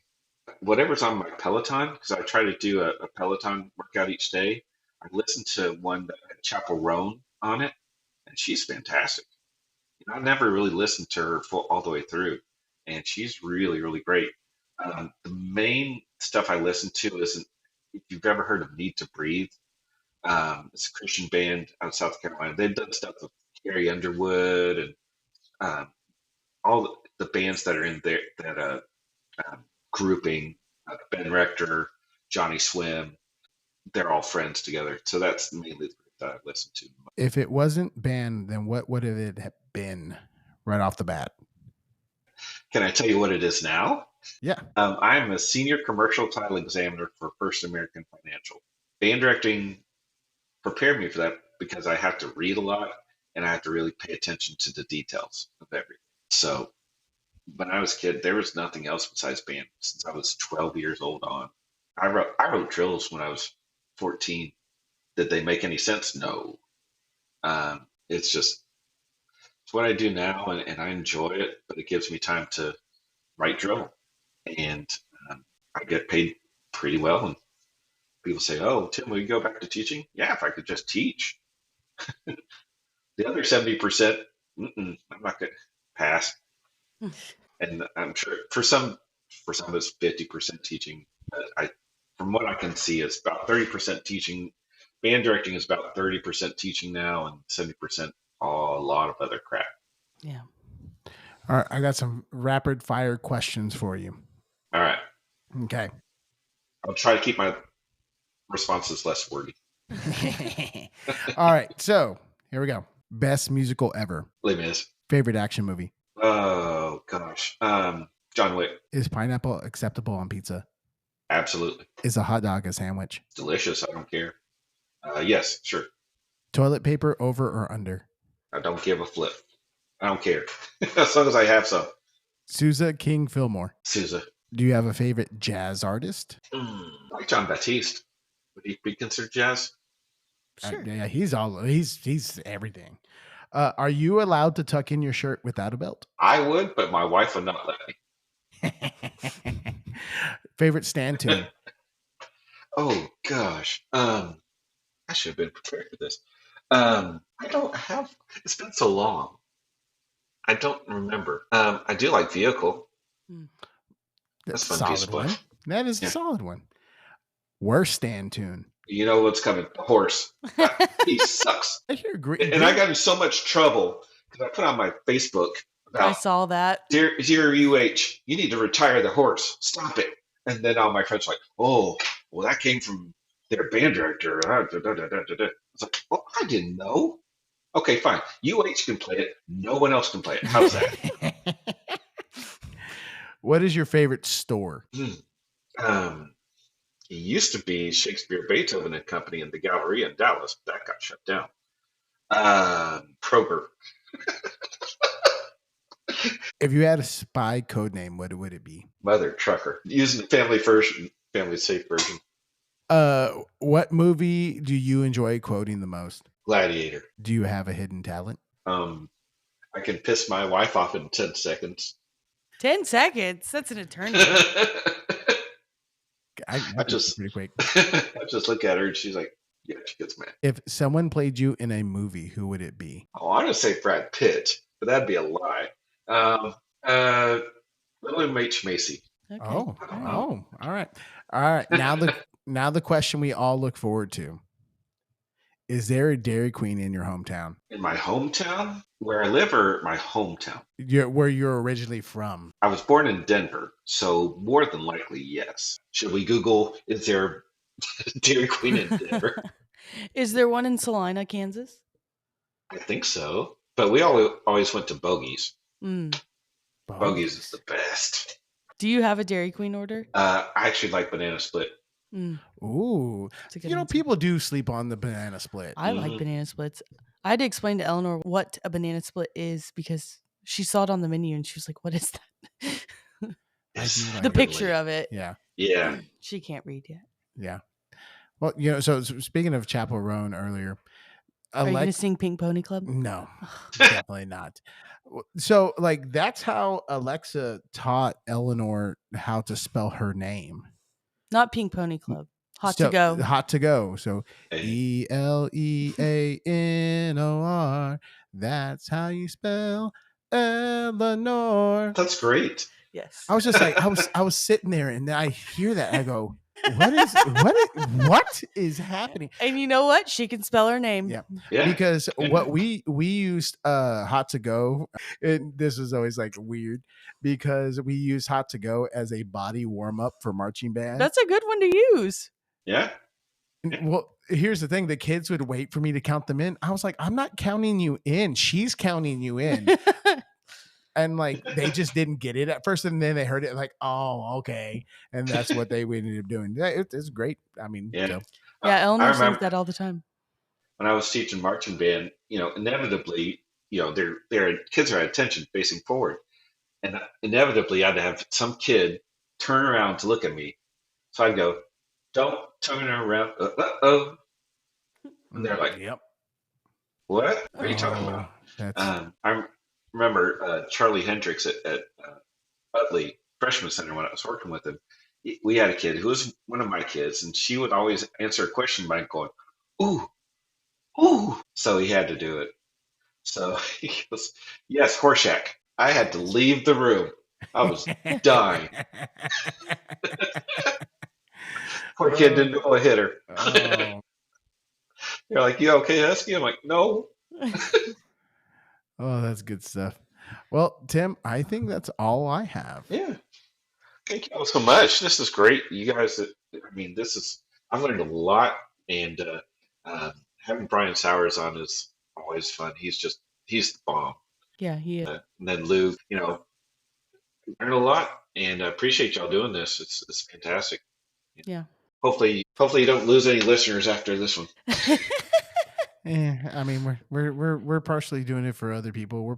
B: Whatever's on my Peloton, because I try to do a Peloton workout each day, I listened to one that had Chapel Roan on it, and she's fantastic. I never really listened to her all the way through, and she's really, really great. The main stuff I listen to isn't, if you've ever heard of Need to Breathe, it's a Christian band out of South Carolina. They've done stuff with Carrie Underwood and all the bands that are in there, that grouping, Ben Rector, Johnny Swim, they're all friends together. So that's mainly the group that I listen to.
C: If it wasn't band, then what would it been right off the bat?
B: Can I tell you what it is now?
C: Yeah.
B: I'm a senior commercial title examiner for First American Financial. Band directing prepared me for that because I have to read a lot and I have to really pay attention to the details of everything. So when I was a kid, there was nothing else besides band since I was 12 years old on. I wrote drills when I was 14. Did they make any sense? No. It's just it's what I do now, and I enjoy it, but it gives me time to write drill, and I get paid pretty well. And people say, "Oh, Tim, will you go back to teaching?" Yeah, if I could just teach. The other 70%, I'm not going to pass. And I'm sure for some it's 50% teaching. But from what I can see, it's about 30% teaching. Band directing is about 30% teaching now, and 70% a lot of other crap.
A: Yeah.
C: All right, I got some rapid fire questions for you.
B: All right.
C: Okay.
B: I'll try to keep my responses less wordy.
C: All right, so here we go. Best musical ever.
B: Les Mis.
C: Favorite action movie.
B: Oh gosh. John Wick.
C: Is pineapple acceptable on pizza?
B: Absolutely.
C: Is a hot dog a sandwich?
B: Delicious. I don't care. Yes, sure.
C: Toilet paper over or under?
B: I don't give a flip. I don't care. As long as I have some.
C: Sousa King Fillmore.
B: Sousa.
C: Do you have a favorite jazz artist?
B: Like John Baptiste. Would he be considered jazz?
C: Sure. Yeah, he's everything. Are you allowed to tuck in your shirt without a belt?
B: I would, but my wife would not let
C: me. Favorite stand tune?
B: Oh gosh. I should have been prepared for this. I don't have. It's been so long. I don't remember. I do like Vehicle.
C: That's a solid one. That is a solid one. Worst stand tune.
B: You know what's coming. The horse. He sucks.
C: I hear
B: and I got in so much trouble because I put on my Facebook about.
A: I saw that.
B: Dear UH, you need to retire the horse. Stop it. And then all my friends were like, oh, well, that came from their band director. I was like, well, I didn't know. Okay, fine. UH can play it. No one else can play it. How's that?
C: What is your favorite store?
B: It used to be Shakespeare, Beethoven and Company in the Galleria in Dallas. That got shut down. Kroger.
C: If you had a spy code name, what would it be?
B: Mother Trucker. Using the family safe version.
C: What movie do you enjoy quoting the most?
B: Gladiator.
C: Do you have a hidden talent?
B: I can piss my wife off in 10 seconds.
A: 10 seconds? That's an eternity.
B: I just pretty quick. I just look at her and she's like, yeah, she gets mad.
C: If someone played you in a movie, who would it be?
B: Oh, I'm gonna say Brad Pitt, but that'd be a lie. William H. Macy.
C: Okay. Oh, all right. Now the question we all look forward to. Is there a Dairy Queen in your hometown?
B: In my hometown? Where I live or my hometown?
C: Where you're originally from.
B: I was born in Denver, so more than likely, yes. Should we Google, is there a Dairy Queen in Denver?
A: Is there one in Salina, Kansas?
B: I think so. But we always went to Bogey's. Bogey's is the best.
A: Do you have a Dairy Queen order?
B: I actually like banana split.
C: Ooh, people do sleep on the banana split.
A: I like banana splits. I had to explain to Eleanor what a banana split is because she saw it on the menu and she was like, "What is that?" The picture of it.
B: Yeah.
A: She can't read yet.
C: Yeah. Well, so speaking of Chapel Roan earlier,
A: are you going to sing Pink Pony Club?
C: No, definitely not. So, that's how Alexa taught Eleanor how to spell her name.
A: Not Pink Pony Club. Hot to go.
C: Hot to go. So ELEANOR. That's how you spell Eleanor.
B: That's great.
A: Yes.
C: I was just like, I was sitting there and I hear that. I go, what is happening?
A: And you know what? She can spell her name.
C: Yeah. Because what we used Hot to Go, and this was always weird because we used Hot to Go as a body warm up for marching band.
A: That's a good one to use.
B: Yeah.
C: Well, here's the thing: the kids would wait for me to count them in. I was like, I'm not counting you in. She's counting you in. And like they just didn't get it at first, and then they heard it like, oh, okay, and that's what they ended up doing. It's great. I mean,
B: Yeah.
C: so.
A: Yeah, Eleanor says that all the time.
B: When I was teaching marching band, inevitably, their kids are at attention facing forward, and inevitably I'd have some kid turn around to look at me. So I'd go, "Don't turn around." Oh, and they're like,
C: "Yep,
B: what are you talking about?" I remember Charlie Hendricks at Utley Freshman Center when I was working with him. We had a kid who was one of my kids, and she would always answer a question by going, "Ooh, ooh." So he had to do it. So he goes, "Yes, Horshack." I had to leave the room. I was dying. Poor kid didn't know a hitter. You're like, "You okay, Husky?" I'm like, "No."
C: Oh, that's good stuff. Well, Tim, I think that's all I have.
B: Yeah. Thank you all so much. This is great. You guys, I've learned a lot, and having Brian Sowers on is always fun. He's the bomb.
A: Yeah, he is.
B: And then Lou, learned a lot, and I appreciate y'all doing this. It's fantastic.
A: Yeah.
B: Hopefully you don't lose any listeners after this one.
C: I mean, we're partially doing it for other people. We're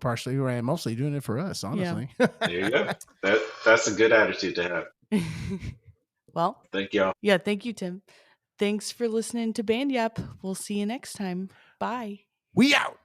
C: mostly doing it for us, honestly.
B: Yeah. There you go. That's a good attitude to have.
A: Well,
B: thank y'all.
A: Yeah, thank you, Tim. Thanks for listening to Band Yap. We'll see you next time. Bye.
C: We out.